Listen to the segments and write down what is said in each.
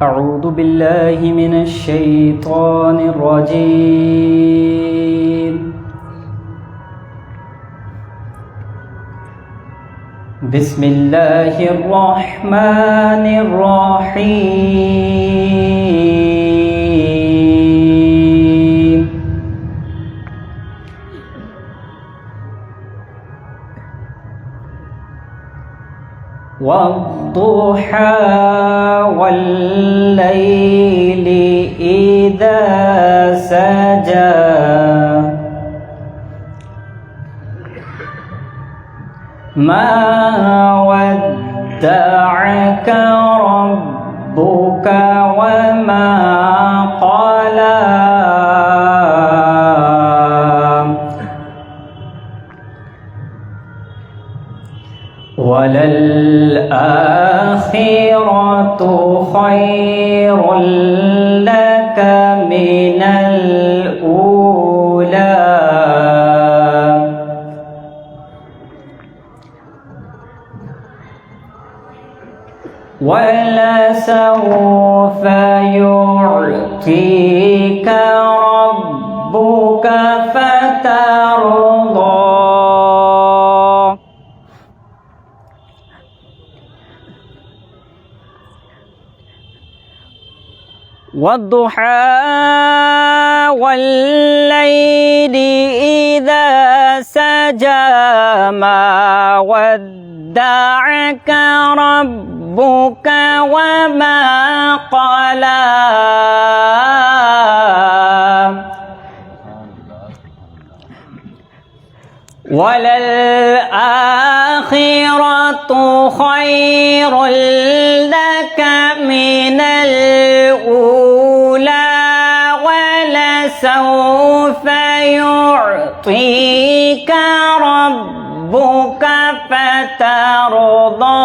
أعوذ بالله من الشيطان الرجيم. بسم الله الرحمن الرحيم. والضحى والليل إذا سجى ما ودعك ربك وما قلى وللآخرة خير لك من الأولى ولسوف يعطيك ربك فترضى. والضحى والليل إذا سجى ما ودعك ربك وما قلى وللآخرة خير لك من الأولى ولسوف يعطيك ربك فترضى.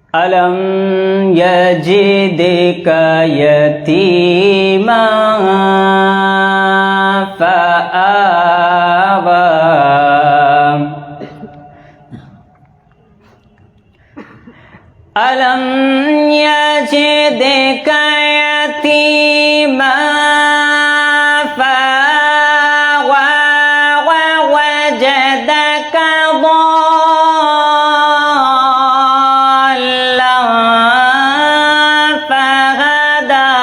ألم يجدك يتيما فآوى ألم يجدك يتيما فآوى ووجدك ضالا فهدى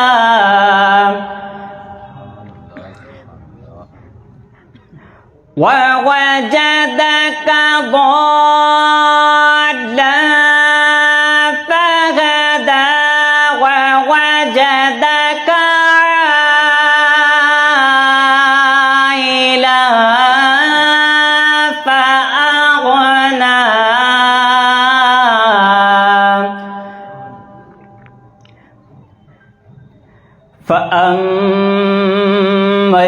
ووجدك ضالا فهدى ووجدك عائلا فأغنى فأما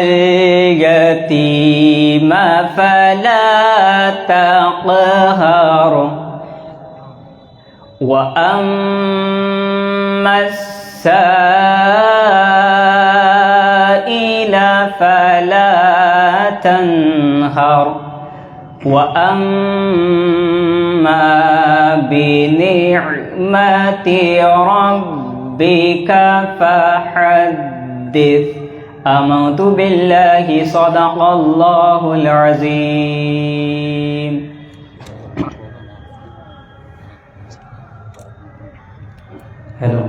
اليتيم فلا تقهر وأما السائل فلا تنهر وأما بنعمة ربك فحدث. آمنت بالله صدق الله العظيم. Hello.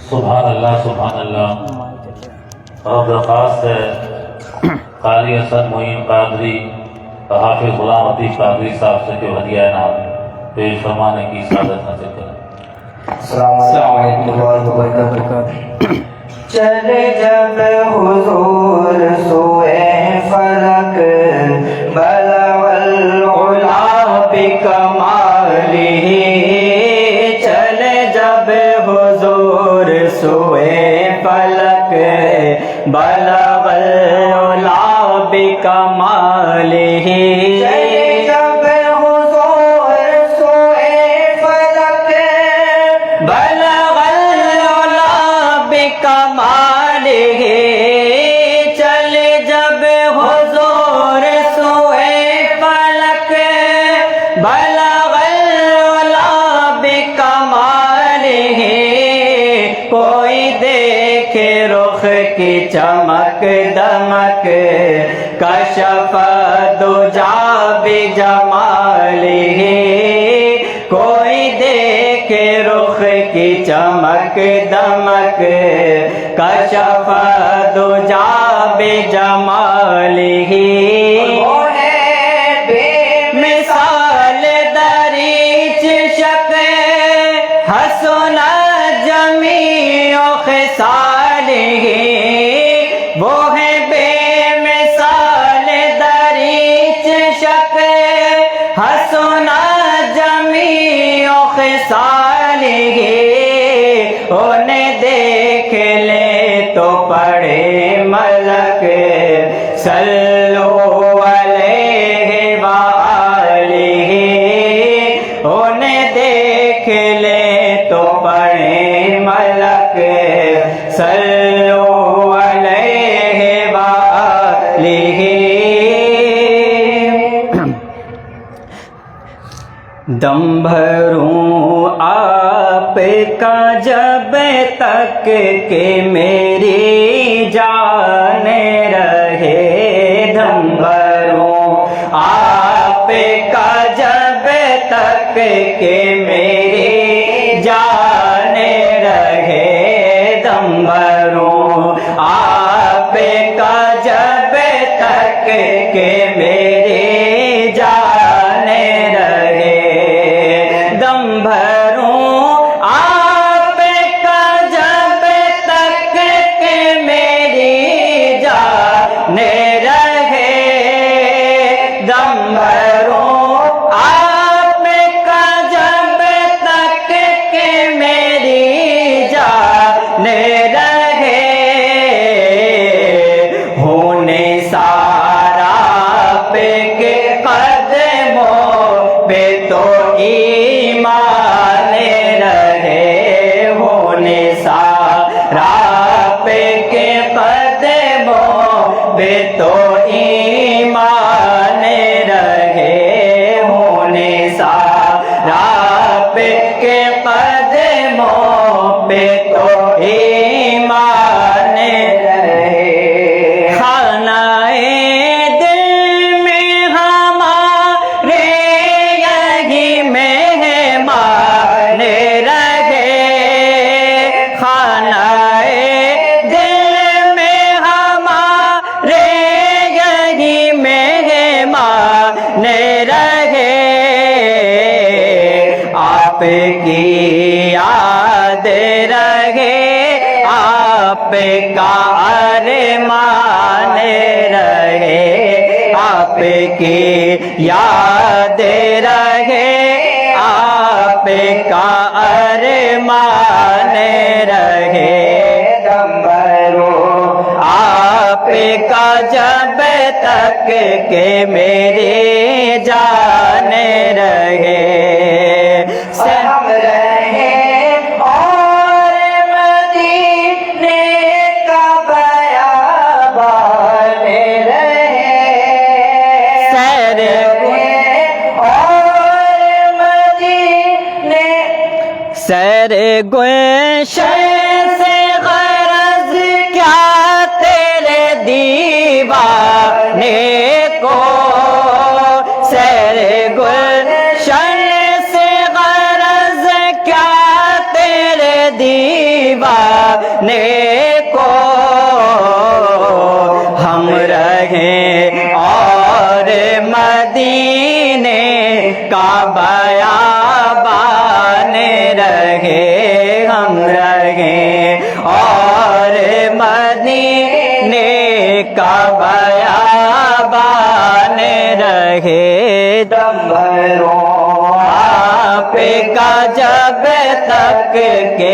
سبحان اللہ سبحان اللہ. اور درخواست ہے قاری اسد معین قادری اور حافظ غلام عتیق قادری صاحب سے جو ہدیہ انعام پیش فرمانے کی سعادت حاصل کریں. السلام علیکم ورحمۃ اللہ وبرکاتہ. چلے جب حضور سوئے فلک بلغ العلا بکمالہ. چلے جب حضور سوئے فلک فلک بلغ العلا بکمالہ چلے جب حضور سوئے فلک بلغ العلا بکمالہ چلے جب حضور سوئے فلک بلغ العلا بکمالہ کوئی دیکھے رخ کی چمک دمک کشف دجا بجمالہ کوئی دیکھے رخ کی چمک دمک کشف دجا بجمالہ وہ ہے بے مثال دریچ شک حسن جمیع خصالہ وہ ہے بے مثال دریچ شک حسن جمیع خصالہ انہیں دیکھ لے تو پڑھے ملک صلو علیہ وآلہ انہیں دیکھ لے تو پڑھے ملک صلو علیہ وآلہ دم بھروں آپ کا جب تک کہ میری جان رہے دم بھروں آپ کا جب تک کہ میری جان رہے دم بھروں آپ کا جب تک کہ میری جان رہے دم بھروں آپ کا جب تک کہ میری جان رہے دم بھروں آپ کا جب تک کہ میری جان رہے ہونے سارا پہ کے قدموں پہ تو ایمان رہے ہونے سارا پہ کے قدموں پہ تو ایمان رہے ہونے سارا پہ کے قدموں پہ تو ایمان رہے خانہ دل میں ہمارے یہی مہمان رہے خانہ دل میں ہمارے یہی مہمان رہے آپ کی یاد رہے آپ کا ارمان رہے آپ کی یاد رہے آپ کا ارمان رہے دم بھروں آپ کا جب تک کہ میری جان رہے ہم رہے اور مدینے کا بیابان رہے سیر اور مدینے سیر گلشن سے غرض کیا تیرے دیوانے کو سیر گلشن سے غرض کیا تیرے دیوانے کو ہم رہیں اور مدینے کا بیابان رہے ہم رہیں اور مدینے کا بیابان رہے دم بھروں آپ کا جب تک کہ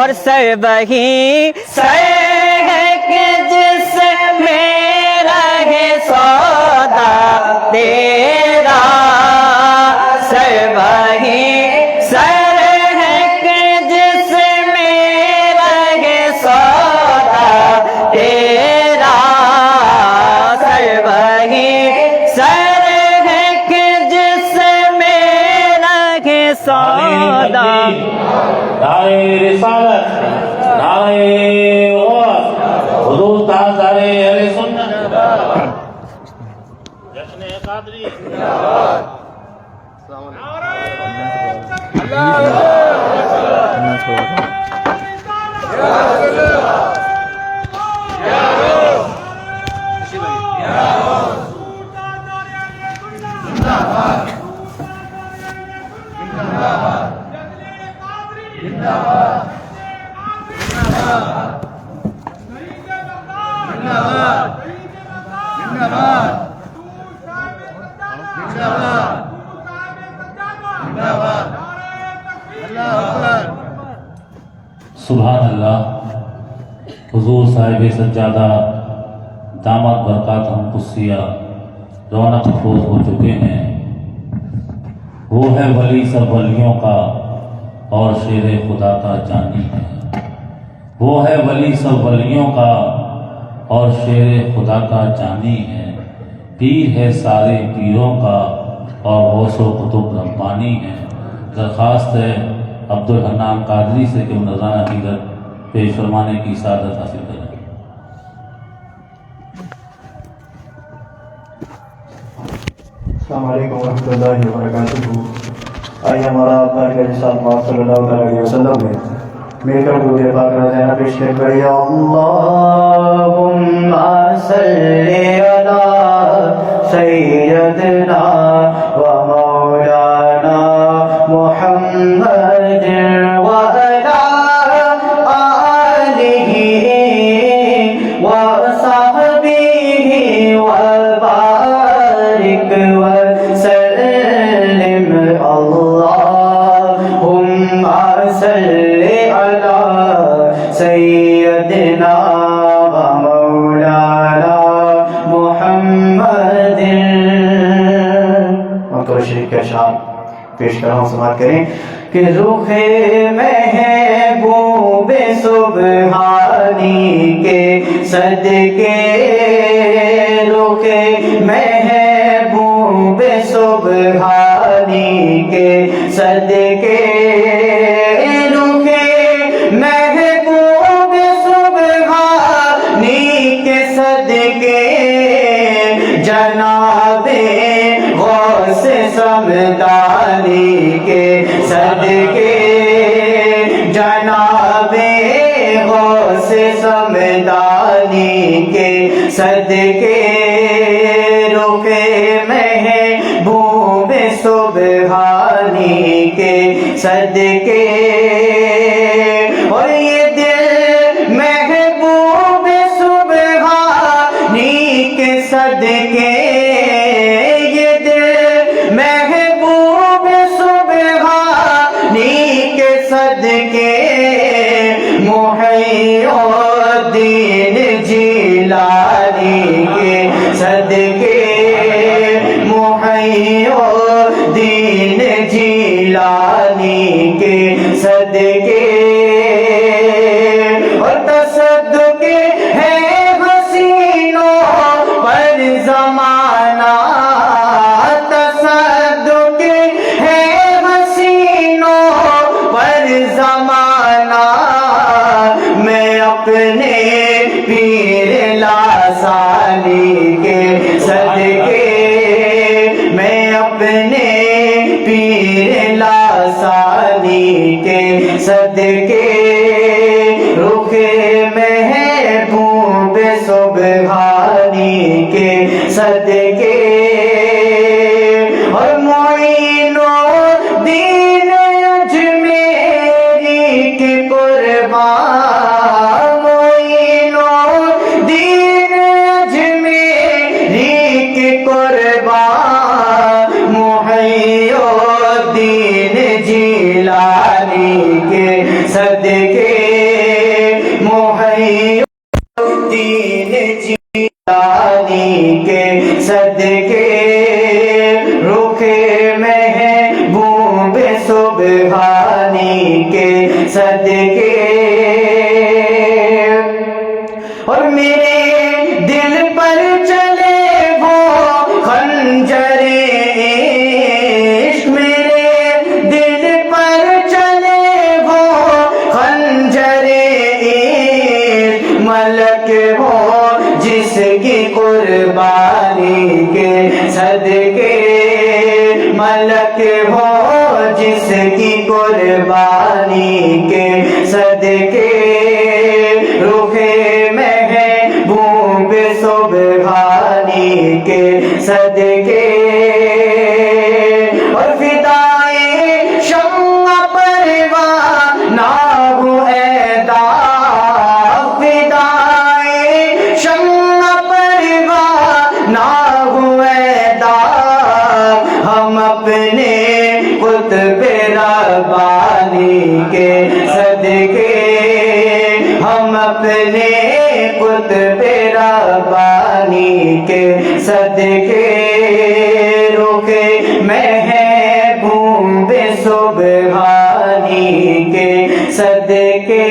اور سر وہی سر ہے کہ جس میں رہے سودا تیرا سر وہی سر ہے کہ جس میں رہے سودا تیرا سر وہی سر ہے کہ جس میں رہے سودا نعرہ رسالت نعرہ غوث حضور تاجدار اہل سنت جشن قادری سبحان اللہ حضور صاحب سجادہ دامت برکاتہم قدسیہ رونق افروز ہو چکے ہیں. وہ ہے ولی سب ولیوں کا اور شیر خدا کا جانی ہے. وہ ہے ولی سب ولیوں کا اور شیر خدا کا جانی ہے. پیر ہے سارے پیروں کا اور غوث و قطب ربانی ہے. درخواست ہے عبدالحنان قادری سے کہ وہ نذرانہ عقیدت پیش فرمانے کی سعادت حاصل کریں. السلام علیکم ورحمۃ اللہ وبرکاتہ. آئیے ہمارا اپنا کے ساتھ محمد صلی اللہ علیہ وسلم میں مل کر درود پاک روزانہ پیش کریں. اللہم صلی علی سیدنا و مولانا محمد وعلی آلہ وصحبہ وبارک وسلم. اللہم صلی علی سیدنا و مولانا محمد. منقر شریف کا شان پیش کر رہا ہوں، سماعت کریں کہ رخ محبوب سبحانی کے صدقے رخ محبوب سبحانی کے صدقے رخ محبوب سبحانی کے صدقے جناب غوث سمدانی کے صدقے جناب غوث سمدانی کے صدقے رخ محبوب سبحانی کے صدقے. اور یہ دل محبوب سبحانی کے صدقے یہ دل محبوب سبحانی کے صدقے محی الدین جیلانی کے صدقے محی الدین جیلانی کے صدقے. اور تصدق ہے حسینوں پر زمانہ تصدق ہے حسینوں پر زمانہ. میں اپنے پیر لاسانی کے صدقے میں اپنے پیر لاسانی کے صدقے رخ محبوب سبحانی کے صدقے. اور معین الدین اجمیری کے قربان معین الدین اجمیری کے قربان محی الدین بانی کے صدقے محی الدین جیلانی کے صدقے رخ محبوب سبحانی کے صدقے اور میرے دل پر چلے وہ خنجر عشق، میرے دل پر چلے وہ خنجر عشق، ملک ہو جس کی قربانی کے صدقے، ملک ہو جس کی قربانی کے صدقے رخ محبوب سبحانی کے صدقے اور فدائے شمع پروانہ ہو اے داغ، فدائے شمع پروانہ ہو اے داغ، ہم اپنے قطب ربانی کے صدقے، ہم اپنے قطب ربانی کے صدقے رخ محبوب سبحانی کے صدقے۔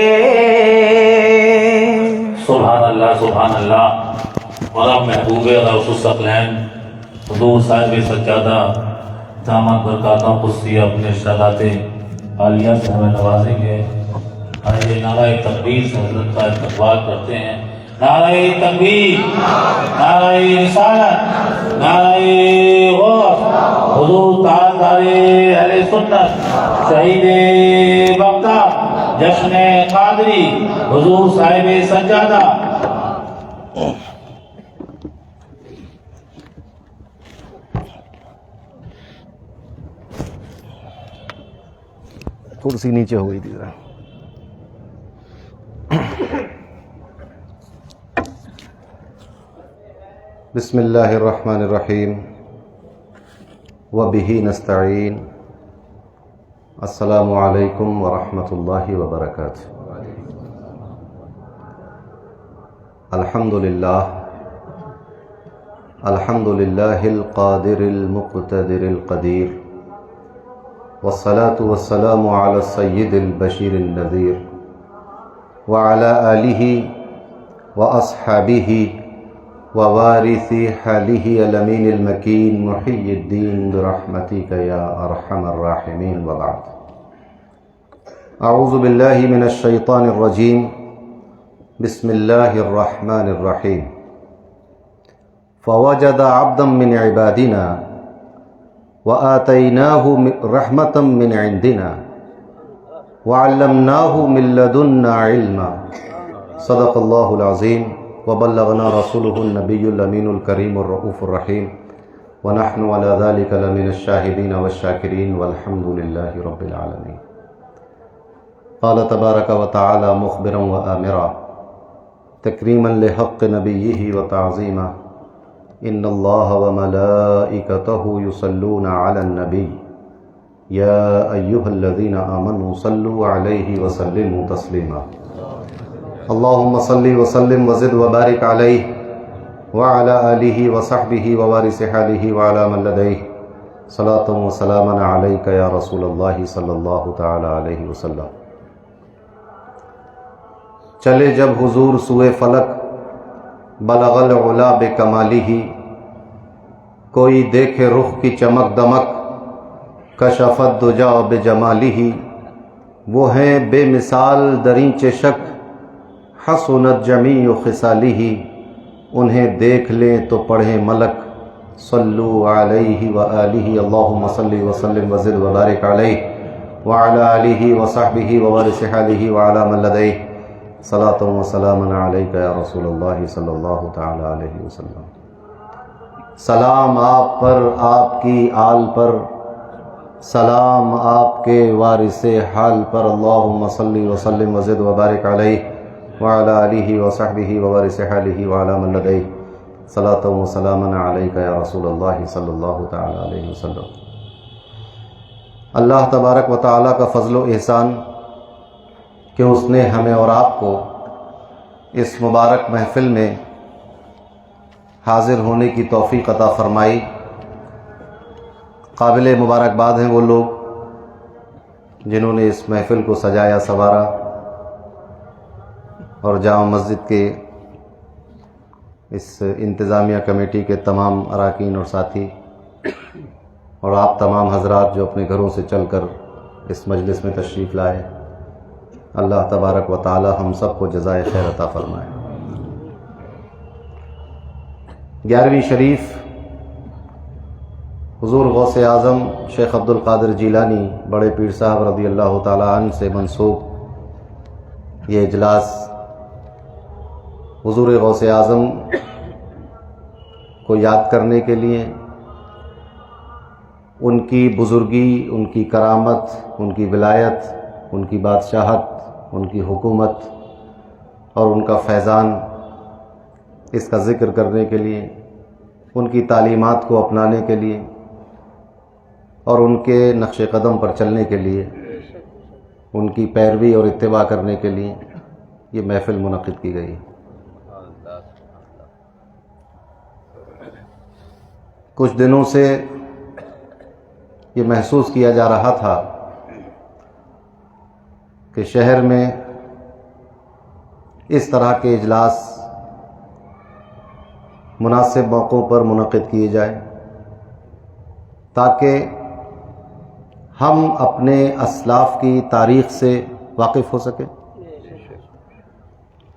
سبحان اللہ سبحان اللہ۔ مولا محبوب غوث الثقلین حضور صاحب سجادہ دامت برکاتہ قدسیہ اپنے ارشادات عالیہ سے ہمیں نوازیں گے۔ آئیے نعرہ تکبیر سے حضرت کا استقبال کرتے ہیں۔ نعرہ تکبیر، نعرہ رسالت، نعرہ غوث، حضور تاجدار اہل سنت، شہید بختہ، جشن قادری، حضور صاحب سجادہ۔ کرسی نیچے ہو گئی تھی ذرا۔ بسم اللہ الرحمن الرحیم وبہ نستعین۔ السلام علیکم ورحمۃ اللہ وبرکاتہ۔ الحمد للہ الحمد للہ القادر المقتدر القدیر، والصلاة والسلام على السید البشیر النذیر وعلى آلہ واصحابہ ووارث حاله الامین المکین محی الدین برحمتک یا ارحم الراحمین، وبعد۔ اعوذ باللہ من الشیطان الرجیم، بسم اللہ الرحمن الرحیم۔ فوجد عبدا من عبادنا وآتيناه رحمة من عندنا وعلمناه من لدنا علما، صدق الله العظيم وبلغنا رسوله النبي الأمين الكريم الرؤوف الرحيم، ونحن على ذلك لمن الشاهدين والشاكرين والحمد لله رب العالمين۔ قال تبارك وتعالى مخبرا وآمرا تكريما لحق نبيه وتعظيما، ان اللہ وملائکتہ یصلون علی النبی یا ایہا الذین آمنوا صلوا علیہ وسلموا تسلیما۔ اللہم صل وسلم وزد وبارک علیہ وعلی آلہ وصحبہ ووارث حالہ وعلی من لدیہ، صلاۃ وسلاما علیک یا رسول اللہ صلی اللہ تعالی علیہ وسلم۔ چلے جب حضور سوئے فلک، بلغ العلا بکمالہ، کوئی دیکھے رخ کی چمک دمک، کشف الدجا بجمالہ، وہ ہیں بے مثال دریں چشک، حسنت جمیع خصالہ، انہیں دیکھ لیں تو پڑھیں ملک، صلو علیہ وآلہ، اللہم صلی وسلم وزد وبارک علیہ وعلی آلہ وصحبہ ووارث حالہ وعلی من لدیہ، صلاۃ و سلام علیک یا رسول اللہ صلی اللہ تعالی علیہ وسلم۔ سلام آپ پر، آپ کی آل پر، سلام آپ کے وارث حال پر، اللہم صلی وسلم وزد وبارک علیہ وعلی آلہ وصحبہ ووارث حالہ وعلی من لدیہ، صلاۃ و سلام علیک یا رسول اللہ صلی اللہ تعالی علیہ وسلم۔ اللہ تبارک و تعالیٰ کا فضل و احسان کہ اس نے ہمیں اور آپ کو اس مبارک محفل میں حاضر ہونے کی توفیق عطا فرمائی۔ قابل مبارکباد ہیں وہ لوگ جنہوں نے اس محفل کو سجایا سنوارا، اور جامع مسجد کے اس انتظامیہ کمیٹی کے تمام اراکین اور ساتھی، اور آپ تمام حضرات جو اپنے گھروں سے چل کر اس مجلس میں تشریف لائے۔ اللہ تبارک و تعالی ہم سب کو جزائے خیر عطا فرمائے۔ 11ویں شریف حضور غوث اعظم شیخ عبد القادر جیلانی بڑے پیر صاحب رضی اللہ تعالیٰ عنہ سے منسوب یہ اجلاس حضور غوث اعظم کو یاد کرنے کے لیے، ان کی بزرگی، ان کی کرامت، ان کی ولایت، ان کی بادشاہت، ان کی حکومت اور ان کا فیضان، اس کا ذکر کرنے کے لیے، ان کی تعلیمات کو اپنانے کے لیے اور ان کے نقش قدم پر چلنے کے لیے، ان کی پیروی اور اتباع کرنے کے لیے یہ محفل منعقد کی گئی۔ کچھ دنوں سے یہ محسوس کیا جا رہا تھا کہ شہر میں اس طرح کے اجلاس مناسب موقعوں پر منعقد کیے جائیں تاکہ ہم اپنے اسلاف کی تاریخ سے واقف ہو سکیں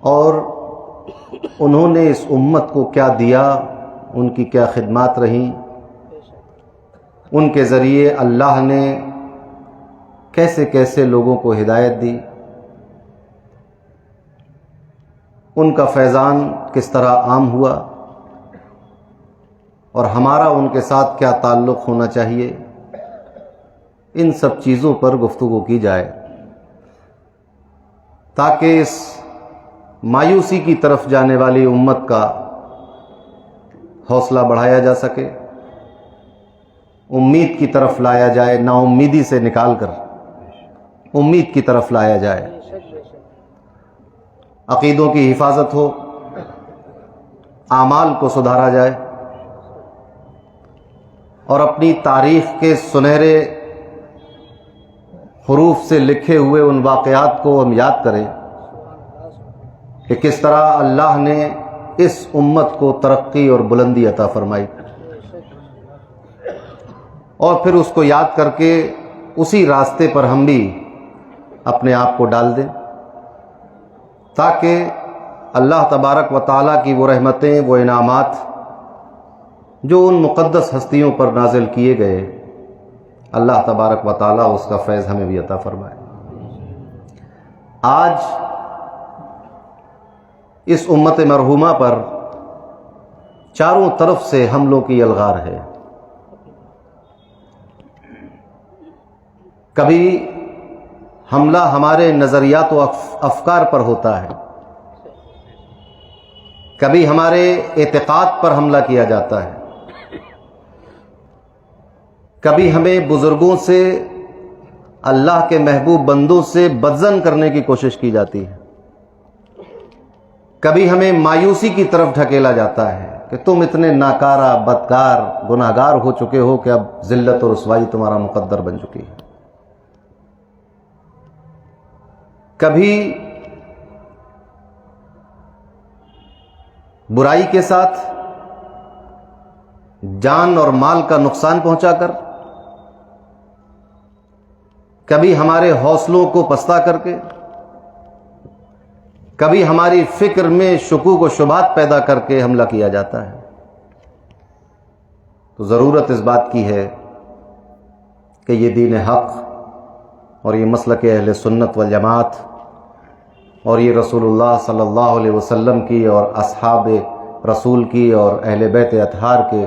اور انہوں نے اس امت کو کیا دیا، ان کی کیا خدمات رہیں، ان کے ذریعے اللہ نے کیسے کیسے لوگوں کو ہدایت دی، ان کا فیضان کس طرح عام ہوا اور ہمارا ان کے ساتھ کیا تعلق ہونا چاہیے، ان سب چیزوں پر گفتگو کی جائے تاکہ اس مایوسی کی طرف جانے والی امت کا حوصلہ بڑھایا جا سکے، امید کی طرف لایا جائے، نا امیدی سے نکال کر امید کی طرف لایا جائے، عقیدوں کی حفاظت ہو، اعمال کو سدھارا جائے اور اپنی تاریخ کے سنہرے حروف سے لکھے ہوئے ان واقعات کو ہم یاد کریں کہ کس طرح اللہ نے اس امت کو ترقی اور بلندی عطا فرمائی، اور پھر اس کو یاد کر کے اسی راستے پر ہم بھی اپنے آپ کو ڈال دیں تاکہ اللہ تبارک و تعالیٰ کی وہ رحمتیں، وہ انعامات جو ان مقدس ہستیوں پر نازل کیے گئے، اللہ تبارک و تعالیٰ اس کا فیض ہمیں بھی عطا فرمائے۔ آج اس امت مرحومہ پر چاروں طرف سے حملوں کی یلغار ہے۔ کبھی حملہ ہمارے نظریات و افکار پر ہوتا ہے، کبھی ہمارے اعتقاد پر حملہ کیا جاتا ہے، کبھی ہمیں بزرگوں سے، اللہ کے محبوب بندوں سے بدظن کرنے کی کوشش کی جاتی ہے، کبھی ہمیں مایوسی کی طرف ڈھکیلا جاتا ہے کہ تم اتنے ناکارہ، بدکار، گناہگار ہو چکے ہو کہ اب ذلت اور رسوائی تمہارا مقدر بن چکی ہے۔ کبھی برائی کے ساتھ جان اور مال کا نقصان پہنچا کر، کبھی ہمارے حوصلوں کو پستہ کر کے، کبھی ہماری فکر میں شکوک و شبہات پیدا کر کے حملہ کیا جاتا ہے۔ تو ضرورت اس بات کی ہے کہ یہ دین حق اور یہ مسلک اہل سنت والجماعت اور یہ رسول اللہ صلی اللہ علیہ وسلم کی اور اصحاب رسول کی اور اہل بیت اطہار کے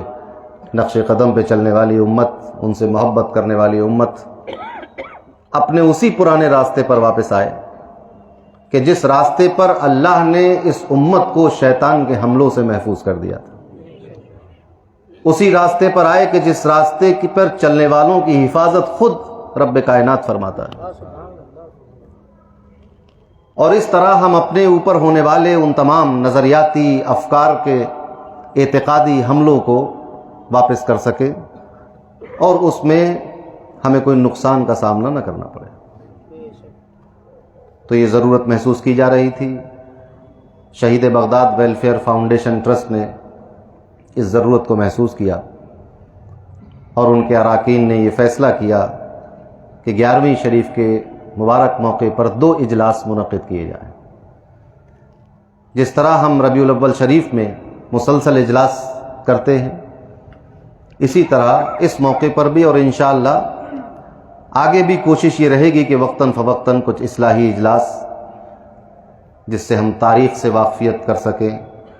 نقش قدم پہ چلنے والی امت، ان سے محبت کرنے والی امت اپنے اسی پرانے راستے پر واپس آئے کہ جس راستے پر اللہ نے اس امت کو شیطان کے حملوں سے محفوظ کر دیا تھا، اسی راستے پر آئے کہ جس راستے پر چلنے والوں کی حفاظت خود رب کائنات فرماتا ہے. اور اس طرح ہم اپنے اوپر ہونے والے ان تمام نظریاتی افکار کے اعتقادی حملوں کو واپس کر سکیں اور اس میں ہمیں کوئی نقصان کا سامنا نہ کرنا پڑے. تو یہ ضرورت محسوس کی جا رہی تھی. شہید بغداد ویلفیئر فاؤنڈیشن ٹرسٹ نے اس ضرورت کو محسوس کیا اور ان کے اراکین نے یہ فیصلہ کیا کہ 11ویں شریف کے مبارک موقع پر 2 اجلاس منعقد کیے جائیں. جس طرح ہم ربیع الاول شریف میں مسلسل اجلاس کرتے ہیں، اسی طرح اس موقع پر بھی اور انشاءاللہ آگے بھی کوشش یہ رہے گی کہ وقتاً فوقتاً کچھ اصلاحی اجلاس، جس سے ہم تاریخ سے واقفیت کر سکیں،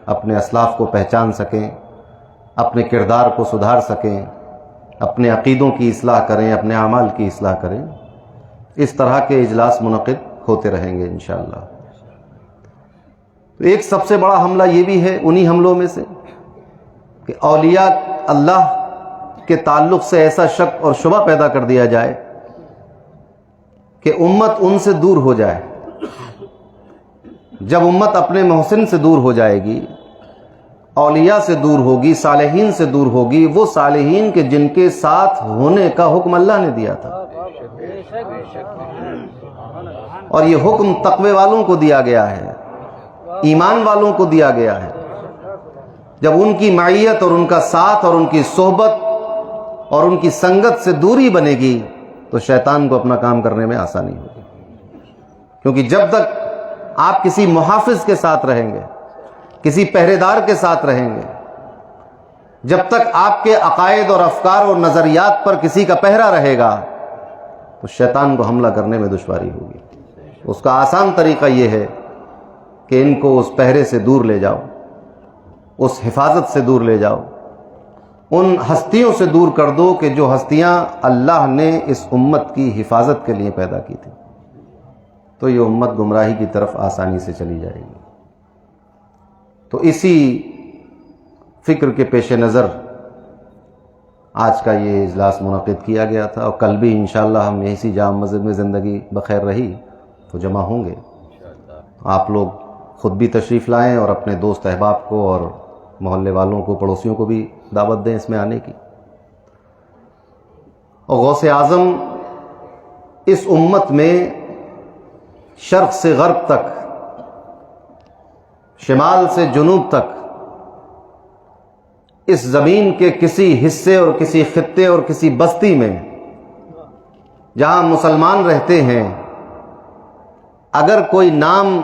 اپنے اسلاف کو پہچان سکیں، اپنے کردار کو سدھار سکیں، اپنے عقیدوں کی اصلاح کریں، اپنے اعمال کی اصلاح کریں. اس طرح کے اجلاس منعقد ہوتے رہیں گے انشاءاللہ. تو ایک سب سے بڑا حملہ یہ بھی ہے انہی حملوں میں سے کہ اولیاء اللہ کے تعلق سے ایسا شک اور شبہ پیدا کر دیا جائے کہ امت ان سے دور ہو جائے. جب امت اپنے محسن سے دور ہو جائے گی، اولیاء سے دور ہوگی، صالحین سے دور ہوگی، وہ صالحین کے جن کے ساتھ ہونے کا حکم اللہ نے دیا تھا، اور یہ حکم تقوی والوں کو دیا گیا ہے، ایمان والوں کو دیا گیا ہے. جب ان کی معیت اور ان کا ساتھ اور ان کی صحبت اور ان کی سنگت سے دوری بنے گی تو شیطان کو اپنا کام کرنے میں آسانی ہوگی. کیونکہ جب تک آپ کسی محافظ کے ساتھ رہیں گے، کسی پہرے دار کے ساتھ رہیں گے، جب تک آپ کے عقائد اور افکار اور نظریات پر کسی کا پہرا رہے گا تو شیطان کو حملہ کرنے میں دشواری ہوگی. اس کا آسان طریقہ یہ ہے کہ ان کو اس پہرے سے دور لے جاؤ، اس حفاظت سے دور لے جاؤ، ان ہستیوں سے دور کر دو کہ جو ہستیاں اللہ نے اس امت کی حفاظت کے لیے پیدا کی تھی. تو یہ امت گمراہی کی طرف آسانی سے چلی جائے گی. تو اسی فکر کے پیش نظر آج کا یہ اجلاس منعقد کیا گیا تھا، اور کل بھی انشاءاللہ ہم اسی جامع مسجد میں زندگی بخیر رہی تو جمع ہوں گے. آپ لوگ خود بھی تشریف لائیں اور اپنے دوست احباب کو اور محلے والوں کو، پڑوسیوں کو بھی دعوت دیں اس میں آنے کی. اور غوث اعظم اس امت میں شرق سے غرب تک، شمال سے جنوب تک، اس زمین کے کسی حصے اور کسی خطے اور کسی بستی میں جہاں مسلمان رہتے ہیں، اگر کوئی نام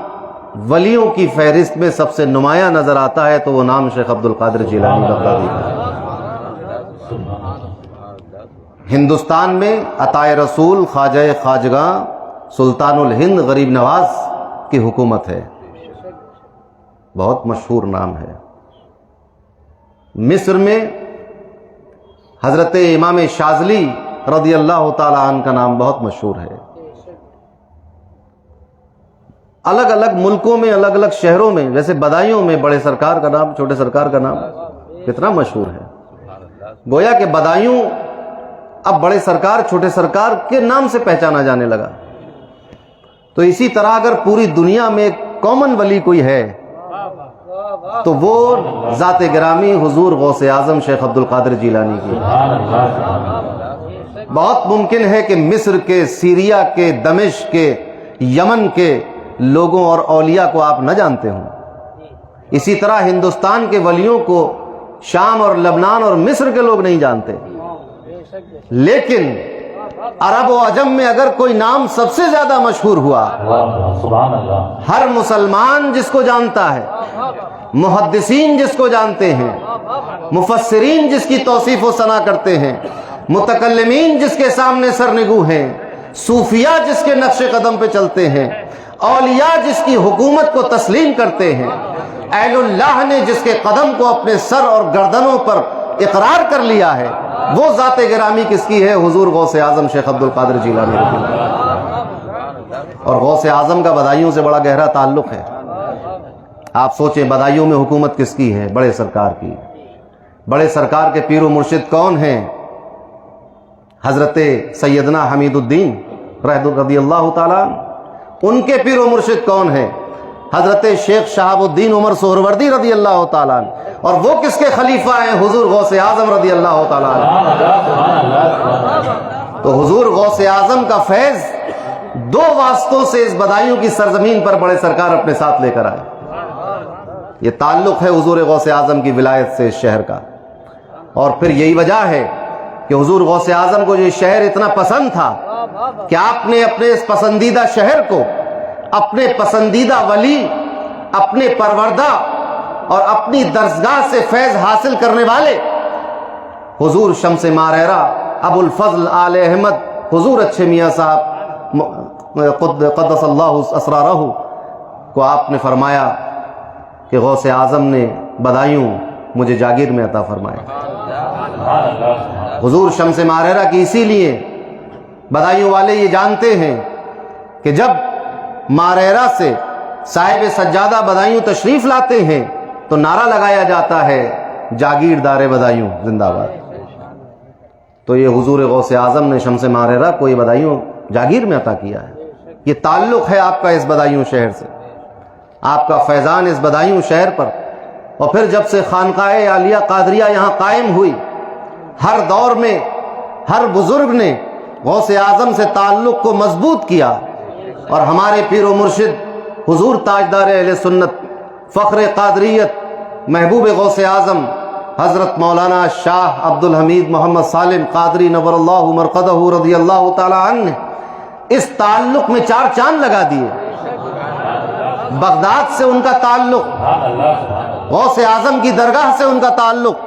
ولیوں کی فہرست میں سب سے نمایاں نظر آتا ہے تو وہ نام شیخ عبد القادر جیلانی بغدادی کا ہے. ہندوستان میں عطائے رسول خواجہ خواجگاں سلطان الہند غریب نواز کی حکومت ہے، بہت مشہور نام ہے. مصر میں حضرت امام شاذلی رضی اللہ تعالی عنہ کا نام بہت مشہور ہے. الگ الگ ملکوں میں، الگ الگ شہروں میں، جیسے بدایوں میں بڑے سرکار کا نام، چھوٹے سرکار کا نام کتنا مشہور ہے. گویا کہ بدایوں اب بڑے سرکار چھوٹے سرکار کے نام سے پہچانا جانے لگا. تو اسی طرح اگر پوری دنیا میں ایک کامن ولی کوئی ہے تو وہ ذات گرامی حضور غوث اعظم شیخ عبد القادر جیلانی کی. بہت ممکن ہے کہ مصر کے، سیریا کے، دمشق کے، یمن کے لوگوں اور اولیاء کو آپ نہ جانتے ہوں. اسی طرح ہندوستان کے ولیوں کو شام اور لبنان اور مصر کے لوگ نہیں جانتے. لیکن عرب و عجم میں اگر کوئی نام سب سے زیادہ مشہور ہوا، سبحان اللہ، ہر مسلمان جس کو جانتا ہے، محدثین جس کو جانتے ہیں، مفسرین جس کی توصیف و ثنا کرتے ہیں، متکلمین جس کے سامنے سرنگو ہیں، صوفیاء جس کے نقش قدم پہ چلتے ہیں، اولیاء جس کی حکومت کو تسلیم کرتے ہیں، اہل اللہ نے جس کے قدم کو اپنے سر اور گردنوں پر اقرار کر لیا ہے، وہ ذات گرامی کس کی ہے؟ حضور غوث اعظم شیخ عبد القادر جیلانی رضی اللہ. اور غوث اعظم کا بدایوں سے بڑا گہرا تعلق ہے. آپ سوچیں بدایوں میں حکومت کس کی ہے؟ بڑے سرکار کی. بڑے سرکار کے پیر و مرشد کون ہیں؟ حضرت سیدنا حمیدالدین رضی اللہ تعالیٰ عنہ، ان کے پیر و مرشد کون ہیں؟ حضرت شیخ شہاب الدین عمر سہروردی رضی اللہ تعالیٰ عنہ، اور وہ کس کے خلیفہ ہیں؟ حضور غوث اعظم رضی اللہ تعالیٰ عنہ۔ تو حضور غوث اعظم کا فیض دو واسطوں سے اس بدایوں کی سرزمین پر بڑے سرکار اپنے ساتھ لے کر آئے۔ یہ تعلق ہے حضور غوث اعظم کی ولایت سے اس شہر کا، اور پھر یہی وجہ ہے کہ حضور غوث اعظم کو یہ شہر اتنا پسند تھا کہ آپ نے اپنے اس پسندیدہ شہر کو اپنے پسندیدہ ولی، اپنے پروردہ اور اپنی درسگاہ سے فیض حاصل کرنے والے حضور شمس ماریرہ ابو الفضل آل احمد حضور اچھے میاں صاحب قدس اللہ اسرارہ کو آپ نے فرمایا کہ غوث اعظم نے بدایوں مجھے جاگیر میں عطا فرمایا۔ حضور شمس ماریرہ کی اسی لیے بدایوں والے یہ جانتے ہیں کہ جب ماریرہ سے صاحب سجادہ بدایوں تشریف لاتے ہیں تو نعرہ لگایا جاتا ہے جاگیر دار بدایوں زندہ باد۔ تو یہ حضور غوث اعظم نے شمس ماریرہ کو یہ بدایوں جاگیر میں عطا کیا ہے۔ یہ تعلق ہے آپ کا اس بدایوں شہر سے، آپ کا فیضان اس بدایوں شہر پر۔ اور پھر جب سے خانقاہ عالیہ قادریہ یہاں قائم ہوئی، ہر دور میں ہر بزرگ نے غوث اعظم سے تعلق کو مضبوط کیا، اور ہمارے پیر و مرشد حضور تاجدار اہل سنت فخر قادریت محبوب غوث اعظم حضرت مولانا شاہ عبد الحمید محمد سالم قادری نور اللہ مرقدہ رضی اللہ تعالی عنہ نے اس تعلق میں چار چاند لگا دیے۔ بغداد سے ان کا تعلق، غوث اعظم کی درگاہ سے ان کا تعلق،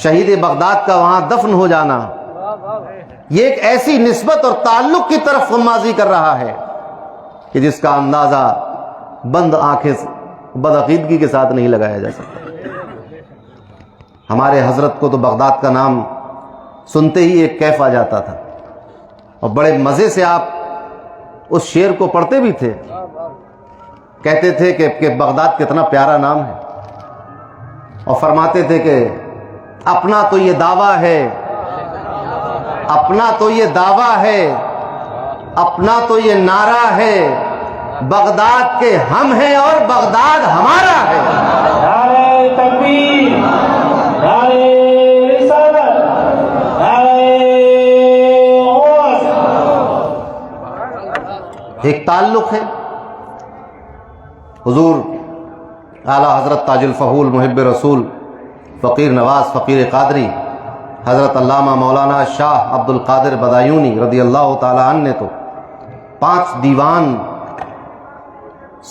شہید بغداد کا وہاں دفن ہو جانا، یہ ایک ایسی نسبت اور تعلق کی طرف غمازی کر رہا ہے کہ جس کا اندازہ بند آنکھیں بدعقیدگی کے ساتھ نہیں لگایا جا سکتا۔ ہمارے حضرت کو تو بغداد کا نام سنتے ہی ایک کیف آ جاتا تھا، اور بڑے مزے سے آپ اس شعر کو پڑھتے بھی تھے، کہتے تھے کہ بغداد کتنا پیارا نام ہے، اور فرماتے تھے کہ اپنا تو یہ دعویٰ ہے، اپنا تو یہ دعویٰ ہے، اپنا تو یہ نعرہ ہے، بغداد کے ہم ہیں اور بغداد ہمارا ہے۔ نعرہ تکبیر، نعرہ رسالت، نعرہ غوث۔ ایک تعلق ہے حضور اعلیٰ حضرت تاج الفحول محب رسول فقیر نواز فقیر قادری حضرت علامہ مولانا شاہ عبد القادر بدایونی رضی اللہ تعالی عنہ نے تو 5 دیوان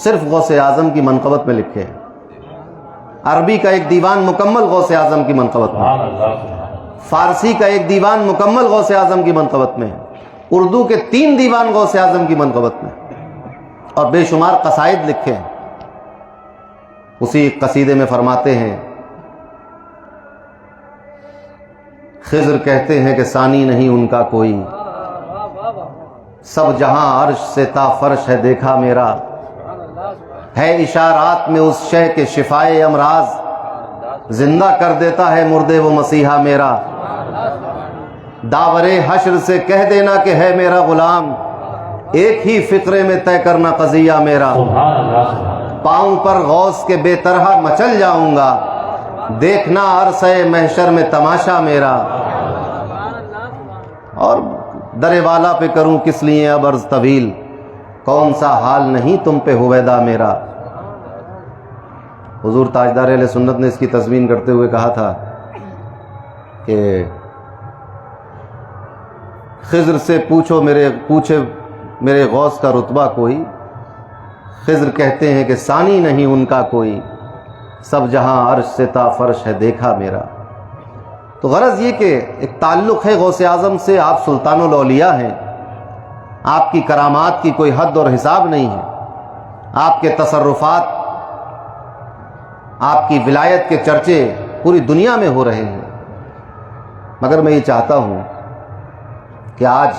صرف غوث اعظم کی منقبت میں لکھے ہیں۔ عربی کا ایک دیوان مکمل غوث اعظم کی منقبت میں، فارسی کا ایک دیوان مکمل غوث اعظم کی منقبت میں، اردو کے 3 دیوان غوث اعظم کی منقبت میں، اور بے شمار قصائد لکھے ہیں۔ اسی قصیدے میں فرماتے ہیں، خضر کہتے ہیں کہ ثانی نہیں ان کا کوئی، سب جہاں عرش سے تا فرش ہے دیکھا میرا، ہے اشارات میں اس شے کے شفائے امراض، زندہ کر دیتا ہے مردے وہ مسیحا میرا، داور حشر سے کہہ دینا کہ ہے میرا غلام، ایک ہی فقرے میں طے کرنا قضیہ میرا، پاؤں پر غوث کے بے طرح مچل جاؤں گا، دیکھنا عرصہ محشر میں تماشا میرا، اور در والا پہ کروں کس لیے اب عرض طویل، کون سا حال نہیں تم پہ ہویدا میرا۔ حضور تاجدار اہل سنت نے اس کی تضمین کرتے ہوئے کہا تھا کہ خضر سے پوچھے میرے غوث کا رتبہ کوئی، خضر کہتے ہیں کہ ثانی نہیں ان کا کوئی، سب جہاں عرش سے تا فرش ہے دیکھا میرا۔ تو غرض یہ کہ ایک تعلق ہے غوث اعظم سے، آپ سلطان الاولیاء ہیں، آپ کی کرامات کی کوئی حد اور حساب نہیں ہے، آپ کے تصرفات، آپ کی ولایت کے چرچے پوری دنیا میں ہو رہے ہیں۔ مگر میں یہ چاہتا ہوں کہ آج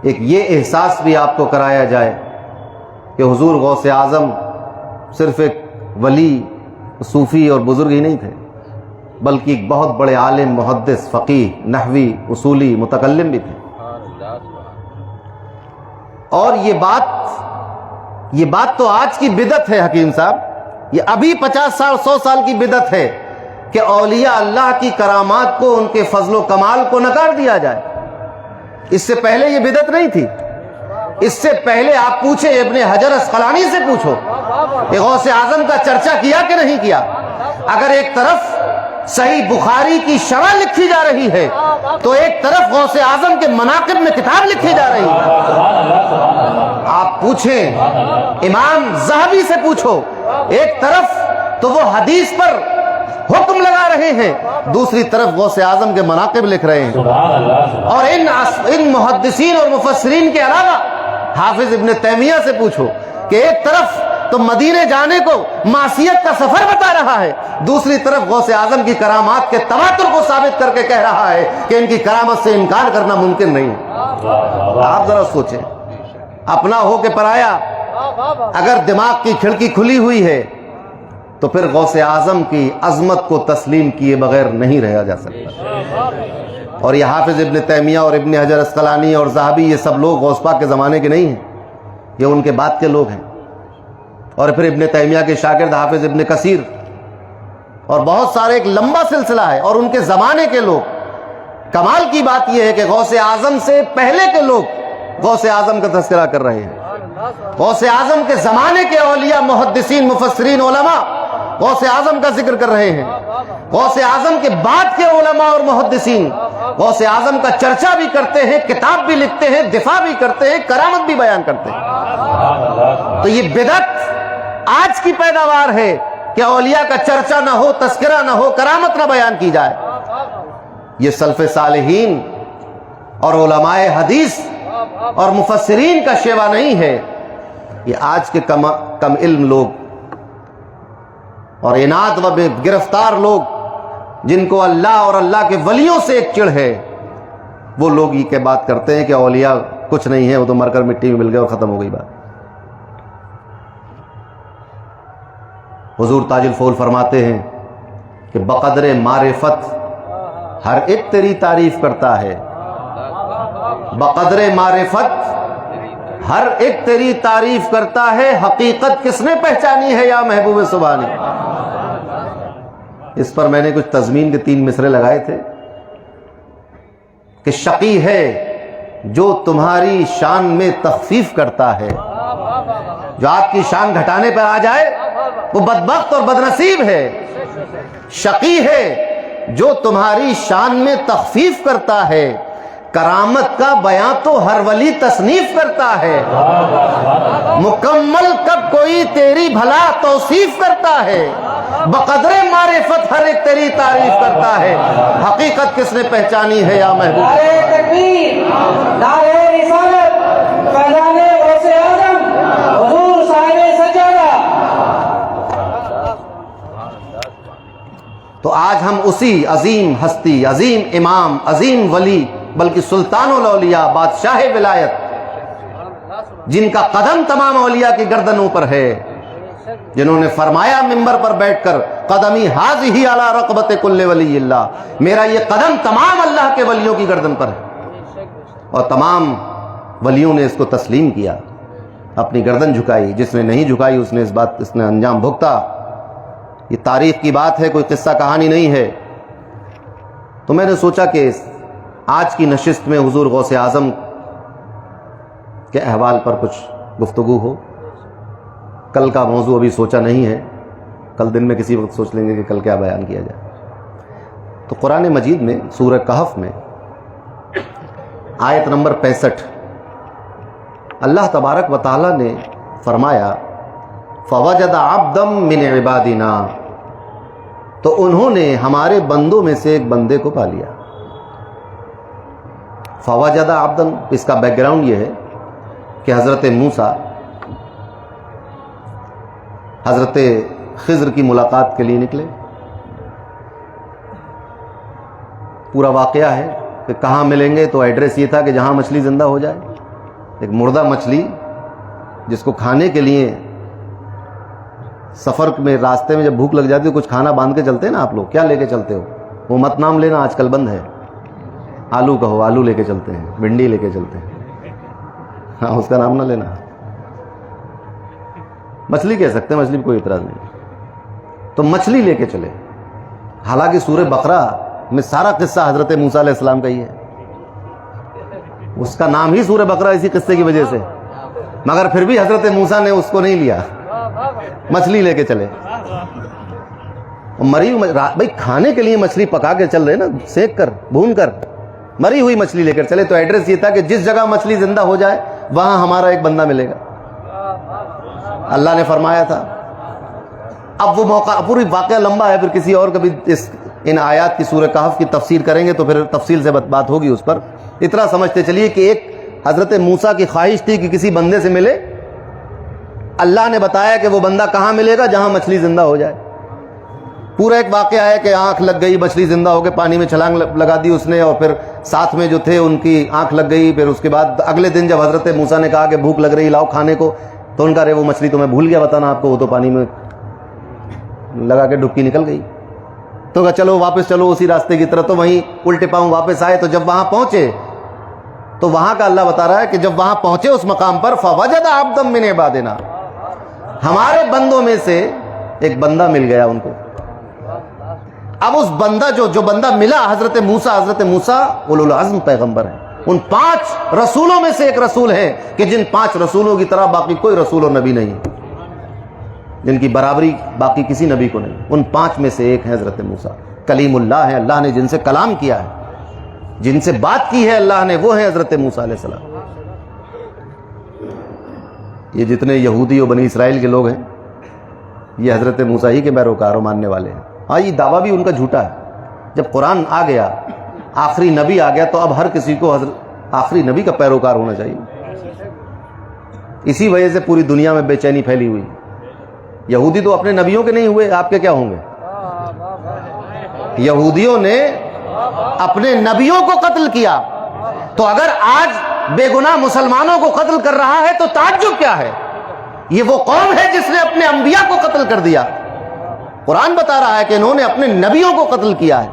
ایک یہ احساس بھی آپ کو کرایا جائے کہ حضور غوث اعظم صرف ایک ولی، صوفی اور بزرگ ہی نہیں تھے، بلکہ ایک بہت بڑے عالم، محدث، فقیہ، نحوی، اصولی، متکلم بھی تھے. اور یہ بات تو آج کی بدعت ہے حکیم صاحب، یہ ابھی 50 سال 100 سال کی بدعت ہے کہ اولیاء اللہ کی کرامات کو، ان کے فضل و کمال کو نکار دیا جائے. اس سے پہلے یہ بدعت نہیں تھی. اس سے پہلے آپ پوچھیں ابن حجر اسقلانی سے پوچھو کہ غوث اعظم کا چرچا کیا کہ نہیں کیا. اگر ایک طرف صحیح بخاری کی شرح لکھی جا رہی ہے تو ایک طرف غوث اعظم کے مناقب میں کتاب لکھی جا رہی ہے. آپ پوچھیں امام ذہبی سے پوچھو، ایک طرف تو وہ حدیث پر حکم لگا رہے ہیں، دوسری طرف غوث اعظم کے مناقب لکھ رہے ہیں. اور ان محدثین اور مفسرین کے علاوہ حافظ ابن تیمیہ سے پوچھو کہ ایک طرف تو مدینے جانے کو معصیت کا سفر بتا رہا ہے، دوسری طرف غوث اعظم کی کرامات کے تواتر کو ثابت کر کے کہہ رہا ہے کہ ان کی کرامت سے انکار کرنا ممکن نہیں ہے. آپ ذرا سوچیں، اپنا ہو کے پرایا. اگر دماغ کی کھڑکی کھلی ہوئی ہے تو پھر غوث اعظم کی عظمت کو تسلیم کیے بغیر نہیں رہا جا سکتا. اور یہ حافظ ابن تیمیہ اور ابن حجر اسقلانی اور ذہبی، یہ سب لوگ غوث پاک کے زمانے کے نہیں ہیں، یہ ان کے بعد کے لوگ ہیں. اور پھر ابن تیمیہ کے شاگرد حافظ ابن کثیر اور بہت سارے، ایک لمبا سلسلہ ہے، اور ان کے زمانے کے لوگ. کمال کی بات یہ ہے کہ غوث اعظم سے پہلے کے لوگ غوث اعظم کا تذکرہ کر رہے ہیں. غوث اعظم کے زمانے کے اولیاء، محدثین، مفسرین، علماء غوث اعظم کا ذکر کر رہے ہیں. غوث اعظم کے بعد کے علماء اور محدثین غوث اعظم کا چرچا بھی کرتے ہیں، کتاب بھی لکھتے ہیں، دفاع بھی کرتے ہیں، کرامت بھی بیان کرتے ہیں. تو یہ بدعت آج کی پیداوار ہے کہ اولیاء کا چرچا نہ ہو، تذکرہ نہ ہو، کرامت نہ بیان کی جائے. یہ سلف صالحین اور علماء حدیث اور مفسرین کا شیوا نہیں ہے. یہ آج کے کم علم لوگ اور اناد و گرفتار لوگ، جن کو اللہ اور اللہ کے ولیوں سے ایک چڑ ہے، وہ لوگ یہ کہ بات کرتے ہیں کہ اولیاء کچھ نہیں ہے، وہ تو مر کر مٹی میں مل گئے اور ختم ہو گئی بات. حضور تاج الفول فرماتے ہیں کہ بقدر معرفت ہر ایک تیری تعریف کرتا ہے. بقدر معرفت ہر ایک تیری تعریف کرتا ہے، حقیقت کس نے پہچانی ہے یا محبوب سبحانی. اس پر میں نے کچھ تضمین کے 3 مصرے لگائے تھے کہ شقی ہے جو تمہاری شان میں تخفیف کرتا ہے. جو آپ کی شان گھٹانے پر آ جائے وہ بدبخت اور بدنصیب ہے. شقی ہے جو تمہاری شان میں تخفیف کرتا ہے. کرامت کا بیان تو ہر ولی تصنیف کرتا ہے. مکمل کب کوئی تیری بھلا توصیف کرتا ہے. بقدر معرفت ہر ایک تیری تعریف کرتا ہے. حقیقت کس نے پہچانی ہے یا محبوب. نعرہ تکبیر، نعرہ رسالت، فیضان غوث اعظم، حضور صاحب سجادہ. تو آج ہم اسی عظیم ہستی، عظیم امام، عظیم ولی، بلکہ سلطان الاولیاء، بادشاہ ولایت، جن کا قدم تمام اولیاء کی گردنوں پر ہے، جنہوں نے فرمایا منبر پر بیٹھ کر قدمی ہاذہ علی رقبت کل ولی اللہ، میرا یہ قدم تمام اللہ کے ولیوں کی گردن پر ہے. اور تمام ولیوں نے اس کو تسلیم کیا، اپنی گردن جھکائی. جس نے نہیں جھکائی اس نے انجام بھگتا. یہ تاریخ کی بات ہے، کوئی قصہ کہانی نہیں ہے. تو میں نے سوچا کہ آج کی نشست میں حضور غوث اعظم کے احوال پر کچھ گفتگو ہو. کل کا موضوع ابھی سوچا نہیں ہے، کل دن میں کسی وقت سوچ لیں گے کہ کل کیا بیان کیا جائے. تو قرآن مجید میں سورہ کہف میں آیت نمبر 65 اللہ تبارک و تعالی نے فرمایا فوجد عبدا من عبادنا، تو انہوں نے ہمارے بندوں میں سے ایک بندے کو پا لیا. فوجد عبدا، اس کا بیک گراؤنڈ یہ ہے کہ حضرت موسیٰ حضرت خضر کی ملاقات کے لیے نکلے. پورا واقعہ ہے کہ کہاں ملیں گے، تو ایڈریس یہ تھا کہ جہاں مچھلی زندہ ہو جائے. ایک مردہ مچھلی جس کو کھانے کے لیے سفر میں راستے میں جب بھوک لگ جاتی ہے کچھ کھانا باندھ کے چلتے ہیں نا آپ لوگ, کیا لے کے چلتے ہو؟ وہ مت نام لینا, آج کل بند ہے. آلو کہو, آلو لے کے چلتے ہیں, بھنڈی لے کے چلتے ہیں, ہاں اس کا نام نہ لینا. مچھلی کہہ سکتے ہیں, مچھلی کوئی اعتراض نہیں. تو مچھلی لے کے چلے. حالانکہ سورہ بقرہ میں سارا قصہ حضرت موسیٰ علیہ السلام کا ہی ہے, اس کا نام ہی سورہ بقرہ اسی قصے کی وجہ سے, مگر پھر بھی حضرت موسیٰ نے اس کو نہیں لیا, مچھلی لے کے چلے. مری بھائی کھانے کے لیے مچھلی پکا کے چل رہے نا, سینک کر بھون کر, مری ہوئی مچھلی لے کر چلے. تو ایڈریس یہ تھا کہ جس جگہ مچھلی زندہ ہو جائے وہاں ہمارا ایک بندہ ملے گا, اللہ نے فرمایا تھا. اب وہ موقع, پوری واقعہ لمبا ہے, پھر کسی اور کبھی ان آیات کی سورہ کہف کی تفسیر کریں گے تو پھر تفصیل سے بات ہوگی اس پر. اتنا سمجھتے چلیے کہ ایک حضرت موسیٰ کی خواہش تھی کہ کسی بندے سے ملے. اللہ نے بتایا کہ وہ بندہ کہاں ملے گا؟ جہاں مچھلی زندہ ہو جائے. پورا ایک واقعہ ہے کہ آنکھ لگ گئی, مچھلی زندہ ہو کے پانی میں چھلانگ لگا دی اس نے, اور پھر ساتھ میں جو تھے ان کی آنکھ لگ گئی. پھر اس کے بعد اگلے دن جب حضرت موسیٰ نے کہا کہ بھوک لگ رہی, لاؤ کھانے کو, تو ان کا وہ مچھلی تو میں بھول گیا بتانا آپ کو, وہ تو پانی میں لگا کے ڈبکی نکل گئی. تو کہا چلو واپس چلو اسی راستے کی طرف. تو وہیں الٹے پاؤں واپس آئے. تو جب وہاں پہنچے تو وہاں کا اللہ بتا رہا ہے کہ جب وہاں پہنچے اس مقام پر, فوجد عبدا من عبادنا, ہمارے بندوں میں سے ایک بندہ مل گیا ان کو. اب اس بندہ جو بندہ ملا حضرت موسیٰ اولو العزم پیغمبر ہیں, ان 5 رسولوں میں سے ایک رسول ہیں کہ جن 5 رسولوں کی طرح باقی کوئی رسول اور نبی نہیں, جن کی برابری باقی کسی نبی کو نہیں. ان 5 میں سے ایک ہیں حضرت موسیٰ, کلیم اللہ ہیں, اللہ نے جن سے کلام کیا ہے, جن سے بات کی ہے اللہ نے, وہ ہیں حضرت موسیٰ علیہ السلام. یہ جتنے یہودی و بنی اسرائیل کے لوگ ہیں یہ حضرت موسیٰ ہی کے پیروکار و ماننے والے ہیں. ہاں یہ دعویٰ بھی ان کا جھوٹا ہے. جب قرآن آ گیا, آخری نبی آ گیا, تو اب ہر کسی کو آخری نبی کا پیروکار ہونا چاہیے. اسی وجہ سے پوری دنیا میں بے چینی پھیلی ہوئی. یہودی تو اپنے نبیوں کے نہیں ہوئے, آپ کے کیا ہوں گے؟ یہودیوں نے اپنے نبیوں کو قتل کیا. تو اگر آج بے گناہ مسلمانوں کو قتل کر رہا ہے تو تعجب کیا ہے؟ یہ وہ قوم ہے جس نے اپنے انبیاء کو قتل کر دیا. قرآن بتا رہا ہے کہ انہوں نے اپنے نبیوں کو قتل کیا ہے,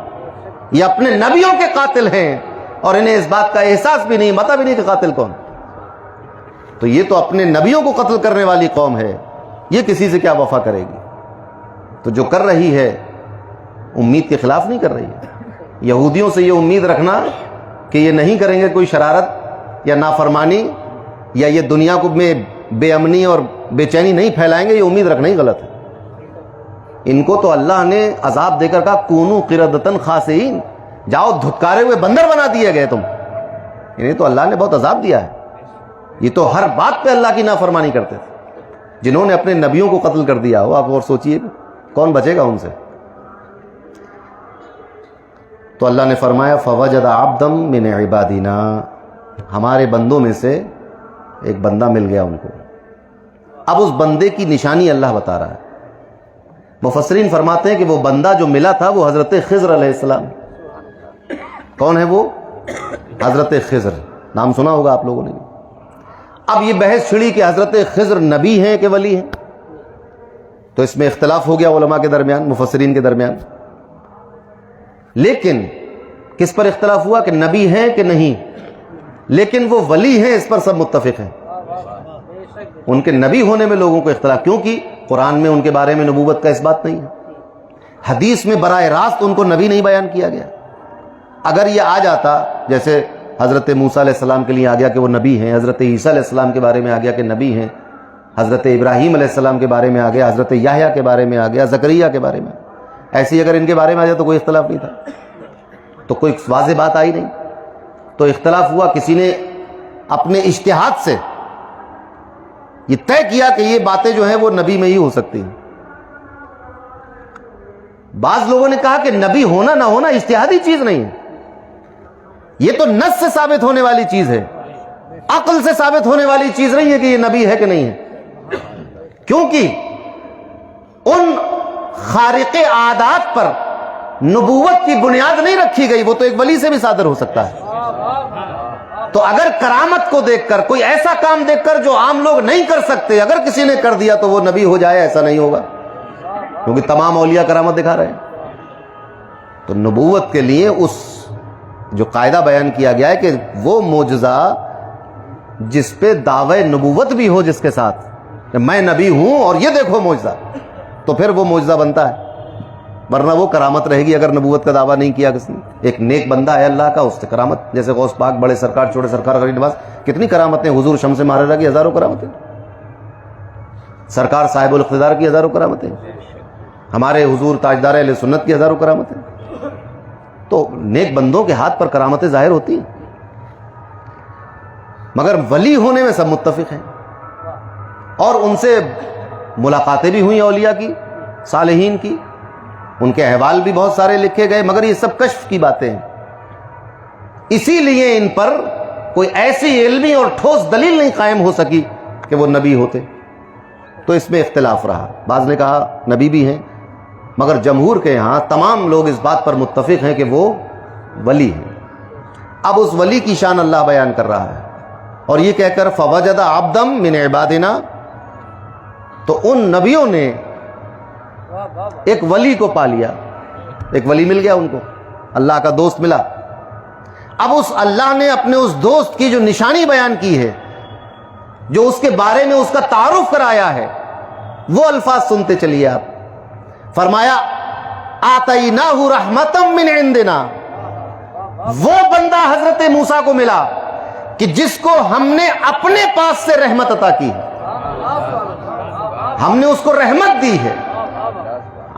یہ اپنے نبیوں کے قاتل ہیں, اور انہیں اس بات کا احساس بھی نہیں, پتہ بھی نہیں کہ قاتل کون. تو یہ تو اپنے نبیوں کو قتل کرنے والی قوم ہے, یہ کسی سے کیا وفا کرے گی؟ تو جو کر رہی ہے امید کے خلاف نہیں کر رہی ہے. یہودیوں سے یہ امید رکھنا کہ یہ نہیں کریں گے کوئی شرارت یا نافرمانی, یا یہ دنیا کو میں بے امنی اور بے چینی نہیں پھیلائیں گے, یہ امید رکھنا ہی غلط ہے. ان کو تو اللہ نے عذاب دے کر کہا کونو قردۃ خاسئین, جاؤ دھتکارے ہوئے بندر بنا دیے گئے تم. انہیں تو اللہ نے بہت عذاب دیا ہے. یہ تو ہر بات پہ اللہ کی نافرمانی کرتے تھے. جنہوں نے اپنے نبیوں کو قتل کر دیا ہو, آپ اور سوچئے کون بچے گا ان سے. تو اللہ نے فرمایا فوجد عبدا من عبادنا, ہمارے بندوں میں سے ایک بندہ مل گیا ان کو. اب اس بندے کی نشانی اللہ بتا رہا ہے. مفسرین فرماتے ہیں کہ وہ بندہ جو ملا تھا وہ حضرت خضر علیہ السلام. کون ہے وہ؟ حضرت خضر, نام سنا ہوگا آپ لوگوں نے. اب یہ بحث چھڑی کہ حضرت خضر نبی ہیں کہ ولی ہیں, تو اس میں اختلاف ہو گیا علماء کے درمیان, مفسرین کے درمیان. لیکن کس پر اختلاف ہوا کہ نبی ہیں کہ نہیں, لیکن وہ ولی ہیں اس پر سب متفق ہیں. ان کے نبی ہونے میں لوگوں کو اختلاف, کیونکہ قرآن میں ان کے بارے میں نبوت کا اس بات نہیں ہے, حدیث میں براہ راست ان کو نبی نہیں بیان کیا گیا. اگر یہ آ جاتا جیسے حضرت موسیٰ علیہ السلام کے لیے آ گیا کہ وہ نبی ہیں, حضرت عیسیٰ علیہ السلام کے بارے میں آ گیا کہ نبی ہیں, حضرت ابراہیم علیہ السلام کے بارے میں آ گیا, حضرت یحییٰ کے بارے میں آ گیا, زکریا کے بارے میں, ایسی اگر ان کے بارے میں آ جائے تو کوئی اختلاف نہیں تھا, تو کوئی واضح بات آئی نہیں. تو اختلاف ہوا, کسی نے اپنے اجتہاد سے یہ طے کیا کہ یہ باتیں جو ہیں وہ نبی میں ہی ہو سکتی ہیں. بعض لوگوں نے کہا کہ نبی ہونا نہ ہونا اجتہادی چیز نہیں ہے, یہ تو نص سے ثابت ہونے والی چیز ہے, عقل سے ثابت ہونے والی چیز نہیں ہے کہ یہ نبی ہے کہ نہیں ہے. کیونکہ ان خارق عادات پر نبوت کی بنیاد نہیں رکھی گئی, وہ تو ایک ولی سے بھی صادر ہو سکتا ہے. تو اگر کرامت کو دیکھ کر, کوئی ایسا کام دیکھ کر جو عام لوگ نہیں کر سکتے, اگر کسی نے کر دیا تو وہ نبی ہو جائے, ایسا نہیں ہوگا. کیونکہ تمام اولیاء کرامت دکھا رہے ہیں. تو نبوت کے لیے اس جو قاعدہ بیان کیا گیا ہے کہ وہ معجزہ جس پہ دعوی نبوت بھی ہو جس کے ساتھ کہ میں نبی ہوں اور یہ دیکھو معجزہ، تو پھر وہ معجزہ بنتا ہے، ورنہ وہ کرامت رہے گی اگر نبوت کا دعویٰ نہیں کیا کس نے. ایک نیک بندہ ہے اللہ کا، اس سے کرامت، جیسے غوث پاک، بڑے سرکار، چھوٹے سرکار، غریب نواز، کتنی کرامتیں، حضور شمس مہررہ کی ہزاروں کرامتیں، سرکار صاحب الاقتدار کی ہزاروں کرامتیں، ہمارے حضور تاجدار اہل سنت کی ہزاروں کرامتیں. تو نیک بندوں کے ہاتھ پر کرامتیں ظاہر ہوتی ہیں، مگر ولی ہونے میں سب متفق ہیں. اور ان سے ملاقاتیں بھی ہوئیں اولیاء کی، صالحین کی، ان کے احوال بھی بہت سارے لکھے گئے، مگر یہ سب کشف کی باتیں ہیں. اسی لیے ان پر کوئی ایسی علمی اور ٹھوس دلیل نہیں قائم ہو سکی کہ وہ نبی ہوتے. تو اس میں اختلاف رہا. بعض نے کہا نبی بھی ہیں، مگر جمہور کے یہاں تمام لوگ اس بات پر متفق ہیں کہ وہ ولی ہیں. اب اس ولی کی شان اللہ بیان کر رہا ہے، اور یہ کہہ کر فوجد عبدا من عبادنا، تو ان نبیوں نے ایک ولی کو پا لیا، ایک ولی مل گیا ان کو، اللہ کا دوست ملا. اب اس اللہ نے اپنے اس دوست کی جو نشانی بیان کی ہے، جو اس کے بارے میں اس کا تعارف کرایا ہے، وہ الفاظ سنتے چلیے آپ. فرمایا آتیناہ رحمتا من عندنا، وہ بندہ حضرت موسیٰ کو ملا کہ جس کو ہم نے اپنے پاس سے رحمت عطا کی ہے، ہم نے اس کو رحمت دی ہے.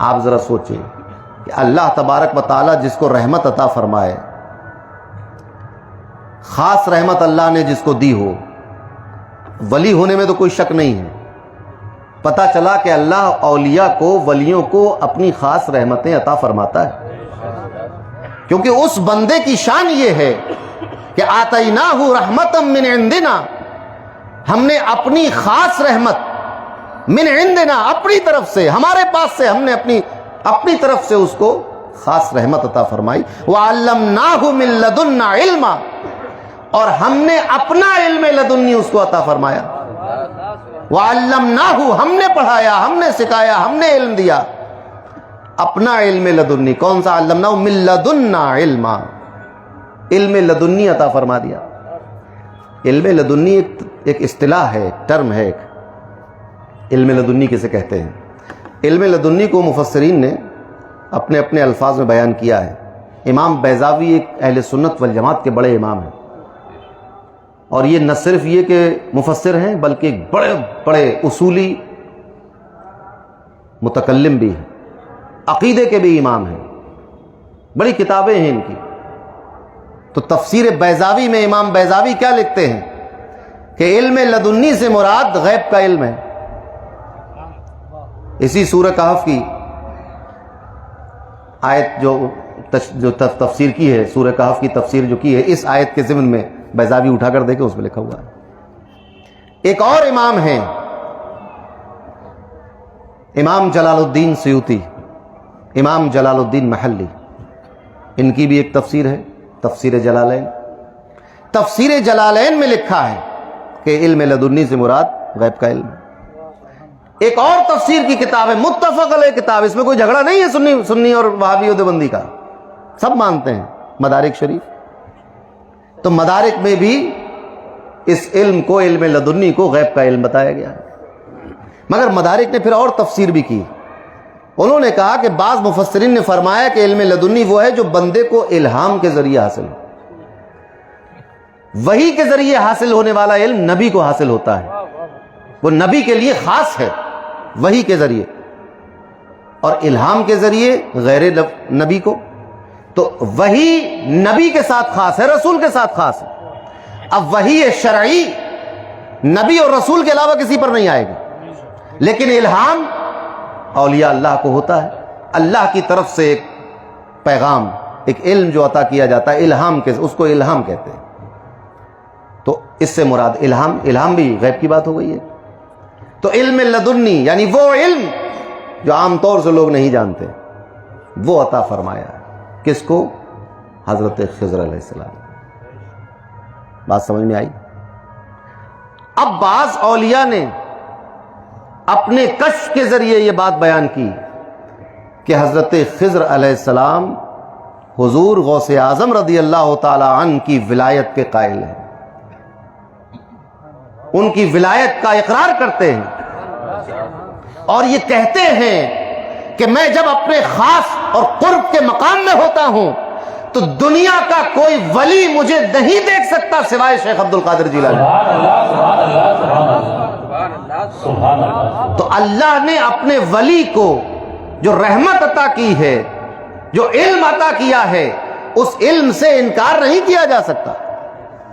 آپ ذرا سوچیں کہ اللہ تبارک و تعالی جس کو رحمت عطا فرمائے، خاص رحمت اللہ نے جس کو دی ہو، ولی ہونے میں تو کوئی شک نہیں ہے. پتہ چلا کہ اللہ اولیاء کو، ولیوں کو اپنی خاص رحمتیں عطا فرماتا ہے، کیونکہ اس بندے کی شان یہ ہے کہ آتیناہ رحمتا من عندنا، ہم نے اپنی خاص رحمت، من عندنا، اپنی طرف سے، ہمارے پاس سے، ہم نے اپنی طرف سے اس کو خاص رحمت عطا فرمائی. وعلمناہ من لدنا علما، اور ہم نے اپنا علم لدنی اس کو عطا فرمایا. وعلمناہ، ہم نے پڑھایا، ہم نے سکھایا، ہم نے علم دیا، اپنا علم لدنی. کون سا علمناہ؟ من لدنا علما، علم لدنی عطا فرما دیا. علم لدنی ایک اصطلاح ہے، ٹرم ہے ایک. علم لدنی کسے کہتے ہیں؟ علم لدنی کو مفسرین نے اپنے اپنے الفاظ میں بیان کیا ہے. امام بیضاوی ایک اہل سنت والجماعت کے بڑے امام ہیں، اور یہ نہ صرف یہ کہ مفسر ہیں بلکہ ایک بڑے بڑے اصولی متکلم بھی ہیں، عقیدے کے بھی امام ہیں، بڑی کتابیں ہیں ان کی. تو تفسیر بیضاوی میں امام بیضاوی کیا لکھتے ہیں کہ علم لدنی سے مراد غیب کا علم ہے. اسی سورہ کہف کی آیت جو تفسیر کی ہے، سورہ کہف کی تفسیر جو کی ہے، اس آیت کے ضمن میں بیضاوی اٹھا کر دیکھیں، اس میں لکھا ہوا ہے. ایک اور امام ہیں، امام جلال الدین سیوطی، امام جلال الدین محلی، ان کی بھی ایک تفسیر ہے، تفسیر جلالین. تفسیر جلالین میں لکھا ہے کہ علم لدنی سے مراد غیب کا علم. ایک اور تفسیر کی کتاب ہے، متفق علیہ کتاب، اس میں کوئی جھگڑا نہیں ہے سنی اور وہابی و دیوبندی کا، سب مانتے ہیں، مدارک شریف. تو مدارک میں بھی اس علم کو، علم لدنی کو غیب کا علم بتایا گیا ہے. مگر مدارک نے پھر اور تفسیر بھی کی. انہوں نے کہا کہ بعض مفسرین نے فرمایا کہ علم لدنی وہ ہے جو بندے کو الہام کے ذریعے حاصل ہو، وحی کے ذریعے حاصل ہونے والا علم نبی کو حاصل ہوتا ہے، وہ نبی کے لیے خاص ہے وحی کے ذریعے، اور الہام کے ذریعے غیر نبی کو. تو وحی نبی کے ساتھ خاص ہے، رسول کے ساتھ خاص ہے. اب وحی شرعی نبی اور رسول کے علاوہ کسی پر نہیں آئے گی، لیکن الہام اولیاء اللہ کو ہوتا ہے. اللہ کی طرف سے ایک پیغام، ایک علم جو عطا کیا جاتا ہے الہام کے، اس کو الہام کہتے ہیں. تو اس سے مراد الہام بھی غیب کی بات ہو گئی ہے. تو علم لدنی یعنی وہ علم جو عام طور سے لوگ نہیں جانتے، وہ عطا فرمایا. کس کو؟ حضرت خضر علیہ السلام. بات سمجھ میں آئی؟ اب بعض اولیاء نے اپنے کشف کے ذریعے یہ بات بیان کی کہ حضرت خضر علیہ السلام حضور غوث اعظم رضی اللہ تعالی عنہ کی ولایت کے قائل ہیں، ان کی ولایت کا اقرار کرتے ہیں اور یہ کہتے ہیں کہ میں جب اپنے خاص اور قرب کے مقام میں ہوتا ہوں تو دنیا کا کوئی ولی مجھے نہیں دیکھ سکتا سوائے شیخ عبد القادر جیلانی۔ سبحان اللہ سبحان اللہ سبحان اللہ سبحان اللہ۔ تو اللہ نے اپنے ولی کو جو رحمت عطا کی ہے، جو علم عطا کیا ہے، اس علم سے انکار نہیں کیا جا سکتا۔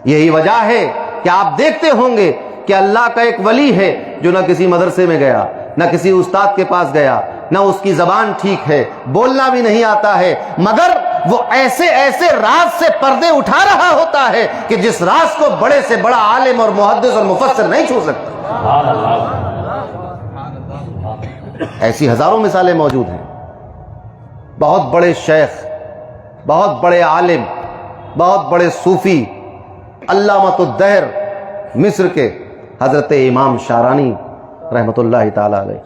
یہی وجہ ہے کہ آپ دیکھتے ہوں گے کہ اللہ کا ایک ولی ہے جو نہ کسی مدرسے میں گیا، نہ کسی استاد کے پاس گیا، نہ اس کی زبان ٹھیک ہے، بولنا بھی نہیں آتا ہے، مگر وہ ایسے ایسے راز سے پردے اٹھا رہا ہوتا ہے کہ جس راز کو بڑے سے بڑا عالم اور محدث اور مفسر نہیں چھو سکتا۔ سبحان اللہ۔ ایسی ہزاروں مثالیں موجود ہیں۔ بہت بڑے شیخ، بہت بڑے عالم، بہت بڑے صوفی، علامۃ الدہر مصر کے حضرت امام شارانی رحمۃ اللہ تعالی علیہ،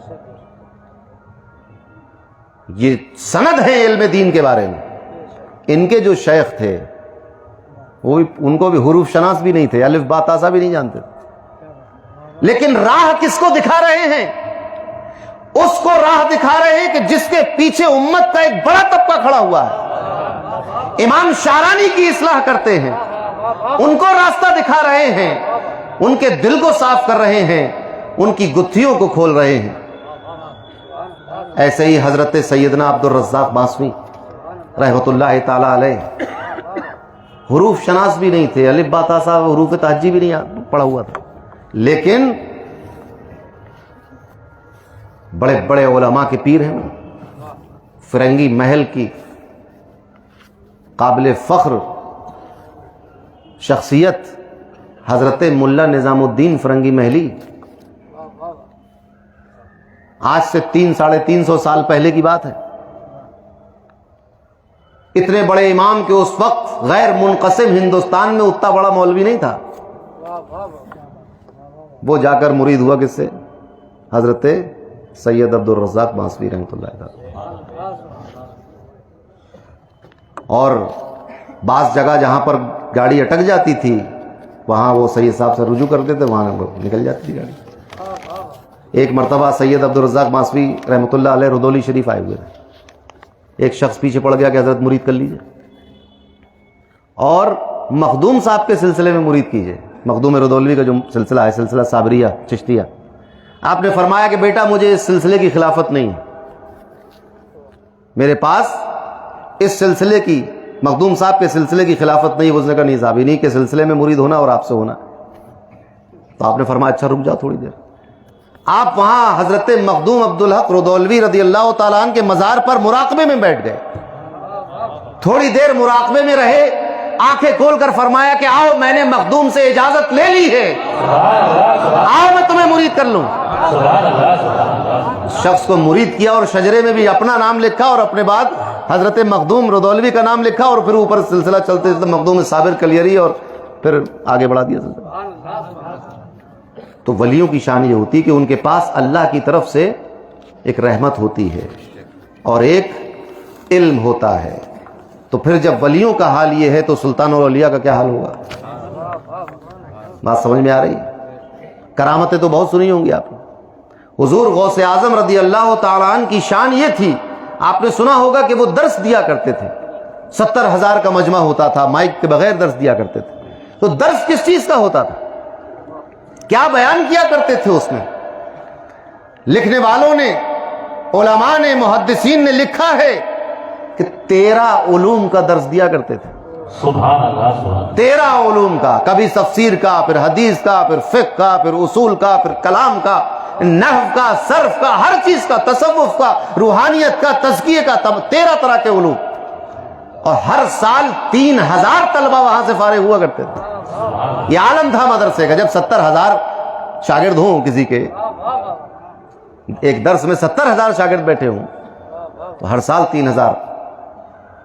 یہ سند ہے علم دین کے بارے میں۔ ان کے جو شیخ تھے وہ بھی، ان کو بھی حروف شناس بھی نہیں تھے، الف با تا سا بھی نہیں جانتے، لیکن راہ کس کو دکھا رہے ہیں؟ اس کو راہ دکھا رہے ہیں کہ جس کے پیچھے امت کا ایک بڑا طبقہ کھڑا ہوا ہے۔ امام شارانی کی اصلاح کرتے ہیں، ان کو راستہ دکھا رہے ہیں، ان کے دل کو صاف کر رہے ہیں، ان کی گتھیوں کو کھول رہے ہیں۔ ایسے ہی حضرت سیدنا عبد الرزاق باسمی رحمۃ اللہ تعالی علیہ حروف شناس بھی نہیں تھے، الف با تا سا حروف تہجی بھی نہیں پڑھا ہوا تھا، لیکن بڑے بڑے علماء کے پیر ہیں۔ فرنگی محل کی قابل فخر شخصیت حضرت ملا نظام الدین فرنگی محلی، آج سے 300-350 سال پہلے کی بات ہے۔ اتنے بڑے امام کے اس وقت غیر منقسم ہندوستان میں اتنا بڑا مولوی نہیں تھا۔ وہ جا کر مرید ہوا کس سے؟ حضرت سید عبد الرزاق باسمی رحمۃ اللہ تعالی۔ اور بعض جگہ جہاں پر گاڑی اٹک جاتی تھی وہاں وہ سید صاحب سے رجوع کرتے تھے، وہاں نکل جاتی تھی گاڑی۔ ایک مرتبہ سید عبد الرزاق باسمی رحمۃ اللہ علیہ رودولی شریف آئے ہوئے تھے، ایک شخص پیچھے پڑ گیا کہ حضرت مرید کر لیجئے اور مخدوم صاحب کے سلسلے میں مرید کیجئے۔ مخدوم رودولوی کا جو سلسلہ ہے، سلسلہ صابریہ چشتیہ، آپ نے فرمایا کہ بیٹا مجھے اس سلسلے کی خلافت نہیں ہے، میرے پاس اس سلسلے کی، مخدوم صاحب کے سلسلے کی خلافت نہیں۔ اس نے کہا نہیں صاحب، انہی کے سلسلے میں مرید ہونا اور آپ سے ہونا۔ تو آپ نے فرمایا اچھا رک جاؤ تھوڑی دیر۔ آپ وہاں حضرت مخدوم عبدالحق رودولوی رضی اللہ تعالیٰ عنہ کے مزار پر مراقبے میں بیٹھ گئے، تھوڑی دیر مراقبے میں رہے، آنکھیں کھول کر فرمایا کہ آؤ میں نے مخدوم سے اجازت لے لی ہے، آؤ میں تمہیں مرید کر لوں۔ شخص کو مرید کیا اور شجرے میں بھی اپنا نام لکھا اور اپنے بعد حضرت مخدوم رودولوی کا نام لکھا اور پھر اوپر سلسلہ چلتے چلتے مخدوم صابر کلیری اور پھر آگے بڑھا دیا سلسلہ۔ تو ولیوں کی شان یہ ہوتی کہ ان کے پاس اللہ کی طرف سے ایک رحمت ہوتی ہے اور ایک علم ہوتا ہے۔ تو پھر جب ولیوں کا حال یہ ہے تو سلطان الاولیاء کا کیا حال ہوگا؟ بات سمجھ میں آ رہی ہے؟ کرامتیں تو بہت سنی ہوں گی آپ نے۔ حضور غوث اعظم رضی اللہ تعالیٰ عنہ کی شان یہ تھی، آپ نے سنا ہوگا کہ وہ درس دیا کرتے تھے، 70,000 کا مجمع ہوتا تھا، مائک کے بغیر درس دیا کرتے تھے۔ تو درس کس چیز کا ہوتا تھا؟ کیا بیان کیا کرتے تھے اس میں؟ لکھنے والوں نے، علماء نے، محدثین نے لکھا ہے کہ 13 علوم کا درس دیا کرتے تھے۔ سبحان اللہ سبحان اللہ۔ 13 علوم کا، کبھی تفسیر کا، پھر حدیث کا، پھر فقہ کا، پھر اصول کا، پھر کلام کا، نحو کا، صرف کا، ہر چیز کا، تصوف کا، روحانیت کا، تزکیے کا، 13 طرح کے علوم۔ اور ہر سال 3,000 طلبہ وہاں سے فارغ ہوا کرتے تھے۔ یہ عالم تھا مدرسے کا، جب 70,000 شاگرد ہوں کسی کے، ایک درس میں 70,000 شاگرد بیٹھے ہوں تو ہر سال 3,000۔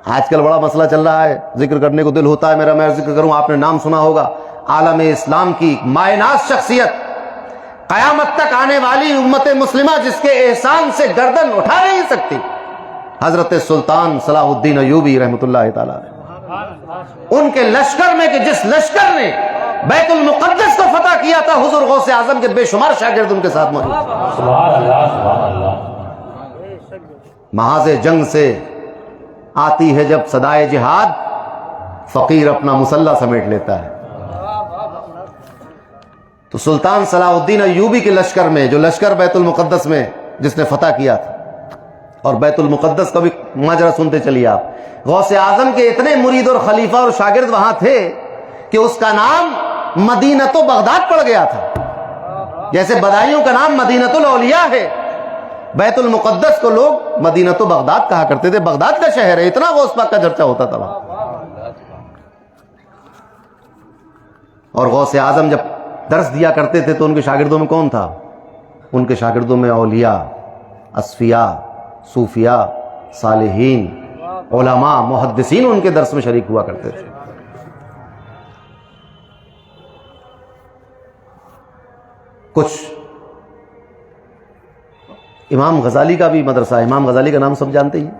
آج کل بڑا مسئلہ چل رہا ہے، ذکر کرنے کو دل ہوتا ہے میرا، میں ذکر کروں۔ آپ نے نام سنا ہوگا، عالم اسلام کی مائناز شخصیت، قیامت تک آنے والی امت مسلمہ جس کے احسان سے گردن اٹھا نہیں سکتی، حضرت سلطان صلاح الدین ایوبی رحمۃ اللہ تعالی، ان کے لشکر میں کہ جس لشکر نے بیت المقدس کو فتح کیا تھا، حضور غوث اعظم کے بے شمار شاگرد ان کے ساتھ موجود تھے۔ سبحان اللہ سبحان اللہ۔ محاذ جنگ سے آتی ہے جب صدائے جہاد، فقیر اپنا مسلح سمیٹ لیتا ہے۔ تو سلطان صلاح الدین ایوبی کے لشکر میں، جو لشکر بیت المقدس میں جس نے فتح کیا تھا، اور بیت المقدس کا بھی ماجرا سنتے چلیے آپ، غوث اعظم کے اتنے مرید اور خلیفہ اور شاگرد وہاں تھے کہ اس کا نام مدینۃ بغداد پڑ گیا تھا، جیسے بدائیوں کا نام مدینۃ الاولیاء ہے، بیت المقدس کو لوگ مدینۃ بغداد کہا کرتے تھے، بغداد کا شہر ہے، اتنا غوث پاک کا چرچا ہوتا تھا وہاں۔ اور غوث اعظم جب درس دیا کرتے تھے تو ان کے شاگردوں میں کون تھا؟ ان کے شاگردوں میں اولیاء، اصفیاء، صوفیاء، صالحین، علماء، محدثین ان کے درس میں شریک ہوا کرتے تھے۔ کچھ امام غزالی کا بھی مدرسہ، امام غزالی کا نام سب جانتے ہیں،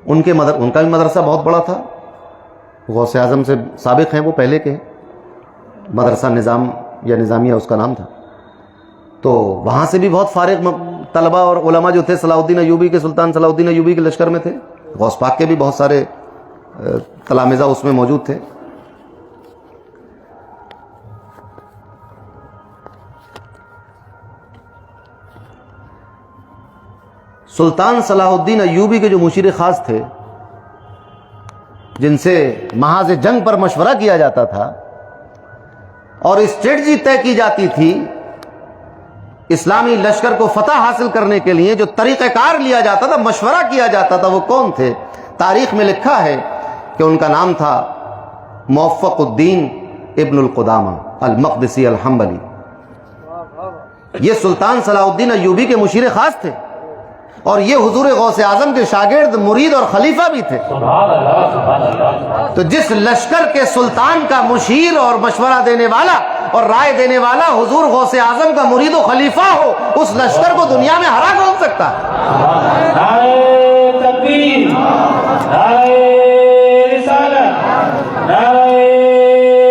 ان کا بھی مدرسہ بہت بڑا تھا، غوث اعظم سے سابق ہیں، وہ پہلے کے ہیں، مدرسہ نظام یا نظامیہ اس کا نام تھا۔ تو وہاں سے بھی بہت فارغ طلبہ اور علماء جو تھے صلاح الدین ایوبی کے، سلطان صلاح الدین ایوبی کے لشکر میں تھے، غوث پاک کے بھی بہت سارے تلامذہ اس میں موجود تھے۔ سلطان صلاح الدین ایوبی کے جو مشیر خاص تھے، جن سے محاذ جنگ پر مشورہ کیا جاتا تھا اور اسٹریٹجی طے کی جاتی تھی، اسلامی لشکر کو فتح حاصل کرنے کے لیے جو طریقہ کار لیا جاتا تھا، مشورہ کیا جاتا تھا، وہ کون تھے؟ تاریخ میں لکھا ہے کہ ان کا نام تھا موفق الدین ابن القدامہ المقدسی الحنبلی۔ یہ سلطان صلاح الدین ایوبی کے مشیر خاص تھے، اور یہ حضور غوث اعظم کے شاگرد، مرید اور خلیفہ بھی تھے۔ سبحان اللہ سبحان اللہ۔ تو جس لشکر کے سلطان کا مشیر اور مشورہ دینے والا اور رائے دینے والا حضور غوث اعظم کا مرید و خلیفہ ہو، اس لشکر کو دنیا میں ہرا کون سکتا ہے؟ نعرہ تکبیر، نعرہ رسالت، نعرہ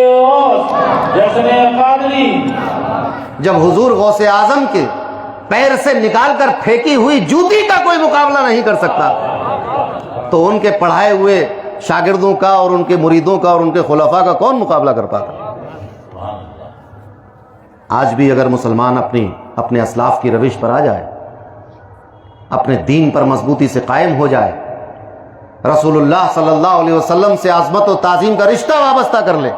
غوث، جشن قادری۔ جب حضور غوث اعظم کے پیر سے نکال کر پھینکی ہوئی جوتی کا کوئی مقابلہ نہیں کر سکتا، تو ان کے پڑھائے ہوئے شاگردوں کا اور ان کے مریدوں کا اور ان کے خلفاء کا کون مقابلہ کر پاتا؟ آج بھی اگر مسلمان اپنے اسلاف کی روش پر آ جائے، اپنے دین پر مضبوطی سے قائم ہو جائے، رسول اللہ صلی اللہ علیہ وسلم سے عظمت و تعظیم کا رشتہ وابستہ کر لے،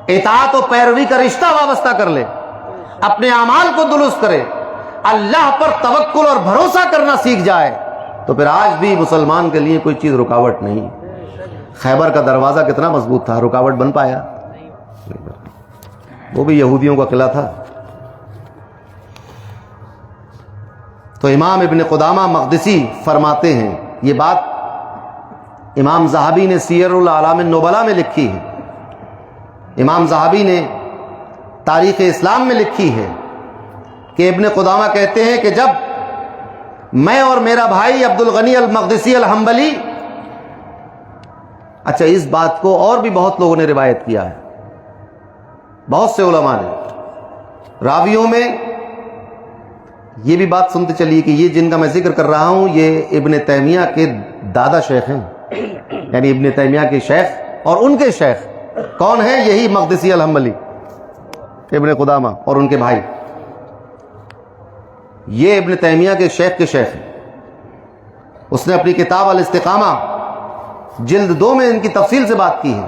اطاعت و پیروی کا رشتہ وابستہ کر لے، اپنے اعمال کو درست کرے، اللہ پر توکل اور بھروسہ کرنا سیکھ جائے، تو پھر آج بھی مسلمان کے لیے کوئی چیز رکاوٹ نہیں۔ خیبر کا دروازہ کتنا مضبوط تھا، رکاوٹ بن پایا؟ وہ بھی یہودیوں کا قلعہ تھا۔ تو امام ابن قدامہ مقدسی فرماتے ہیں، یہ بات امام ذہبی نے سیر الاعلام النبلاء میں لکھی ہے، امام ذہبی نے تاریخ اسلام میں لکھی ہے کہ ابن قدامہ کہتے ہیں کہ جب میں اور میرا بھائی عبد الغنی المقدسی الحنبلی، اچھا اس بات کو اور بھی بہت لوگوں نے روایت کیا ہے، بہت سے علماء نے، راویوں میں یہ بھی بات سنتے چلیے کہ یہ جن کا میں ذکر کر رہا ہوں یہ ابن تیمیہ کے دادا شیخ ہیں، یعنی ابن تیمیہ کے شیخ اور ان کے شیخ کون ہیں؟ یہی مقدسی الحنبلی ابن قدامہ اور ان کے بھائی، یہ ابن تیمیہ کے شیخ ہیں۔ اس نے اپنی کتاب الاستقامہ جلد 2 میں ان کی تفصیل سے بات کی ہے،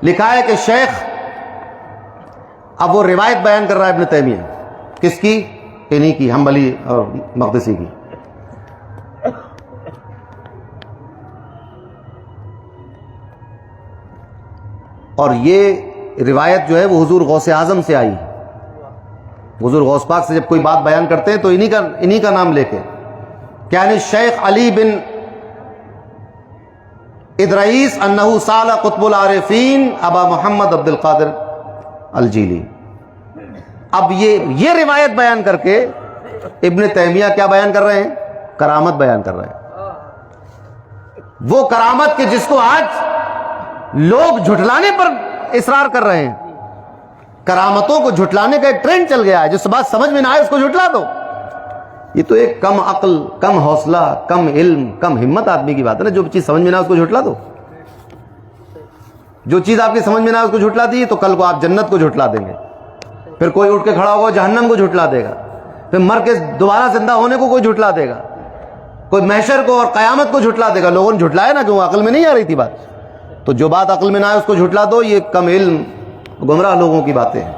لکھا ہے کہ شیخ، اب وہ روایت بیان کر رہا ہے ابن تیمیہ، کس کی؟ انہی کی، حنبلی اور مقدسی کی۔ اور یہ روایت جو ہے وہ حضور غوث اعظم سے آئی، حضور غوث پاک سے جب کوئی بات بیان کرتے ہیں تو انہی کا نام لے کے، یعنی شیخ علی بن ادریس انہو سال قطب العارفین ابا محمد عبد القادر الجیلی۔ اب یہ روایت بیان کر کے ابن تیمیہ کیا بیان کر رہے ہیں کرامت بیان کر رہے ہیں، وہ کرامت کہ جس کو آج لوگ جھٹلانے پر اصرار کر رہے ہیں۔ کرامتوں کو جھٹلانے کا ایک ٹرینڈ چل گیا ہے، جس بات سمجھ میں نہ آئے اس کو جھٹلا دو۔ یہ تو ایک کم عقل، کم حوصلہ، کم علم، کم ہمت آدمی کی بات ہے نا، جو چیز سمجھ میں نہ آئے اس کو جھٹلا دو۔ جو چیز آپ کی سمجھ میں نہ آئے اس کو جھٹلا دی تو کل کو آپ جنت کو جھٹلا دیں گے، پھر کوئی اٹھ کے کھڑا ہوگا جہنم کو جھٹلا دے گا، پھر مر کے دوبارہ زندہ ہونے کو کوئی جھٹلا دے گا، کوئی محشر کو اور قیامت کو جھٹلا دے گا۔ لوگوں نے جھٹلایا نا، کیوں؟ عقل میں نہیں آ رہی تھی بات۔ تو جو بات عقل میں نہ آئے اس کو جھٹلا دو، یہ کم علم گمراہ لوگوں کی باتیں ہیں۔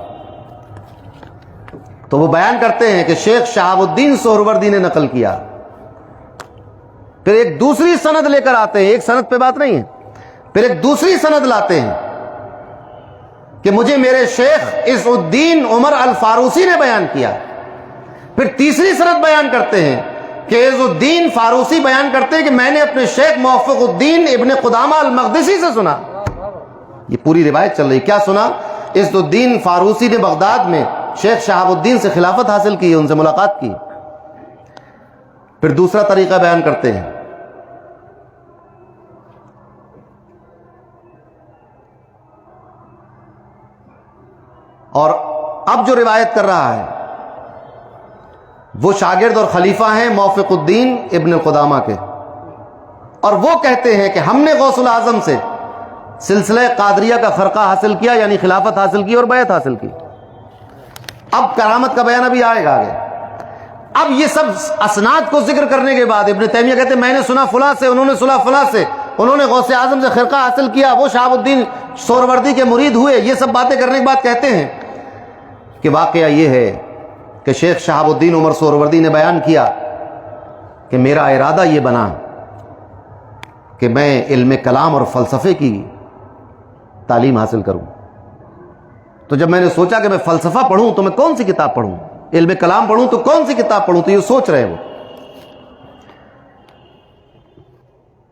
تو وہ بیان کرتے ہیں کہ شیخ شہاب الدین سہروردی نے نقل کیا، پھر ایک دوسری سند لے کر آتے ہیں، ایک سند پہ بات نہیں ہے، پھر ایک دوسری سند لاتے ہیں کہ مجھے میرے شیخ عز الدین عمر الفاروسی نے بیان کیا، پھر تیسری سند بیان کرتے ہیں کہ عز الدین فاروسی بیان کرتے ہیں کہ میں نے اپنے شیخ موفق الدین ابن قدامہ المقدسی سے سنا۔ یہ پوری روایت چل رہی، کیا سنا؟ عز الدین فاروسی نے بغداد میں شیخ شہاب الدین سے خلافت حاصل کی، ان سے ملاقات کی۔ پھر دوسرا طریقہ بیان کرتے ہیں، اور اب جو روایت کر رہا ہے وہ شاگرد اور خلیفہ ہیں موفق الدین ابن قدامہ کے، اور وہ کہتے ہیں کہ ہم نے غوث الاعظم سے سلسلہ قادریہ کا فرقہ حاصل کیا، یعنی خلافت حاصل کی اور بیعت حاصل کی۔ اب کرامت کا بیان ابھی آئے گا آگے۔ اب یہ سب اسناد کو ذکر کرنے کے بعد ابن تیمیہ کہتے ہیں میں نے سنا فلاں سے، انہوں نے سنا فلاں سے، انہوں نے غوث اعظم سے خرقہ حاصل کیا، وہ شہاب الدین سہروردی کے مرید ہوئے۔ یہ سب باتیں کرنے کے بعد کہتے ہیں کہ واقعہ یہ ہے کہ شیخ شہاب الدین عمر سہروردی نے بیان کیا کہ میرا ارادہ یہ بنا کہ میں علم کلام اور فلسفے کی تعلیم حاصل کروں۔ تو جب میں نے سوچا کہ میں فلسفہ پڑھوں تو میں کون سی کتاب پڑھوں، علم کلام پڑھوں تو کون سی کتاب پڑھوں، تو یہ سوچ رہے وہ۔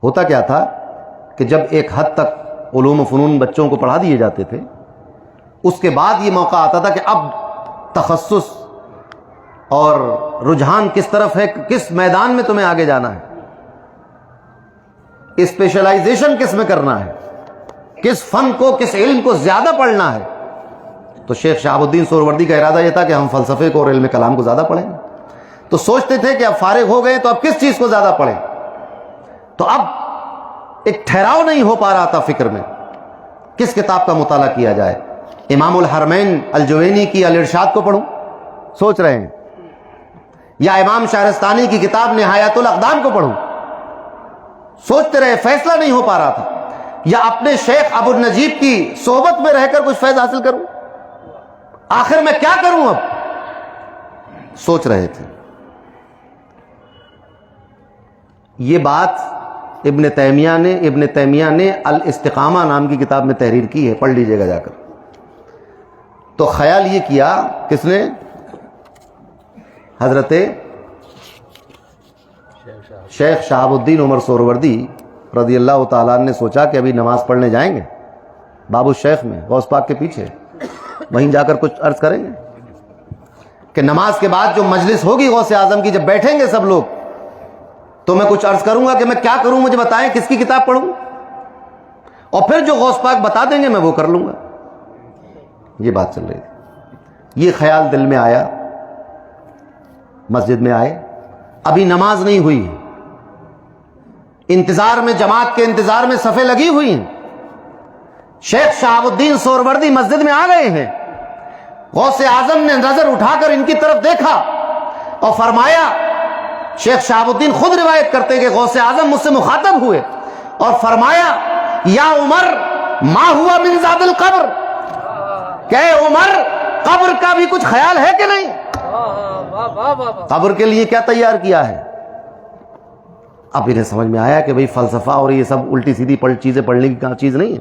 ہوتا کیا تھا کہ جب ایک حد تک علوم و فنون بچوں کو پڑھا دیے جاتے تھے، اس کے بعد یہ موقع آتا تھا کہ اب تخصص اور رجحان کس طرف ہے، کس میدان میں تمہیں آگے جانا ہے، اسپیشلائزیشن کس میں کرنا ہے، کس فن کو، کس علم کو زیادہ پڑھنا ہے۔ تو شیخ شہاب الدین سہروردی کا ارادہ یہ تھا کہ ہم فلسفے کو اور علم کلام کو زیادہ پڑھیں۔ تو سوچتے تھے کہ اب فارغ ہو گئے تو اب کس چیز کو زیادہ پڑھیں۔ تو اب ایک ٹھہراؤ نہیں ہو پا رہا تھا فکر میں، کس کتاب کا مطالعہ کیا جائے۔ امام الحرمین الجوینی کی الارشاد کو پڑھوں، سوچ رہے ہیں، یا امام شہرستانی کی کتاب نہایت الاقدام کو پڑھوں، سوچتے رہے، فیصلہ نہیں ہو پا رہا تھا، یا اپنے شیخ ابو النجیب کی صحبت میں رہ کر کچھ فیض حاصل کروں، آخر میں کیا کروں اب، سوچ رہے تھے۔ یہ بات ابن تیمیہ نے الاستقامہ نام کی کتاب میں تحریر کی ہے، پڑھ لیجئے گا جا کر۔ تو خیال یہ کیا کس نے؟ حضرت شیخ شہاب الدین عمر سہروردی رضی اللہ تعالیٰ عنہ نے سوچا کہ ابھی نماز پڑھنے جائیں گے باب الشیخ میں، غوث پاک کے پیچھے، وہیں جا کر کچھ عرض کریں گے کہ نماز کے بعد جو مجلس ہوگی غوث اعظم کی، جب بیٹھیں گے سب لوگ تو میں کچھ عرض کروں گا کہ میں کیا کروں، مجھے بتائیں کس کی کتاب پڑھوں، اور پھر جو غوث پاک بتا دیں گے میں وہ کر لوں گا۔ یہ بات چل رہی تھی، یہ خیال دل میں آیا، مسجد میں آئے، ابھی نماز نہیں ہوئی، انتظار میں، جماعت کے انتظار میں صفیں لگی ہوئی ہیں، شیخ شہاب الدین سہروردی مسجد میں آ گئے ہیں۔ غوث اعظم نے نظر اٹھا کر ان کی طرف دیکھا اور فرمایا، شیخ شہاب الدین خود روایت کرتے ہیں کہ غوث اعظم مجھ سے مخاطب ہوئے اور فرمایا، یا عمر ما ہوا من زاد القبر، کہ عمر قبر کا بھی کچھ خیال ہے کہ نہیں، قبر کے لیے کیا تیار کیا ہے۔ اب انہیں سمجھ میں آیا کہ بھئی فلسفہ اور یہ سب الٹی سیدھی چیزیں پڑھنے کی چیز نہیں ہے،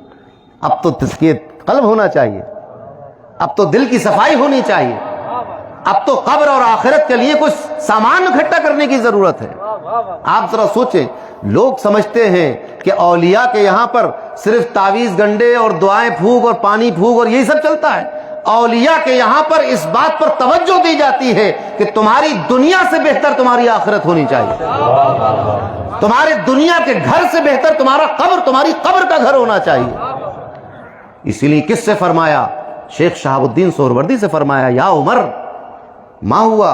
اب تو تزکیہ قلب ہونا چاہیے، اب تو دل کی صفائی ہونی چاہیے، اب تو قبر اور آخرت کے لیے کچھ سامان اکٹھا کرنے کی ضرورت ہے۔ آپ ذرا سوچیں، لوگ سمجھتے ہیں کہ اولیاء کے یہاں پر صرف تعویذ گنڈے اور دعائیں پھونک اور پانی پھونک اور یہی سب چلتا ہے۔ اولیاء کے یہاں پر اس بات پر توجہ دی جاتی ہے کہ تمہاری دنیا سے بہتر تمہاری آخرت ہونی چاہیے، تمہارے دنیا کے گھر سے بہتر تمہارا قبر، تمہاری قبر کا گھر ہونا چاہیے۔ اسی لیے کس سے فرمایا؟ شیخ شہاب الدین سہروردی سے فرمایا، یا عمر ما ہوا،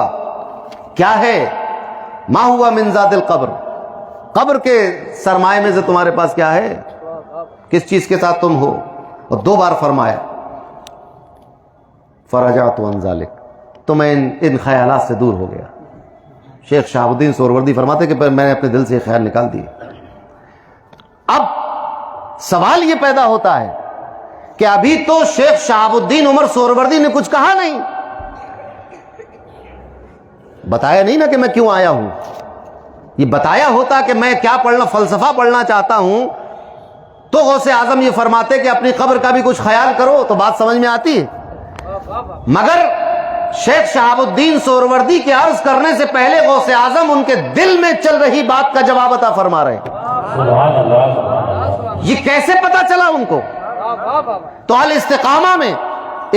کیا ہے؟ ما ہوا من زاد القبر، قبر کے سرمایہ میں سے تمہارے پاس کیا ہے، کس چیز کے ساتھ تم ہو؟ اور 2 بار فرمایا، فرجعت عن ذلک، تو میں ان خیالات سے دور ہو گیا۔ شیخ شہاب الدین سہروردی فرماتے کہ میں نے اپنے دل سے یہ خیال نکال دیے۔ اب سوال یہ پیدا ہوتا ہے کہ ابھی تو شیخ شہاب الدین عمر سہروردی نے کچھ کہا نہیں، بتایا نہیں نا کہ میں کیوں آیا ہوں، یہ بتایا ہوتا کہ میں کیا پڑھنا، فلسفہ پڑھنا چاہتا ہوں، تو غوث اعظم یہ فرماتے کہ اپنی قبر کا بھی کچھ خیال کرو، تو بات سمجھ میں آتی ہے۔ مگر شیخ شہاب الدین سہروردی کے عرض کرنے سے پہلے غوث اعظم ان کے دل میں چل رہی بات کا جواب عطا فرما رہے ہیں۔ سبحان اللہ، سبحان اللہ۔ یہ کیسے پتا چلا ان کو؟ تو الاستقامہ میں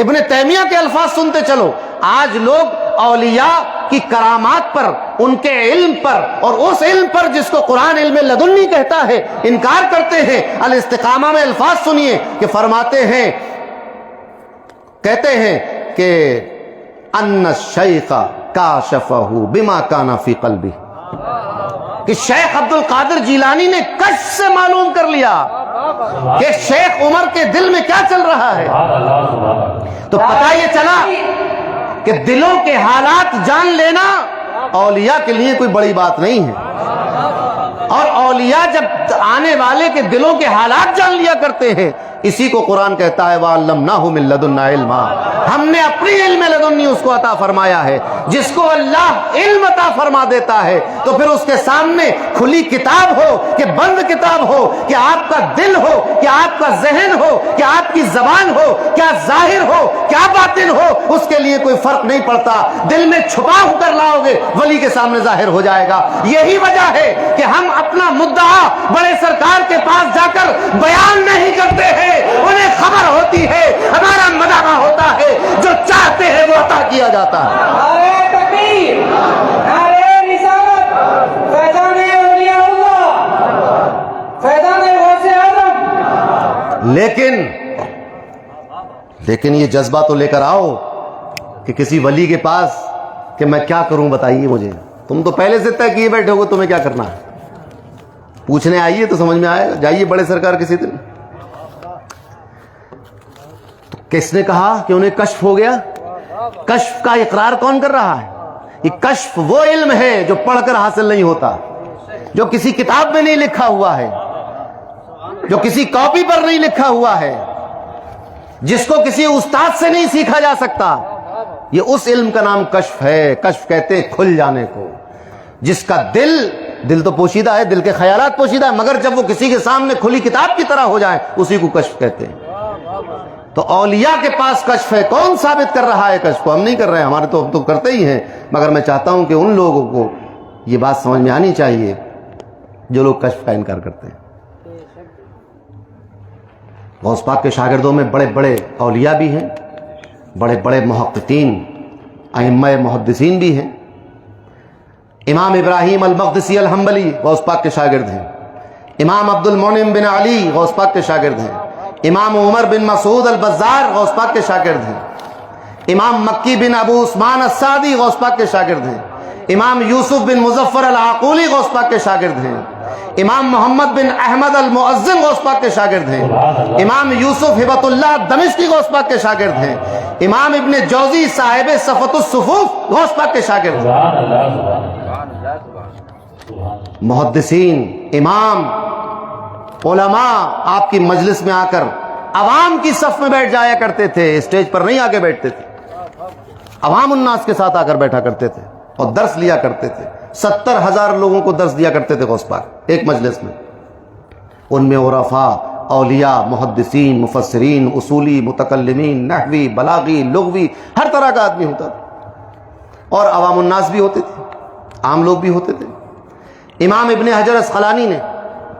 ابن تیمیہ کے الفاظ سنتے چلو۔ آج لوگ اولیاء کی کرامات پر، ان کے علم پر، اور اس علم پر جس کو قرآن علم لدنی کہتا ہے، انکار کرتے ہیں۔ الاستقامہ میں الفاظ سنیے کہ فرماتے ہیں، کہتے ہیں کہ ان الشیخ کاشفہ بما کان فی قلبہ، کہ شیخ عبد القادر جیلانی نے کشف سے معلوم کر لیا کہ شیخ عمر کے دل میں کیا چل رہا ہے۔ سبحان اللہ، سبحان اللہ۔ تو پتہ یہ چلا کہ دلوں کے حالات جان لینا اولیاء کے لیے کوئی بڑی بات نہیں ہے، اور اولیاء جب آنے والے کے دلوں کے حالات جان لیا کرتے ہیں، اسی کو قرآن کہتا ہے وَعَلَّمْنَاهُ مِن لَدُنَّا عِلْمًا، ہم نے اپنی علم لدنی اس کو عطا فرمایا ہے۔ جس کو اللہ علم عطا فرما دیتا ہے تو پھر اس کے سامنے کھلی کتاب ہو کہ بند کتاب ہو، کہ آپ کا دل ہو، کہ آپ کا ذہن ہو، کہ آپ کی زبان ہو، کیا ظاہر ہو کیا باطن ہو، اس کے لیے کوئی فرق نہیں پڑتا۔ دل میں چھپا ہو کر لاؤ گے، ولی کے سامنے ظاہر ہو جائے گا۔ یہی وجہ ہے کہ ہم اپنا مدعا بڑے سرکار کے پاس جا کر بیان نہیں کرتے ہیں، انہیں خبر ہوتی ہے، ہمارا مدعا ہوتا ہے، جو چاہتے ہیں وہ عطا کیا جاتا ہے۔ نعرہ تکبیر، نعرہ رسالت، فیضان اولیاء اللہ، فیضان غوث اعظم۔ لیکن یہ جذبہ تو لے کر آؤ کہ کسی ولی کے پاس کہ میں کیا کروں بتائیے مجھے۔ تم تو پہلے سے طے کیے بیٹھے ہو تمہیں کیا کرنا ہے، پوچھنے آئیے تو سمجھ میں آئے گا۔ جائیے بڑے سرکار کسی دن۔ تو کس نے کہا کہ انہیں کشف ہو گیا؟ کشف کا اقرار کون کر رہا ہے؟ یہ کشف وہ علم ہے جو پڑھ کر حاصل نہیں ہوتا، جو کسی کتاب میں نہیں لکھا ہوا ہے، جو کسی کاپی پر نہیں لکھا ہوا ہے، جس کو کسی استاد سے نہیں سیکھا جا سکتا۔ یہ اس علم کا نام کشف ہے۔ کشف کہتے ہیں کھل جانے کو، جس کا دل تو پوشیدہ ہے، دل کے خیالات پوشیدہ ہے، مگر جب وہ کسی کے سامنے کھلی کتاب کی طرح ہو جائے اسی کو کشف کہتے ہیں۔ تو اولیاء کے پاس کشف ہے۔ کون ثابت کر رہا ہے کشف کو؟ ہم نہیں کر رہے ہیں، ہمارے تو ہم تو کرتے ہی ہیں، مگر میں چاہتا ہوں کہ ان لوگوں کو یہ بات سمجھ میں آنی چاہیے جو لوگ کشف کا انکار کرتے ہیں۔ غوث پاک کے شاگردوں میں بڑے بڑے اولیاء بھی ہیں، بڑے بڑے محققین، ائمہ محدثین بھی ہیں۔ امام ابراہیم المقدسی الحنبلی غوث پاک کے شاگرد ہیں، امام عبد المنعم بن علی غوث پاک کے شاگرد ہیں، امام عمر بن مسعود البزار غوث پاک کے شاگرد ہیں، امام مکی بن ابو عثمان السعدی غوث پاک کے شاگرد ہیں، امام یوسف بن مظفر العقولی غوث پاک کے شاگرد ہیں، امام محمد بن احمد المؤذن غوث پاک کے شاگرد ہیں، امام یوسف ہبت اللہ دمشقی غوث پاک کے شاگرد ہیں، امام ابن جوزی صاحب صفت الصفوف غوث پاک کے شاگرد ہیں۔ سبحان اللہ، سبحان اللہ، سبحان اللہ۔ محدثین، امام، علماء آپ کی مجلس میں آ کر عوام کی صف میں بیٹھ جایا کرتے تھے، اسٹیج پر نہیں آ کے بیٹھتے تھے، عوام الناس کے ساتھ آ کر بیٹھا کرتے تھے اور درس لیا کرتے تھے۔ 70,000 لوگوں کو درس دیا کرتے تھے غوث پاک ایک مجلس میں۔ ان میں عرفاء، اولیاء، محدثین، مفسرین، اصولی، متکلمین، نحوی، بلاغی، لغوی، ہر طرح کا آدمی ہوتا تھا، اور عوام الناس بھی ہوتے تھے، عام لوگ بھی ہوتے تھے۔ امام ابن حجر اسقلانی نے،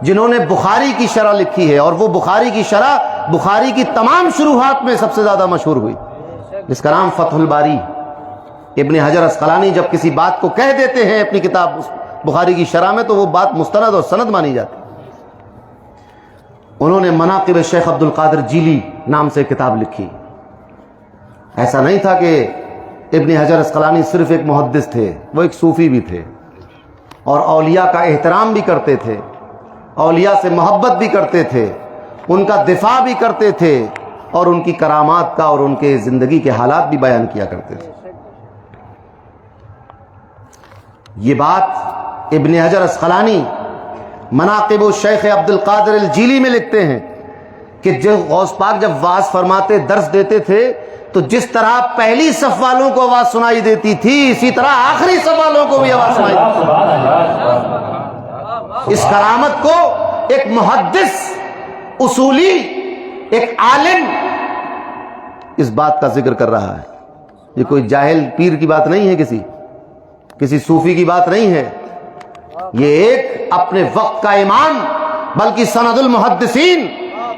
جنہوں نے بخاری کی شرح لکھی ہے، اور وہ بخاری کی شرح بخاری کی تمام شروحات میں سب سے زیادہ مشہور ہوئی، جس کا نام فتح الباری. ابن حجر اسقلانی جب کسی بات کو کہہ دیتے ہیں اپنی کتاب بخاری کی شرح میں تو وہ بات مستند اور سند مانی جاتی. انہوں نے مناقب شیخ عبد القادر جیلی نام سے کتاب لکھی. ایسا نہیں تھا کہ ابن حجر اسقلانی صرف ایک محدث تھے، وہ ایک صوفی بھی تھے اور اولیاء کا احترام بھی کرتے تھے، اولیاء سے محبت بھی کرتے تھے، ان کا دفاع بھی کرتے تھے اور ان کی کرامات کا اور ان کے زندگی کے حالات بھی بیان کیا کرتے تھے. یہ بات ابن حجر اسقلانی مناقب الشیخ عبد القادر الجیلی میں لکھتے ہیں کہ جب غوث پاک جب واعظ فرماتے درس دیتے تھے تو جس طرح پہلی صف والوں کو آواز سنائی دیتی تھی اسی طرح آخری صف والوں کو بھی آواز سنائی دیتی تھی. اس کرامت کو ایک محدث، اصولی، ایک عالم اس بات کا ذکر کر رہا ہے. یہ کوئی جاہل پیر کی بات نہیں ہے، کسی صوفی کی بات نہیں ہے. یہ ایک اپنے وقت کا امام، بلکہ سند المحدثین،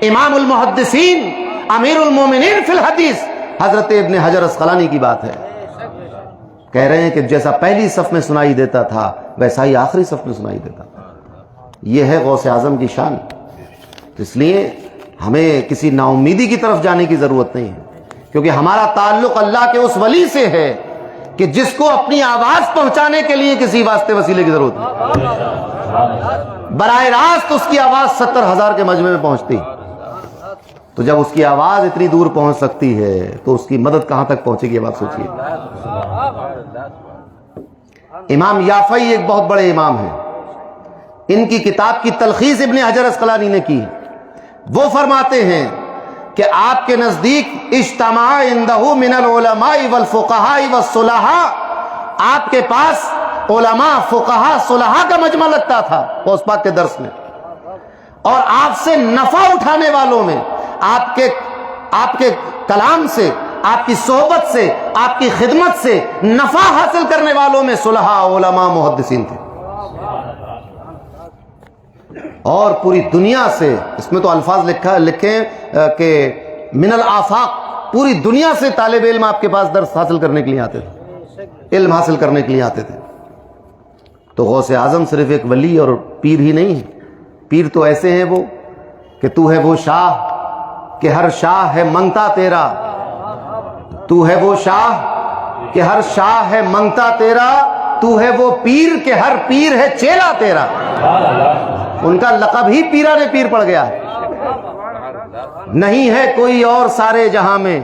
امام المحدثین، امیر المومنین فی الحدیث حضرت ابن حجر اسقلانی کی بات ہے. کہہ رہے ہیں کہ جیسا پہلی صف میں سنائی دیتا تھا ویسا ہی آخری صف میں سنائی دیتا تھا. یہ ہے غوث اعظم کی شان. اس لیے ہمیں کسی نا امیدی کی طرف جانے کی ضرورت نہیں ہے، کیونکہ ہمارا تعلق اللہ کے اس ولی سے ہے کہ جس کو اپنی آواز پہنچانے کے لیے کسی واسطے وسیلے کی ضرورت نہیں. براہ راست اس کی آواز 70,000 کے مجمع میں پہنچتی. تو جب اس کی آواز اتنی دور پہنچ سکتی ہے تو اس کی مدد کہاں تک پہنچے گی، یہ بات سوچیے. امام یافعی ایک بہت بڑے امام ہیں. ان کی کتاب کی تلخیص ابن حجر اسقلانی نے کی. وہ فرماتے ہیں کہ آپ کے نزدیک اجتماع عندہ من العلماء والفقہاء والصلحاء، آپ کے پاس علماء، فقہاء، صلحاء کا مجمع لگتا تھا غوث پاک کے درس میں، اور آپ سے نفع اٹھانے والوں میں، آپ کے کلام سے، آپ کی صحبت سے، آپ کی خدمت سے نفع حاصل کرنے والوں میں صلحاء، علماء، محدثین تھے. اور پوری دنیا سے، اس میں تو الفاظ لکھیں کہ من الآفاق، پوری دنیا سے طالب علم آپ کے پاس درس حاصل کرنے کے لیے آتے تھے، علم حاصل کرنے کے لیے آتے تھے. تو غوث اعظم صرف ایک ولی اور پیر ہی نہیں ہے. پیر تو ایسے ہیں وہ کہ تو ہے وہ شاہ کہ ہر شاہ ہے منگتا تیرا، تو ہے وہ شاہ کہ ہر شاہ ہے منگتا تیرا، تو ہے وہ پیر کہ ہر پیر ہے چیلا تیرا. ان کا لقب ہی پیرانے پیر پڑ گیا ہے. نہیں ہے کوئی اور سارے جہاں میں،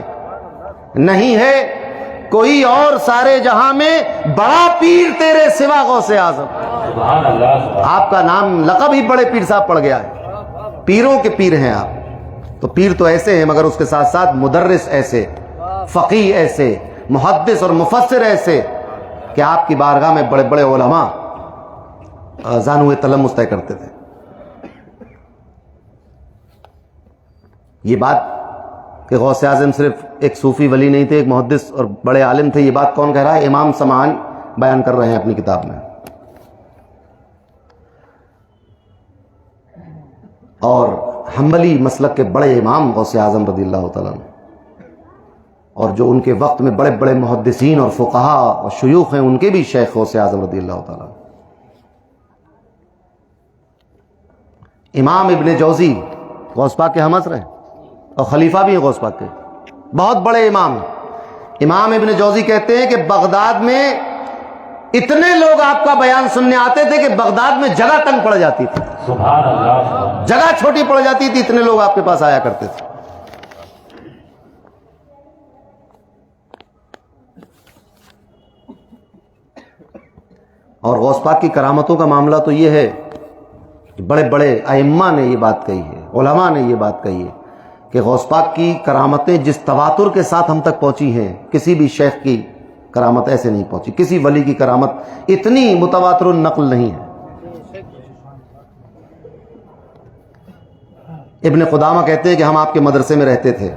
نہیں ہے کوئی اور سارے جہاں میں، بڑا پیر تیرے سوا غوث اعظم. آپ کا نام لقب ہی بڑے پیر صاحب پڑ گیا ہے. پیروں کے پیر ہیں آپ. تو پیر تو ایسے ہیں، مگر اس کے ساتھ ساتھ مدرس ایسے، فقیہ ایسے، محدث اور مفسر ایسے کہ آپ کی بارگاہ میں بڑے بڑے علماء زانوِ تلمس طے کرتے تھے. یہ بات کہ غوث اعظم صرف ایک صوفی ولی نہیں تھے، ایک محدث اور بڑے عالم تھے، یہ بات کون کہہ رہا ہے؟ امام سمعان بیان کر رہے ہیں اپنی کتاب میں. اور حنبلی مسلک کے بڑے امام غوث اعظم رضی اللہ تعالیٰ عنہ، اور جو ان کے وقت میں بڑے بڑے محدثین اور فقہاء اور شیوخ ہیں، ان کے بھی شیخ غوث اعظم رضی اللہ تعالیٰ. امام ابن جوزی غوث پاک کے ہم عصر ہیں اور خلیفہ بھی ہیں غوث پاک کے، بہت بڑے امام ہیں. امام ابن جوزی کہتے ہیں کہ بغداد میں اتنے لوگ آپ کا بیان سننے آتے تھے کہ بغداد میں جگہ تنگ پڑ جاتی تھی، سبحان اللہ، جگہ چھوٹی پڑ جاتی تھی، اتنے لوگ آپ کے پاس آیا کرتے تھے. اور غوث پاک کی کرامتوں کا معاملہ تو یہ ہے کہ بڑے بڑے ائمہ نے یہ بات کہی ہے، علماء نے یہ بات کہی ہے کہ غوث پاک کی کرامتیں جس تواتر کے ساتھ ہم تک پہنچی ہیں، کسی بھی شیخ کی کرامت ایسے نہیں پہنچی، کسی ولی کی کرامت اتنی متواتر النقل نہیں ہے. ابن قدامہ کہتے ہیں کہ ہم آپ کے مدرسے میں رہتے تھے،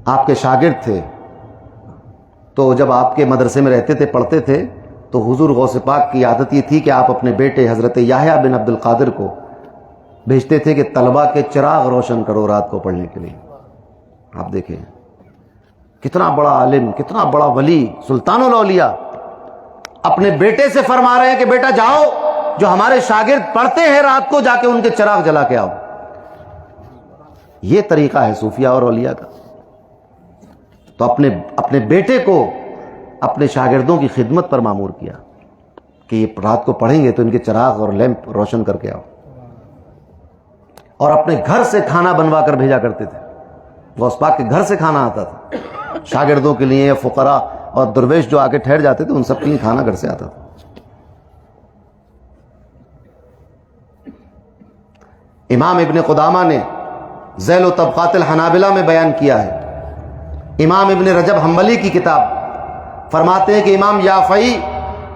آپ کے شاگرد تھے. تو جب آپ کے مدرسے میں رہتے تھے، پڑھتے تھے، تو حضور غوث پاک کی عادت یہ تھی کہ آپ اپنے بیٹے حضرت یحییٰ بن عبد القادر کو بھیجتے تھے کہ طلبہ کے چراغ روشن کرو رات کو پڑھنے کے لیے. آپ دیکھیں کتنا بڑا عالم، کتنا بڑا ولی، سلطان الاولیاء، اپنے بیٹے سے فرما رہے ہیں کہ بیٹا جاؤ، جو ہمارے شاگرد پڑھتے ہیں رات کو جا کے ان کے چراغ جلا کے آؤ۔ یہ طریقہ ہے صوفیاء اور اولیاء کا۔ تو اپنے بیٹے کو اپنے شاگردوں کی خدمت پر مامور کیا کہ یہ رات کو پڑھیں گے تو ان کے چراغ اور لیمپ روشن کر کے آؤ، اور اپنے گھر سے کھانا بنوا کر بھیجا کرتے تھے۔ غوث پاک کے گھر سے کھانا آتا تھا شاگردوں کے لیے، فقراء اور درویش جو آ کے ٹھہر جاتے تھے ان سب کے لیے کھانا گھر سے آتا تھا۔ امام ابن قدامہ نے ذیل و طبقات الحنابلہ میں بیان کیا ہے، امام ابن رجب حنبلی کی کتاب، فرماتے ہیں کہ امام یافعی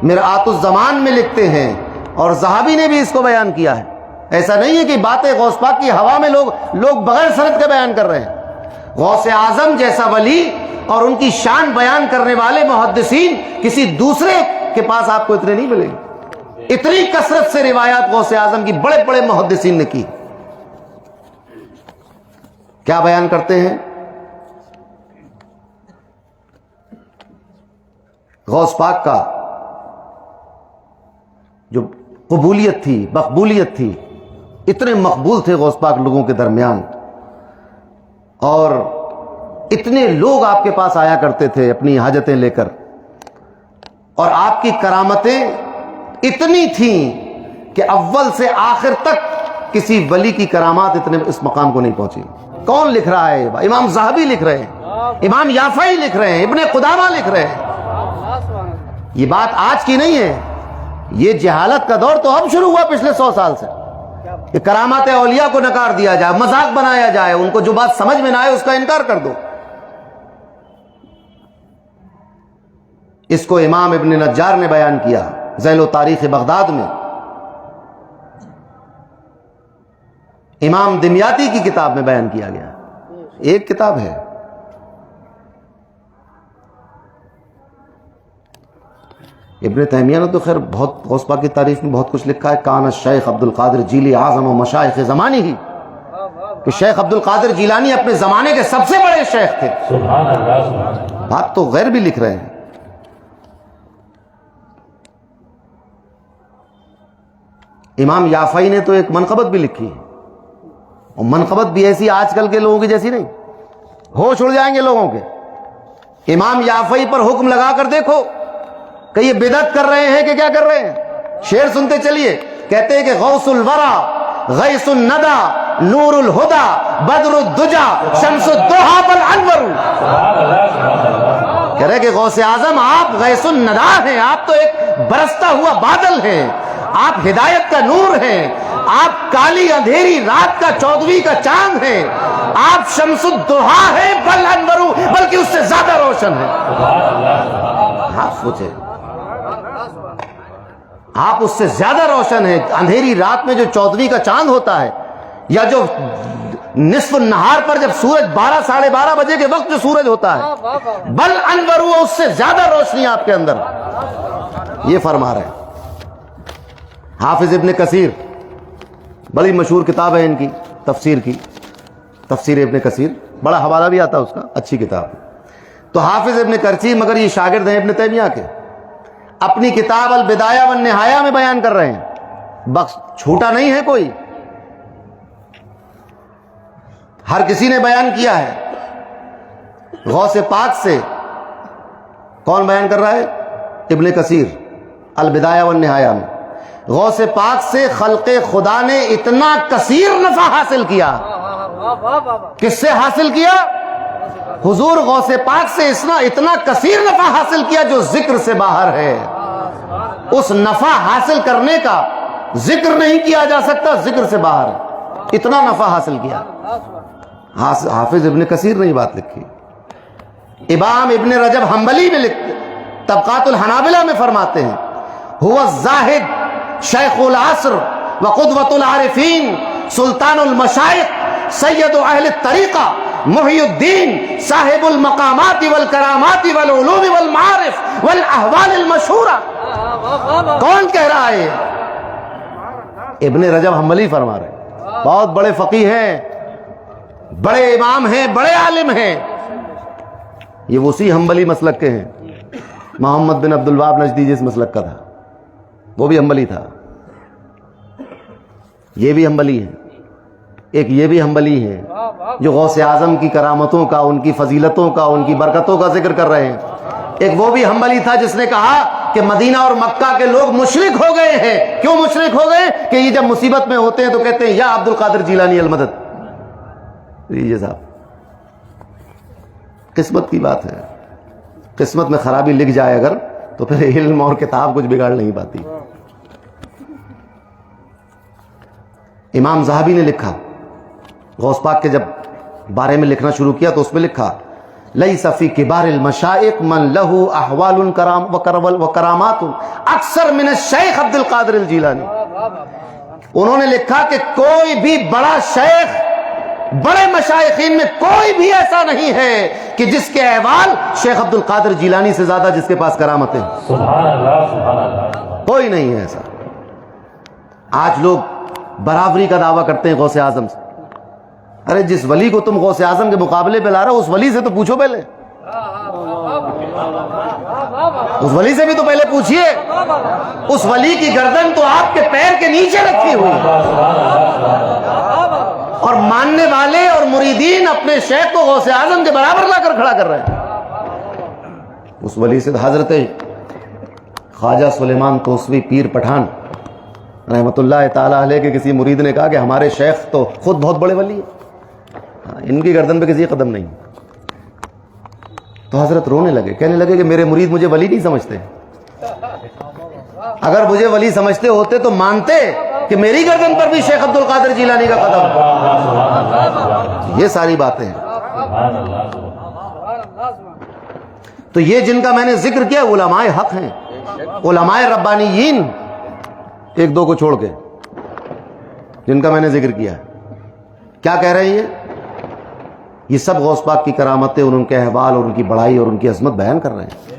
مرآت الزمان میں لکھتے ہیں، اور ذہبی نے بھی اس کو بیان کیا ہے۔ ایسا نہیں ہے کہ باتیں غوث پاک کی ہوا میں لوگ بغیر سند کے بیان کر رہے ہیں۔ غوث اعظم جیسا ولی اور ان کی شان بیان کرنے والے محدثین کسی دوسرے کے پاس آپ کو اتنے نہیں ملیں گے۔ اتنی کثرت سے روایات غوث اعظم کی بڑے بڑے محدثین نے کی۔ کیا بیان کرتے ہیں؟ غوث پاک کا جو قبولیت تھی، مقبولیت تھی، اتنے مقبول تھے غوث پاک لوگوں کے درمیان، اور اتنے لوگ آپ کے پاس آیا کرتے تھے اپنی حاجتیں لے کر، اور آپ کی کرامتیں اتنی تھیں کہ اول سے آخر تک کسی ولی کی کرامات اتنے اس مقام کو نہیں پہنچی۔ کون لکھ رہا ہے؟ امام ذہبی لکھ رہے ہیں، امام یافعی لکھ رہے ہیں، ابن قدامہ لکھ رہے ہیں۔ یہ بات آج کی نہیں ہے، یہ جہالت کا دور تو اب شروع ہوا پچھلے 100 سال سے، کہ کرامات اولیاء کو نکار دیا جائے، مذاق بنایا جائے، ان کو جو بات سمجھ میں نہ آئے اس کا انکار کر دو۔ اس کو امام ابن نجار نے بیان کیا ذیل و تاریخ بغداد میں، امام دمیاطی کی کتاب میں بیان کیا گیا، ایک کتاب ہے۔ ابن تیمیہ نے تو خیر بہت غوث پاک کی تعریف میں بہت کچھ لکھا ہے۔ کان الشیخ عبد القادر جیلی اعظم و مشائخ زمانی ہی، کہ شیخ عبد القادر جیلانی اپنے زمانے کے سب سے بڑے شیخ تھے۔ سبحان اللہ، سبحان اللہ۔ بات تو غیر بھی لکھ رہے ہیں۔ امام یافعی نے تو ایک منقبت بھی لکھی ہے، اور منقبت بھی ایسی آج کل کے لوگوں کی جیسی نہیں، ہوش اڑ جائیں گے لوگوں کے۔ امام یافعی پر حکم لگا کر دیکھو کہ یہ بدعت کر رہے ہیں کہ کیا کر رہے ہیں۔ شعر سنتے چلیے، کہتے ہیں کہ غوث الورا، غیث الندى، نور الہدا، بدر الدجا، شمس الضحا بالانور۔ کہہ رہے کہ غوث اعظم آپ غیث الندى ہیں، آپ تو ایک برستا ہوا بادل ہیں، آپ ہدایت کا نور ہیں، آپ کالی اندھیری رات کا 14ویں کا چاند ہیں، آپ شمس الضحا ہیں بل انور، بلکہ اس سے زیادہ روشن ہیں۔ آپ سوچیں، آپ اس سے زیادہ روشن ہیں۔ اندھیری رات میں جو 14ویں کا چاند ہوتا ہے، یا جو نصف النہار پر جب سورج 12 ساڑھے 12 بجے کے وقت جو سورج ہوتا ہے، بل انور، اس سے زیادہ روشنی آپ کے اندر، یہ فرما رہے ہیں۔ حافظ ابن کثیر، بڑی مشہور کتاب ہے ان کی تفسیر کی، تفسیر ابن کثیر، بڑا حوالہ بھی آتا ہے اس کا، اچھی کتاب ہے۔ تو حافظ ابن کثیر، مگر یہ شاگرد ہیں ابن تیمیہ کے، اپنی کتاب البدایہ والنہایہ میں بیان کر رہے ہیں، بخش چھوٹا نہیں ہے کوئی، ہر کسی نے بیان کیا ہے۔ غوث پاک سے کون بیان کر رہا ہے؟ ابن کثیر، البدایہ والنہایہ میں۔ غوث پاک سے خلق خدا نے اتنا کثیر نفع حاصل کیا۔ کس سے حاصل کیا؟ حضور غوث پاک سے اتنا کثیر نفع حاصل کیا جو ذکر سے باہر ہے۔ اس نفع حاصل کرنے کا ذکر نہیں کیا جا سکتا، ذکر سے باہر ہے، اتنا نفع حاصل کیا۔ حافظ ابن کثیر نے یہ بات لکھی۔ امام ابن رجب حنبلی میں طبقات الحنابلہ میں فرماتے ہیں، هو الزاہد شیخ العصر وقدوۃ العارفین سلطان المشائخ سید اہل الطریقہ محی الدین صاحب المقامات والکرامات والعلوم والمعارف والاحوال المشہورہ۔ کون کہہ رہا ہے؟ ابن رجب حنبلی فرما رہے ہیں، بہت بڑے فقیہ ہیں، بڑے امام ہیں، بڑے عالم ہیں، یہ اسی حنبلی مسلک کے ہیں. محمد بن عبد الوہاب نجدی جس مسلک کا تھا وہ بھی حنبلی تھا. یہ بھی حنبلی ہے. ایک یہ بھی حنبلی ہے جو غوث اعظم کی کرامتوں کا، ان کی فضیلتوں کا، ان کی برکتوں کا ذکر کر رہے ہیں. ایک وہ بھی حنبلی تھا جس نے کہا کہ مدینہ اور مکہ کے لوگ مشرک ہو گئے ہیں. کیوں مشرک ہو گئے؟ کہ یہ جب مصیبت میں ہوتے ہیں تو کہتے ہیں یا عبد القادر جیلانی المدد. یہ صاحب قسمت کی بات ہے. قسمت میں خرابی لکھ جائے اگر تو پھر علم اور کتاب کچھ بگاڑ نہیں پاتی. امام ذہبی نے لکھا، غوث پاک کے جب بارے میں لکھنا شروع کیا تو اس میں لکھا لیس فی کبار المشائخ من لہ احوال وکرامات اکثر من الشیخ عبد القادر الجیلانی. انہوں نے لکھا کہ کوئی بھی بڑا شیخ، بڑے مشائخین میں کوئی بھی ایسا نہیں ہے کہ جس کے احوال شیخ عبد القادر جیلانی سے زیادہ جس کے پاس کرامتیں. سبحان اللہ سبحان اللہ. کوئی نہیں ہے ایسا. آج لوگ برابری کا دعویٰ کرتے ہیں غوث اعظم سے. ارے جس ولی کو تم غوث اعظم کے مقابلے پہ لا رہے ہو اس ولی سے تو پوچھو پہلے. اس ولی سے بھی تو پہلے پوچھئے. اس ولی کی گردن تو آپ کے پیر کے نیچے رکھی ہوئی اور ماننے والے اور مریدین اپنے شیخ کو غوث اعظم کے برابر لا کر کھڑا کر رہے ہیں. اس ولی سے حضرت خواجہ سلیمان توسوی پیر پٹھان رحمت اللہ تعالی علیہ کے کسی مرید نے کہا کہ ہمارے شیخ تو خود بہت بڑے ولی ہیں، ان کی گردن پہ کسی قدم نہیں. تو حضرت رونے لگے، کہنے لگے کہ میرے مرید مجھے ولی نہیں سمجھتے. اگر مجھے ولی سمجھتے ہوتے تو مانتے کہ میری گردن پر بھی شیخ عبد القادر جیلانی کا قدم ہے. یہ ساری باتیں ہیں. تو یہ جن کا میں نے ذکر کیا علماء حق ہیں، علماء ربانیین، ایک دو کو چھوڑ کے جن کا میں نے ذکر کیا. کیا کہہ رہے ہیں یہ سب غوث پاک کی کرامتیں اور ان کے احوال اور ان کی بڑائی اور ان کی عظمت بیان کر رہے ہیں.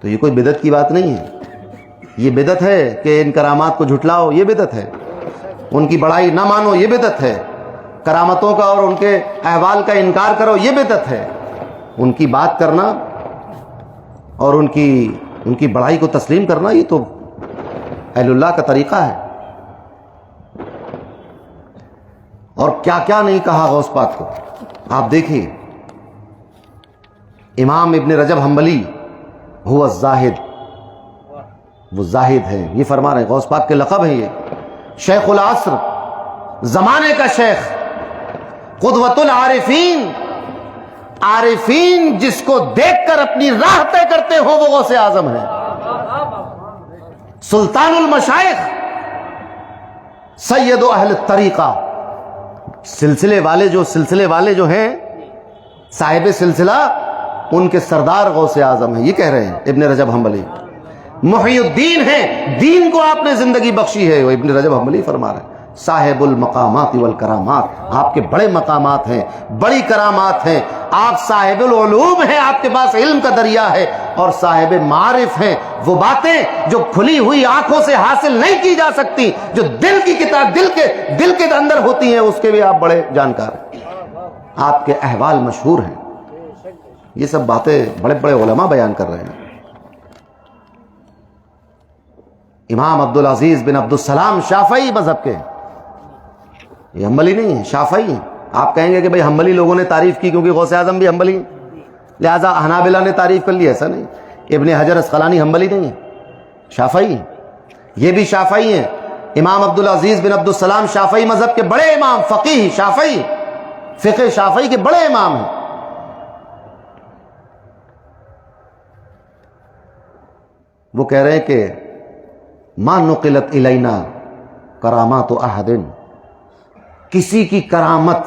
تو یہ کوئی بدعت کی بات نہیں ہے. یہ بدعت ہے کہ ان کرامات کو جھٹلاؤ، یہ بدعت ہے. ان کی بڑائی نہ مانو، یہ بدعت ہے. کرامتوں کا اور ان کے احوال کا انکار کرو، یہ بدعت ہے. ان کی بات کرنا اور ان کی بڑائی کو تسلیم کرنا یہ تو اہل اللہ کا طریقہ ہے. اور کیا کیا نہیں کہا غوث پاک کو. آپ دیکھیں امام ابن رجب حنبلی ہوا الزاہد، وہ زاہد ہیں. یہ فرما رہے ہیں غوث پاک کے لقب ہیں. یہ شیخ العصر، زمانے کا شیخ، قدوۃ العارفین، عارفین جس کو دیکھ کر اپنی راہ طے کرتے ہو وہ غوث اعظم ہیں. سلطان المشائخ، سید اہل الطریقہ، سلسلے والے جو ہیں صاحب سلسلہ، ان کے سردار غوث اعظم ہیں. یہ کہہ رہے ہیں ابن رجب حنبلی. محی الدین ہیں، دین کو آپ نے زندگی بخشی ہے. وہ ابن رجب حنبلی فرما رہے ہیں صاحب المقامات والکرامات. آپ کے بڑے مقامات ہیں، بڑی کرامات ہیں. آپ صاحب العلوم ہیں، آپ کے پاس علم کا دریا ہے، اور صاحب معارف ہیں. وہ باتیں جو کھلی ہوئی آنکھوں سے حاصل نہیں کی جا سکتی، جو دل کی کتاب دل کے اندر ہوتی ہیں، اس کے بھی آپ بڑے جانکار ہیں. آپ کے احوال مشہور ہیں. یہ سب باتیں بڑے بڑے علماء بیان کر رہے ہیں. امام عبدالعزیز بن عبدالسلام شافعی مذہب کے، یہ حنبلی نہیں ہیں، شافعی ہیں. آپ کہیں گے کہ بھئی حنبلی لوگوں نے تعریف کی کیونکہ غوث اعظم بھی حنبلی ہیں لہذا حنابلہ نے تعریف کر لی. ایسا نہیں. ابن حجر اسقلانی حنبلی نہیں ہیں، شافعی ہیں. یہ بھی شافعی ہیں. امام عبدالعزیز بن عبدالسلام شافعی مذہب کے بڑے امام، فقیہ شافعی، فقہ شافعی کے بڑے امام ہیں. وہ کہہ رہے ہیں کہ ما نقلت الینا کرامات احد، کسی کی کرامت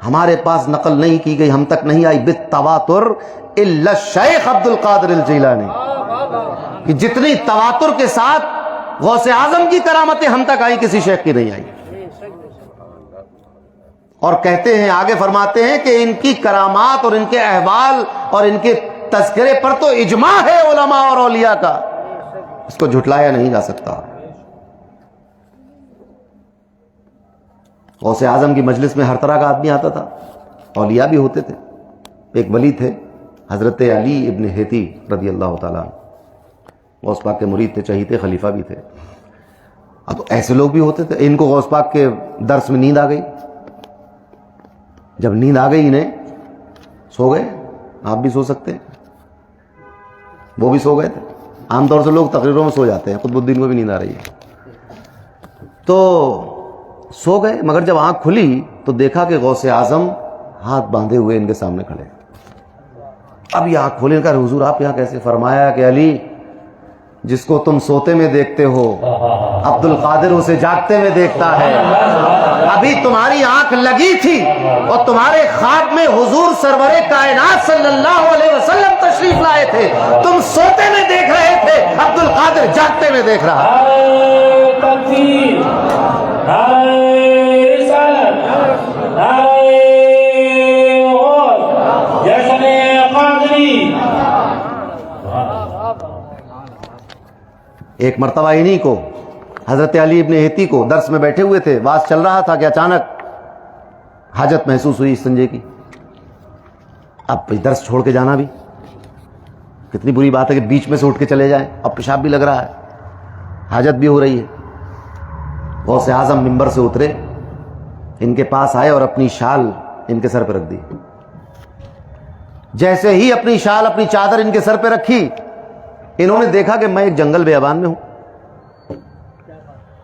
ہمارے پاس نقل نہیں کی گئی، ہم تک نہیں آئی، بالتواتر الا الشیخ عبد القادر الجیلانی، کہ جتنی تواتر کے ساتھ غوث اعظم کی کرامتیں ہم تک آئی کسی شیخ کی نہیں آئی. اور کہتے ہیں، آگے فرماتے ہیں کہ ان کی کرامات اور ان کے احوال اور ان کے تذکرے پر تو اجماع ہے علماء اور اولیاء کا، اس کو جھٹلایا نہیں جا سکتا. غوث اعظم کی مجلس میں ہر طرح کا آدمی آتا تھا، اولیاء بھی ہوتے تھے. ایک ولی تھے حضرت علی ابن ہیتی رضی اللہ تعالیٰ عنہ غوث پاک کے مرید تھے، چہیتے، خلیفہ بھی تھے. اب تو ایسے لوگ بھی ہوتے تھے. ان کو غوث پاک کے درس میں نیند آ گئی. جب نیند آ گئی انہیں، سو گئے. آپ بھی سو سکتے ہیں، وہ بھی سو گئے تھے. عام طور سے لوگ تقریروں میں سو جاتے ہیں، قطب الدین کو بھی نیند آ رہی ہے تو سو گئے. مگر جب آنکھ کھلی تو دیکھا کہ غوث اعظم ہاتھ باندھے ہوئے ان کے سامنے کھڑے. اب یہ آنکھ کھولے، کہا حضور آپ یہاں کیسے؟ فرمایا کہ علی، جس کو تم سوتے میں دیکھتے ہو عبد القادر اسے جاگتے میں دیکھتا ہے. ابھی تمہاری آنکھ لگی تھی اور تمہارے خواب میں حضور سرور کائنات صلی اللہ علیہ وسلم تشریف لائے تھے. تم سوتے میں دیکھ رہے تھے، عبد القادر جاگتے میں دیکھ رہا. تکبیر، نعرہ رسالت، نعرہ غوث، جشن قادری. ایک مرتبہ انہی کو حضرت علی ابن ہیتی کو درس میں بیٹھے ہوئے تھے، واز چل رہا تھا کہ اچانک حاجت محسوس ہوئی استنجے کی. اب درس چھوڑ کے جانا بھی کتنی بری بات ہے کہ بیچ میں سے اٹھ کے چلے جائیں. اب پیشاب بھی لگ رہا ہے، حاجت بھی ہو رہی ہے. غوث اعظم ممبر سے اترے، ان کے پاس آئے اور اپنی شال ان کے سر پہ رکھ دی. جیسے ہی اپنی شال، اپنی چادر ان کے سر پہ رکھی، انہوں نے دیکھا کہ میں ایک جنگل بیابان میں ہوں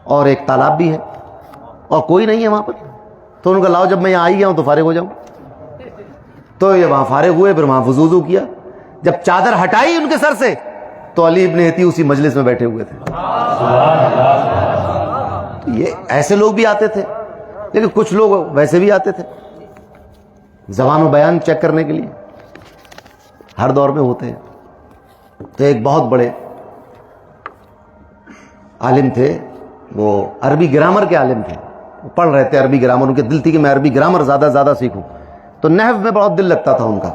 اور ایک تالاب بھی ہے اور کوئی نہیں ہے وہاں پر. تو انہوں نے کہا لاؤ، جب میں یہاں آئی گیا ہوں تو فارغ ہو جاؤں. تو یہ وہاں فارغ ہوئے، پھر وہاں وضو کیا. جب چادر ہٹائی ان کے سر سے تو علی ابن ہیتی اسی مجلس میں بیٹھے ہوئے تھے. تو یہ ایسے لوگ بھی آتے تھے، لیکن کچھ لوگ ویسے بھی آتے تھے زبان و بیان چیک کرنے کے لیے. ہر دور میں ہوتے ہیں. تو ایک بہت بڑے عالم تھے، وہ عربی گرامر کے عالم تھے. وہ پڑھ رہے تھے عربی گرامر. ان کے دل تھی کہ میں عربی گرامر زیادہ سیکھوں. تو نحو میں بہت دل لگتا تھا ان کا.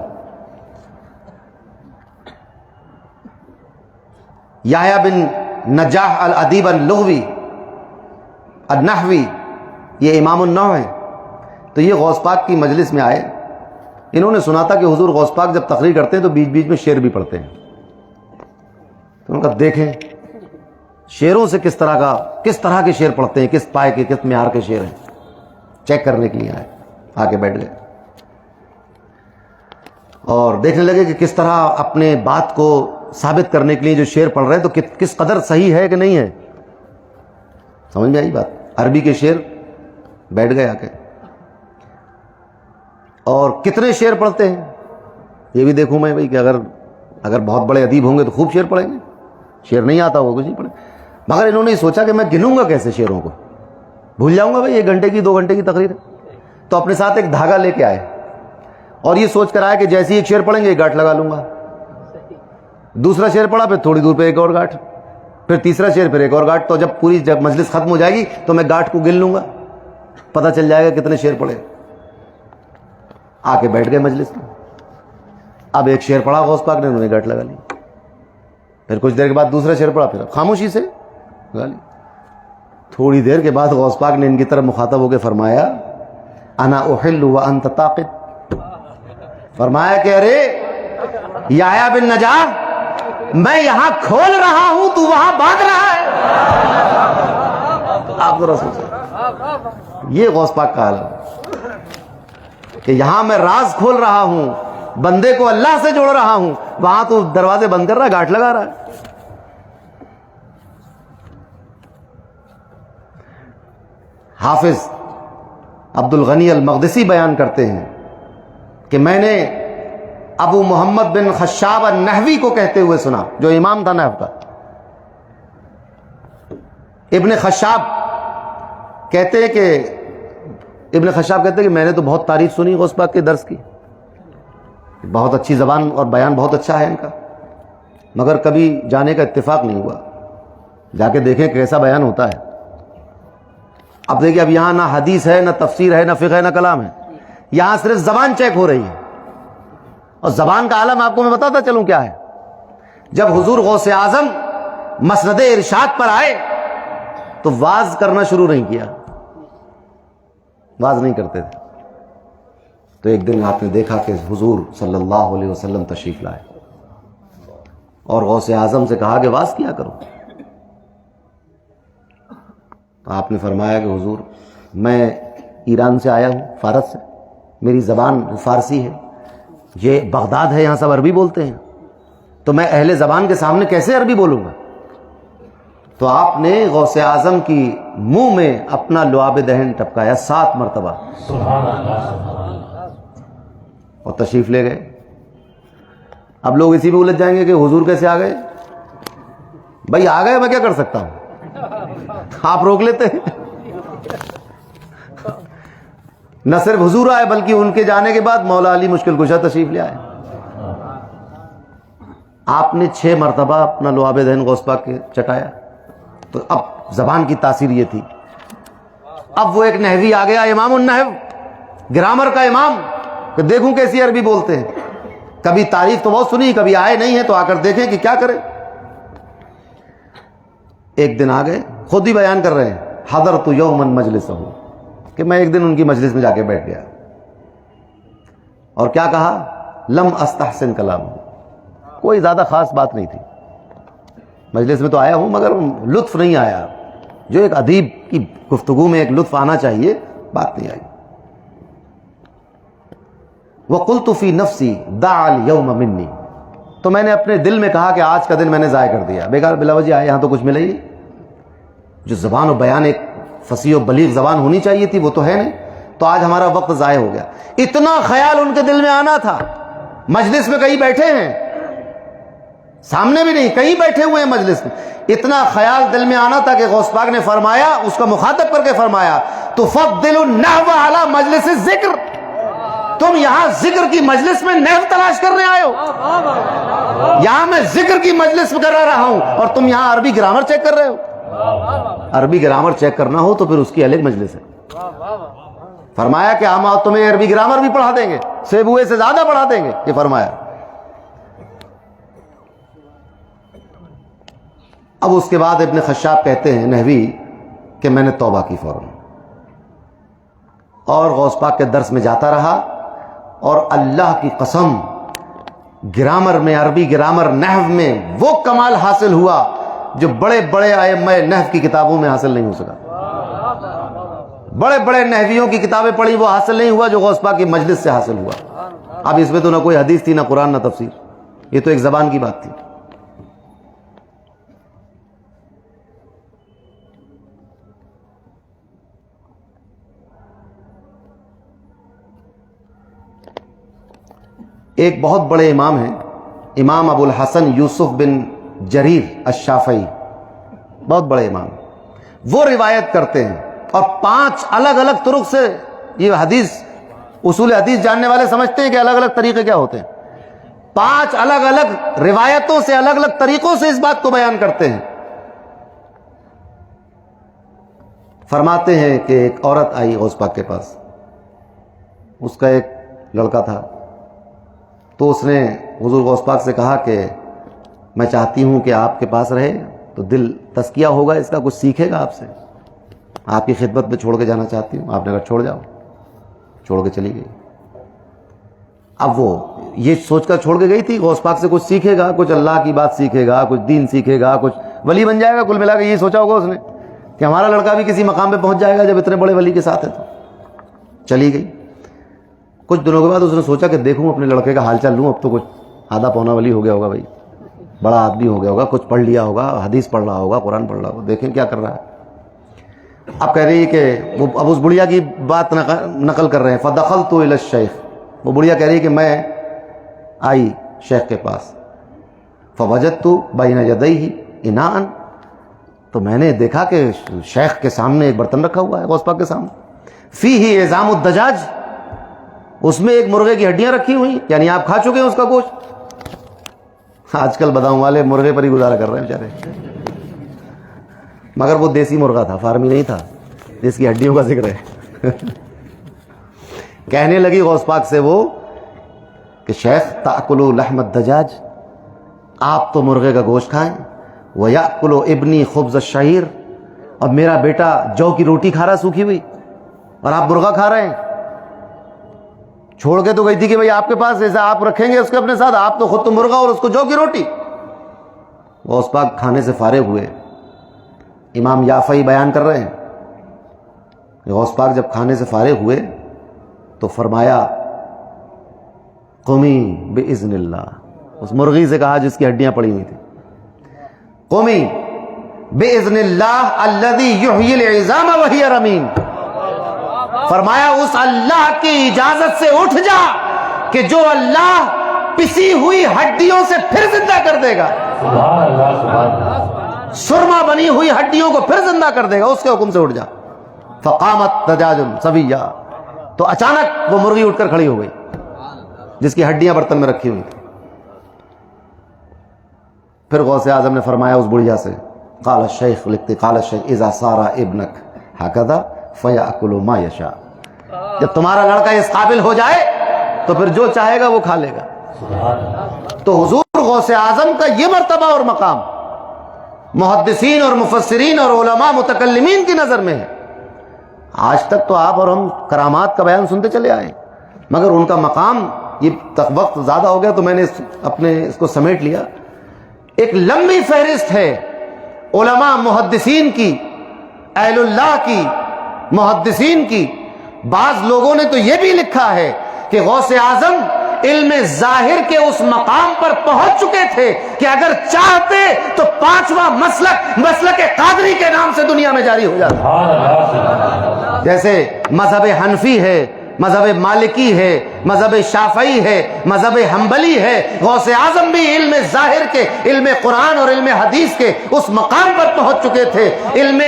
یحییٰ بن نجاح الادیب اللغوی النحوی، یہ امام النحو ہیں. تو یہ غوث پاک کی مجلس میں آئے. انہوں نے سنا تھا کہ حضور غوث پاک جب تقریر کرتے ہیں تو بیچ بیچ میں شعر بھی پڑھتے ہیں. تو انہوں نے کہا دیکھیں شعروں سے کس طرح کے شعر پڑھتے ہیں، کس پائے کے، کس معیار کے شعر ہیں. چیک کرنے کے لیے آئے. آ کے بیٹھ گئے اور دیکھنے لگے کہ کس طرح اپنے بات کو ثابت کرنے کے لیے جو شعر پڑھ رہے ہیں تو کس قدر صحیح ہے کہ نہیں ہے. سمجھ میں آئی بات؟ عربی کے شعر. بیٹھ گئے آ کے. اور کتنے شعر پڑھتے ہیں یہ بھی دیکھوں میں بھائی، کہ اگر بہت بڑے ادیب ہوں گے تو خوب شعر پڑھیں گے. شعر نہیں آتا ہوگا کچھ نہیں پڑھیں. مگر انہوں نے سوچا کہ میں گنوں گا کیسے شعروں کو، بھول جاؤں گا بھائی 1 گھنٹے کی 2 گھنٹے کی تقریر ہے. تو اپنے ساتھ ایک دھاگا لے کے آئے اور یہ سوچ کر آئے کہ جیسے ایک شعر پڑھیں گے ایک گاٹھ لگا لوں گا. دوسرا شعر پڑھا، پھر تھوڑی دور پہ ایک اور گاٹھ، پھر تیسرا شعر، پھر ایک اور گاٹھ. تو جب مجلس ختم ہو جائے گی تو میں گاٹھ کو گن لوں گا، پتہ چل جائے گا کتنے شعر پڑھے. آ کے بیٹھ گئے مجلس میں. اب ایک شعر پڑھا غوث پاک نے، انہوں نے گاٹھ لگا لی. پھر کچھ دیر کے بعد دوسرا شعر پڑھا، پھر خاموشی سے لگا لی. تھوڑی دیر کے بعد غوث پاک نے ان کی طرف مخاطب ہو کے فرمایا انا احل وانت طاقت. فرمایا کہ ارے یحییٰ بن نجاح، میں یہاں کھول رہا ہوں، تو وہاں باندھ رہا ہے. آپ ذرا سوچیں، یہ غوث پاک کا حال ہے کہ یہاں میں راز کھول رہا ہوں، بندے کو اللہ سے جوڑ رہا ہوں، وہاں تو دروازے بند کر رہا ہے، گاٹھ لگا رہا ہے. حافظ عبد الغنی المقدسی بیان کرتے ہیں کہ میں نے ابو محمد بن خشاب النحوی کو کہتے ہوئے سنا، جو امام تھا نحو کا. ابن خشاب کہتے ہیں کہ میں نے تو بہت تعریف سنی غوث پاک کے درس کی، بہت اچھی زبان اور بیان بہت اچھا ہے ان کا، مگر کبھی جانے کا اتفاق نہیں ہوا. جا کے دیکھیں کیسا بیان ہوتا ہے. اب دیکھیں، اب یہاں نہ حدیث ہے، نہ تفسیر ہے، نہ فقہ ہے، نہ کلام ہے. یہاں صرف زبان چیک ہو رہی ہے. اور زبان کا عالم آپ کو میں بتاتا چلوں کیا ہے. جب حضور غوث اعظم مسند ارشاد پر آئے تو واز کرنا شروع نہیں کیا. واز نہیں کرتے تھے. تو ایک دن آپ نے دیکھا کہ حضور صلی اللہ علیہ وسلم تشریف لائے اور غوث اعظم سے کہا کہ واز کیا کرو. تو آپ نے فرمایا کہ حضور میں ایران سے آیا ہوں، فارس سے، میری زبان فارسی ہے، یہ بغداد ہے، یہاں سب عربی بولتے ہیں، تو میں اہل زبان کے سامنے کیسے عربی بولوں گا؟ تو آپ نے غوث اعظم کی منہ میں اپنا لعاب دہن ٹپکایا 7 مرتبہ سبحان اللہ سبحان اللہ. اور تشریف لے گئے. اب لوگ اسی میں الجھ جائیں گے کہ حضور کیسے آ گئے؟ بھائی آ گئے، میں کیا کر سکتا ہوں؟ آپ روک لیتے ہیں. نہ صرف حضور آئے بلکہ ان کے جانے کے بعد مولا علی مشکل کشا تشریف لے آئے. آپ نے 6 مرتبہ اپنا لعاب دہن غوث پاک کے چٹایا. تو اب زبان کی تاثیر یہ تھی. اب وہ ایک نحوی آ گیا، امام النحو، گرامر کا امام، کہ دیکھوں کیسی عربی بولتے ہیں. کبھی تعریف تو بہت سنی، کبھی آئے نہیں ہیں تو آ کر دیکھیں کہ کیا کریں. ایک دن آ گئے، خود ہی بیان کر رہے ہیں، حضرت یوما مجلسہ، کہ میں ایک دن ان کی مجلس میں جا کے بیٹھ گیا اور کیا کہا؟ لم استحسن کلام، کوئی زیادہ خاص بات نہیں تھی. مجلس میں تو آیا ہوں مگر لطف نہیں آیا، جو ایک ادیب کی گفتگو میں ایک لطف آنا چاہیے، بات نہیں آئی. وَقُلْتُ فِي نَفْسِي دَعَ الْيَوْمَ مِنِّي، تو میں نے اپنے دل میں کہا کہ آج کا دن میں نے ضائع کر دیا، بیکار بلا وجہ آئے، یہاں تو کچھ ملے ہی نہیں. جو زبان و بیان ایک فصیح و بلیغ زبان ہونی چاہیے تھی وہ تو ہے نہیں، تو آج ہمارا وقت ضائع ہو گیا. اتنا خیال ان کے دل میں آنا تھا. مجلس میں کہیں بیٹھے ہیں، سامنے بھی نہیں، کہیں بیٹھے ہوئے ہیں مجلس میں، اتنا خیال دل میں آنا تھا کہ غوث پاک نے فرمایا، اس کا مخاطب کر کے فرمایا، تفضل النحو علی مجلس الذکر، تم یہاں ذکر کی مجلس میں نحو تلاش کرنے آئے ہو. یہاں میں ذکر کی مجلس میں کر رہا ہوں اور تم یہاں عربی گرامر چیک کر رہے ہو. عربی گرامر چیک کرنا ہو تو پھر اس کی الگ مجلس ہے. فرمایا کہ ہم تمہیں عربی گرامر بھی پڑھا دیں گے، سیبوئے سے زیادہ پڑھا دیں گے، یہ فرمایا. اب اس کے بعد ابن خشاب کہتے ہیں نحوی کہ میں نے توبہ کی فوراً اور غوث پاک کے درس میں جاتا رہا، اور اللہ کی قسم گرامر میں، عربی گرامر نحو میں وہ کمال حاصل ہوا جو بڑے بڑے ائمہ نحو کی کتابوں میں حاصل نہیں ہو سکا. بڑے بڑے نحویوں کی کتابیں پڑھی، وہ حاصل نہیں ہوا جو غوث پاک کی مجلس سے حاصل ہوا. اب اس میں تو نہ کوئی حدیث تھی، نہ قرآن، نہ تفسیر، یہ تو ایک زبان کی بات تھی. ایک بہت بڑے امام ہیں، امام ابو الحسن یوسف بن جریر الشافعی، بہت بڑے امام، وہ روایت کرتے ہیں اور 5 الگ الگ طرق سے، یہ حدیث اصول حدیث جاننے والے سمجھتے ہیں کہ الگ الگ طریقے کیا ہوتے ہیں. 5 الگ الگ روایتوں سے، الگ الگ طریقوں سے اس بات کو بیان کرتے ہیں. فرماتے ہیں کہ ایک عورت آئی غوث پاک کے پاس، اس کا ایک لڑکا تھا، تو اس نے حضور غوث پاک سے کہا کہ میں چاہتی ہوں کہ آپ کے پاس رہے تو دل تزکیہ ہوگا، اس کا کچھ سیکھے گا آپ سے، آپ کی خدمت میں چھوڑ کے جانا چاہتی ہوں. آپ نے کہا چھوڑ جاؤ، چھوڑ کے چلی گئی. اب وہ یہ سوچ کر چھوڑ کے گئی تھی غوث پاک سے کچھ سیکھے گا، کچھ اللہ کی بات سیکھے گا، کچھ دین سیکھے گا، کچھ ولی بن جائے گا. کل ملا کے یہ سوچا ہوگا اس نے کہ ہمارا لڑکا بھی کسی مقام پہ پہنچ جائے گا جب اتنے بڑے ولی کے ساتھ ہے. تو چلی گئی. کچھ دنوں کے بعد اس نے سوچا کہ دیکھوں اپنے لڑکے کا حال چال لوں، اب تو کچھ آدھا پونا ولی ہو گیا ہوگا، بھائی بڑا آدمی ہو گیا ہوگا، کچھ پڑھ لیا ہوگا، حدیث پڑھ رہا ہوگا، قرآن پڑھ رہا ہوگا، دیکھیں کیا کر رہا ہے. اب کہہ رہی ہے کہ وہ اب اس بڑھیا کی بات نقل کر رہے ہیں. فدخلت الی الشیخ، وہ بڑھیا کہہ رہی ہے کہ میں آئی شیخ کے پاس. فوجدت بین یدیہ اناء، تو میں نے دیکھا کہ شیخ کے سامنے ایک برتن رکھا ہوا ہے، غوث پاک کے سامنے. فیہ عظام الدجاج، اس میں ایک مرغے کی ہڈیاں رکھی ہوئی، یعنی آپ کھا چکے ہیں اس کا گوشت. آج کل بداؤں والے مرغے پر ہی گزارا کر رہے ہیں بیچارے، مگر وہ دیسی مرغا تھا، فارمی نہیں تھا جس کی ہڈیوں کا ذکر ہے. کہنے لگی غوث پاک سے وہ کہ شیخ تأکلوا لحم الدجاج، آپ تو مرغے کا گوشت کھائیں. وَيَأْكُلُ ابنی خبز الشعیر، اور میرا بیٹا جو کی روٹی کھا رہا سوکھی ہوئی، اور آپ مرغا کھا رہے ہیں. چھوڑ کے تو گئی تھی کہ بھئی آپ کے پاس ایسا آپ رکھیں گے اس کے اپنے ساتھ، آپ تو خود تو مرغا اور اس کو جو کی روٹی۔ غوث پاک کھانے سے فارغ ہوئے، امام یافعی بیان کر رہے ہیں کہ غوث پاک جب کھانے سے فارغ ہوئے تو فرمایا قومی باذن اللہ، اس مرغی سے کہا جس کی ہڈیاں پڑی ہوئی تھیں، قومی باذن اللہ الذی یحیی العظام وہی رمیم، فرمایا اس اللہ کی اجازت سے اٹھ جا کہ جو اللہ پسی ہوئی ہڈیوں سے پھر زندہ کر دے گا، سبحان اللہ سبحان اللہ۔ سرما بنی ہوئی ہڈیوں کو پھر زندہ کر دے گا، اس کے حکم سے اٹھ جا۔ فقامت دجاج صبیہ، تو اچانک وہ مرغی اٹھ کر کھڑی ہو گئی جس کی ہڈیاں برتن میں رکھی ہوئی تھی۔ پھر غوث اعظم نے فرمایا اس بڑھیا سے، قال الشیخ لکھتے قال الشیخ اذا صار ابنک ہکذا فیاکل ما یشاء، جب تمہارا لڑکا اس قابل ہو جائے تو پھر جو چاہے گا وہ کھا لے گا۔ تو حضور غوث اعظم کا یہ مرتبہ اور مقام محدثین اور مفسرین اور علماء متکلمین کی نظر میں ہے۔ آج تک تو آپ اور ہم کرامات کا بیان سنتے چلے آئے، مگر ان کا مقام، یہ وقت زیادہ ہو گیا تو میں نے اس کو سمیٹ لیا۔ ایک لمبی فہرست ہے علماء محدثین کی، اہل اللہ کی، محدثین کی۔ بعض لوگوں نے تو یہ بھی لکھا ہے کہ غوث اعظم علم ظاہر کے اس مقام پر پہنچ چکے تھے کہ اگر چاہتے تو 5واں مسلک قادری کے نام سے دنیا میں جاری ہو جاتا۔ سبحان اللہ سبحان اللہ۔ جیسے مذہب حنفی ہے، مذہب مالکی ہے، مذہب شافعی ہے، مذہب حنبلی ہے، غوث اعظم بھی علم ظاہر کے، علم قرآن اور علم حدیث کے اس مقام پر پہنچ چکے تھے، علم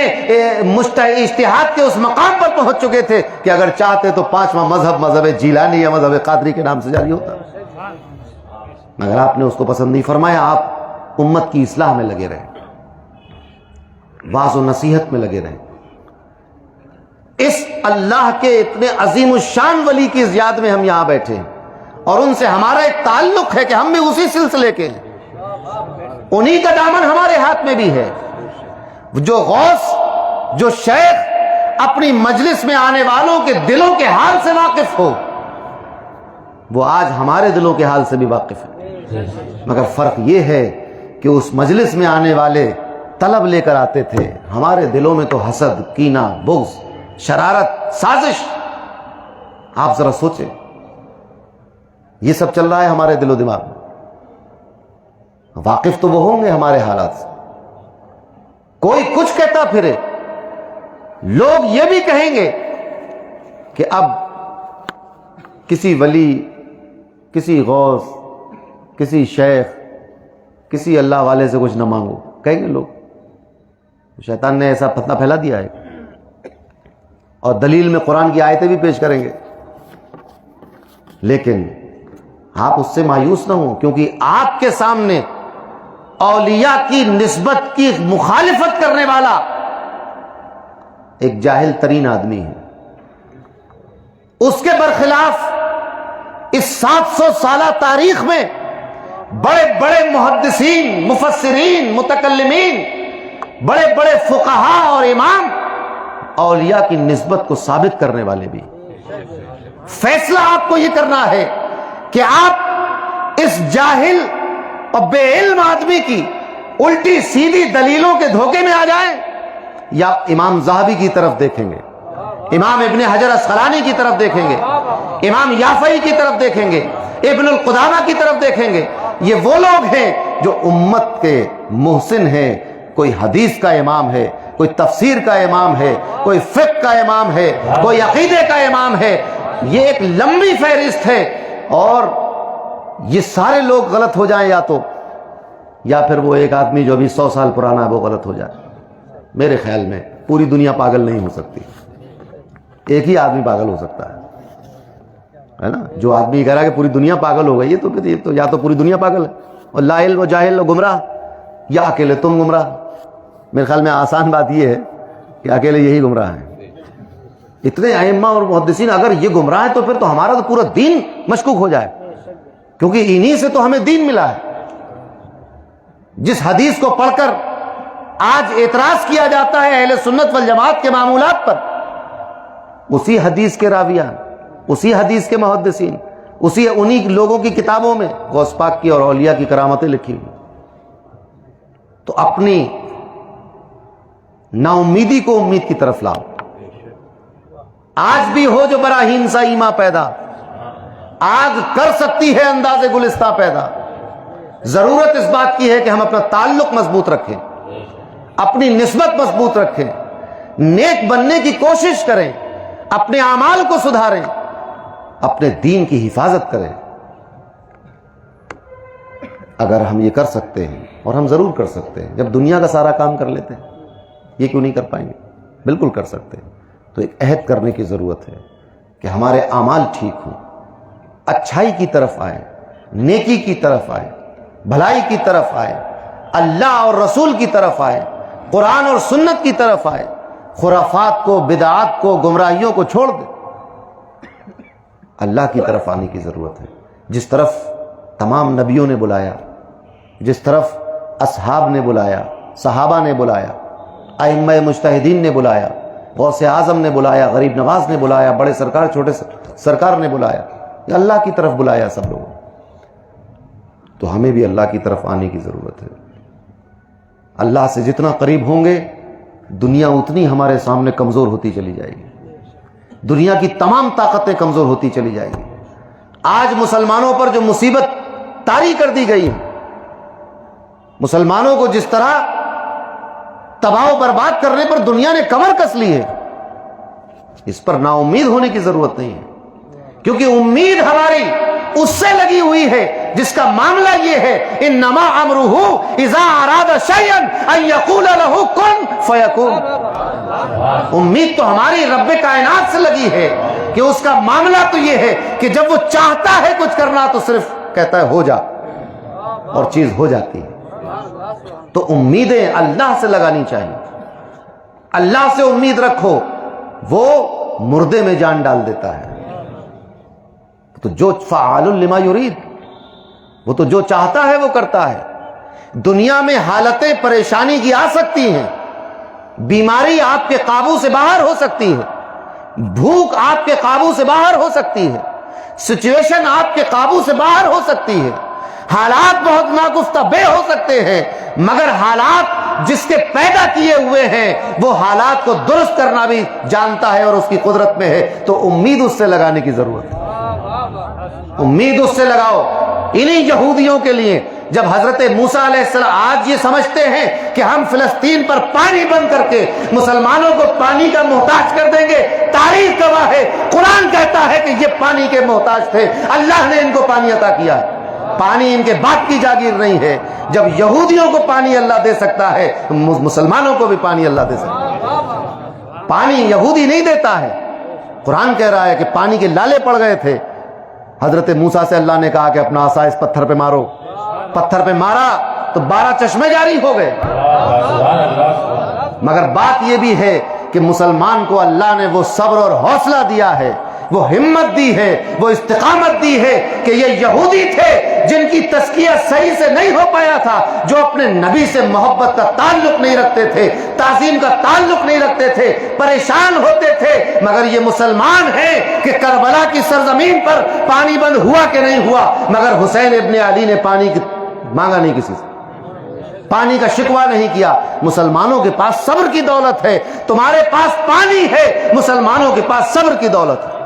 اجتہاد کے اس مقام پر پہنچ چکے تھے کہ اگر چاہتے تو 5واں مذہب جیلانی یا مذہب قادری کے نام سے جاری ہوتا، مگر آپ نے اس کو پسند نہیں فرمایا۔ آپ امت کی اصلاح میں لگے رہے، واعظ و نصیحت میں لگے رہے۔ اس اللہ کے اتنے عظیم الشان ولی کی یاد میں ہم یہاں بیٹھے ہیں، اور ان سے ہمارا ایک تعلق ہے کہ ہم بھی اسی سلسلے کے ہیں، انہی کا دامن ہمارے ہاتھ میں بھی ہے۔ جو غوث، جو شیخ اپنی مجلس میں آنے والوں کے دلوں کے حال سے واقف ہو، وہ آج ہمارے دلوں کے حال سے بھی واقف ہے، مگر فرق یہ ہے کہ اس مجلس میں آنے والے طلب لے کر آتے تھے، ہمارے دلوں میں تو حسد، کینہ، بغض، شرارت، سازش۔ آپ ذرا سوچیں، یہ سب چل رہا ہے ہمارے دل و دماغ میں۔ واقف تو وہ ہوں گے ہمارے حالات سے۔ کوئی کچھ کہتا پھرے، لوگ یہ بھی کہیں گے کہ اب کسی ولی، کسی غوث، کسی شیخ، کسی اللہ والے سے کچھ نہ مانگو، کہیں گے لوگ۔ شیطان نے ایسا فتنہ پھیلا دیا ہے، اور دلیل میں قرآن کی آیتیں بھی پیش کریں گے، لیکن آپ اس سے مایوس نہ ہوں، کیونکہ آپ کے سامنے اولیاء کی نسبت کی مخالفت کرنے والا ایک جاہل ترین آدمی ہے۔ اس کے برخلاف اس 700 سالہ تاریخ میں بڑے بڑے محدثین، مفسرین، متکلمین، بڑے بڑے فقہا اور امام اولیاء کی نسبت کو ثابت کرنے والے بھی۔ فیصلہ آپ کو یہ کرنا ہے کہ آپ اس جاہل اور بے علم آدمی کی الٹی سیدھی دلیلوں کے دھوکے میں آ جائیں، یا امام ذہبی کی طرف دیکھیں گے، امام ابن حجر اسقلانی کی طرف دیکھیں گے، امام یافعی کی طرف دیکھیں گے، ابن القدامہ کی طرف دیکھیں گے۔ یہ وہ لوگ ہیں جو امت کے محسن ہیں، کوئی حدیث کا امام ہے، کوئی تفسیر کا امام ہے، کوئی فقہ کا امام ہے، کوئی عقیدے کا امام ہے۔ یہ ایک لمبی فہرست ہے، اور یہ سارے لوگ غلط ہو جائیں یا پھر وہ ایک آدمی جو ابھی 100 سال پرانا ہے وہ غلط ہو جائے۔ میرے خیال میں پوری دنیا پاگل نہیں ہو سکتی، ایک ہی آدمی پاگل ہو سکتا ہے نا۔ جو آدمی کہہ رہا ہے کہ پوری دنیا پاگل ہو گئی ہے، تو یا تو پوری دنیا پاگل ہے، اور لا علم و جاہل و گمراہ، یا اکیلے تم گمراہ۔ میرے خیال میں آسان بات یہ ہے کہ اکیلے یہی گمراہ ہیں۔ اتنے ائمہ اور محدثین اگر یہ گمراہ ہیں تو پھر تو ہمارا تو پورا دین مشکوک ہو جائے، کیونکہ انہی سے تو ہمیں دین ملا ہے۔ جس حدیث کو پڑھ کر آج اعتراض کیا جاتا ہے اہل سنت والجماعت کے معمولات پر، اسی حدیث کے راویان، اسی حدیث کے محدثین، انہی لوگوں کی کتابوں میں غوث پاک کی اور اولیاء کی کرامتیں لکھی ہوئی. تو اپنی نا امیدی کو امید کی طرف لاؤ. آج بھی ہو جو براہین سا ایما پیدا، آگ کر سکتی ہے انداز گلستہ پیدا. ضرورت اس بات کی ہے کہ ہم اپنا تعلق مضبوط رکھیں، اپنی نسبت مضبوط رکھیں، نیک بننے کی کوشش کریں، اپنے اعمال کو سدھاریں، اپنے دین کی حفاظت کریں. اگر ہم یہ کر سکتے ہیں، اور ہم ضرور کر سکتے ہیں، جب دنیا کا سارا کام کر لیتے ہیں، یہ کیوں نہیں کر پائیں گے؟ بالکل کر سکتے ہیں. تو ایک عہد کرنے کی ضرورت ہے کہ ہمارے اعمال ٹھیک ہوں، اچھائی کی طرف آئیں، نیکی کی طرف آئیں، بھلائی کی طرف آئیں، اللہ اور رسول کی طرف آئیں، قرآن اور سنت کی طرف آئیں، خرافات کو، بدعات کو، گمراہیوں کو چھوڑ دیں. اللہ کی طرف آنے کی ضرورت ہے. جس طرف تمام نبیوں نے بلایا، جس طرف اصحاب نے بلایا، صحابہ نے بلایا، ائمہ مجتہدین نے بلایا، غوث اعظم نے بلایا، غریب نواز نے بلایا، بڑے سرکار چھوٹے سرکار نے بلایا، اللہ کی طرف بلایا سب لوگوں. تو ہمیں بھی اللہ کی طرف آنے کی ضرورت ہے. اللہ سے جتنا قریب ہوں گے، دنیا اتنی ہمارے سامنے کمزور ہوتی چلی جائے گی. دنیا کی تمام طاقتیں کمزور ہوتی چلی جائیں گی. آج مسلمانوں پر جو مصیبت طاری کر دی گئی ہے، مسلمانوں کو جس طرح تباہ و برباد کرنے پر دنیا نے کمر کس لی ہے، اس پر نا امید ہونے کی ضرورت نہیں ہے. کیونکہ امید ہماری اس سے لگی ہوئی ہے جس کا معاملہ یہ ہے، انما امرہ اذا اراد شیئا ان یقول له کن فیکون. امید تو ہماری رب کائنات سے لگی ہے کہ اس کا معاملہ تو یہ ہے کہ جب وہ چاہتا ہے کچھ کرنا تو صرف کہتا ہے ہو جا، اور چیز ہو جاتی ہے. تو امیدیں اللہ سے لگانی چاہیے. اللہ سے امید رکھو، وہ مردے میں جان ڈال دیتا ہے. تو جو فعال لما یرید، وہ تو جو چاہتا ہے وہ کرتا ہے. دنیا میں حالتیں پریشانی کی آ سکتی ہیں، بیماری آپ کے قابو سے باہر ہو سکتی ہے، بھوک آپ کے قابو سے باہر ہو سکتی ہے، سچویشن آپ کے قابو سے باہر ہو سکتی ہے، حالات بہت ناگفتہ بے ہو سکتے ہیں، مگر حالات جس کے پیدا کیے ہوئے ہیں وہ حالات کو درست کرنا بھی جانتا ہے اور اس کی قدرت میں ہے. تو امید اس سے لگانے کی ضرورت ہے. امید اس سے لگاؤ. انہی یہودیوں کے لیے جب حضرت موسیٰ علیہ السلام آج یہ سمجھتے ہیں کہ ہم فلسطین پر پانی بند کر کے مسلمانوں کو پانی کا محتاج کر دیں گے، تاریخ گواہ ہے، قرآن کہتا ہے کہ یہ پانی کے محتاج تھے، اللہ نے ان کو پانی عطا کیا ہے. پانی ان کے باپ کی جاگیر نہیں ہے. جب یہودیوں کو پانی اللہ دے سکتا ہے، مسلمانوں کو بھی پانی اللہ دے سکتا ہے. پانی یہودی نہیں دیتا ہے. قرآن کہہ رہا ہے کہ پانی کے لالے پڑ گئے تھے. حضرت موسیٰ سے اللہ نے کہا کہ اپنا عصا اس پتھر پہ مارو. پتھر پہ مارا تو 12 چشمے جاری ہو گئے. مگر بات یہ بھی ہے کہ مسلمان کو اللہ نے وہ صبر اور حوصلہ دیا ہے، وہ ہمت دی ہے، وہ استقامت دی ہے کہ یہ یہودی تھے جن کی تزکیہ صحیح سے نہیں ہو پایا تھا، جو اپنے نبی سے محبت کا تعلق نہیں رکھتے تھے، تعظیم کا تعلق نہیں رکھتے تھے، پریشان ہوتے تھے. مگر یہ مسلمان ہیں کہ کربلا کی سرزمین پر پانی بند ہوا کہ نہیں ہوا، مگر حسین ابن علی نے پانی مانگا نہیں، کسی سے پانی کا شکوہ نہیں کیا. مسلمانوں کے پاس صبر کی دولت ہے. تمہارے پاس پانی ہے، مسلمانوں کے پاس صبر کی دولت ہے.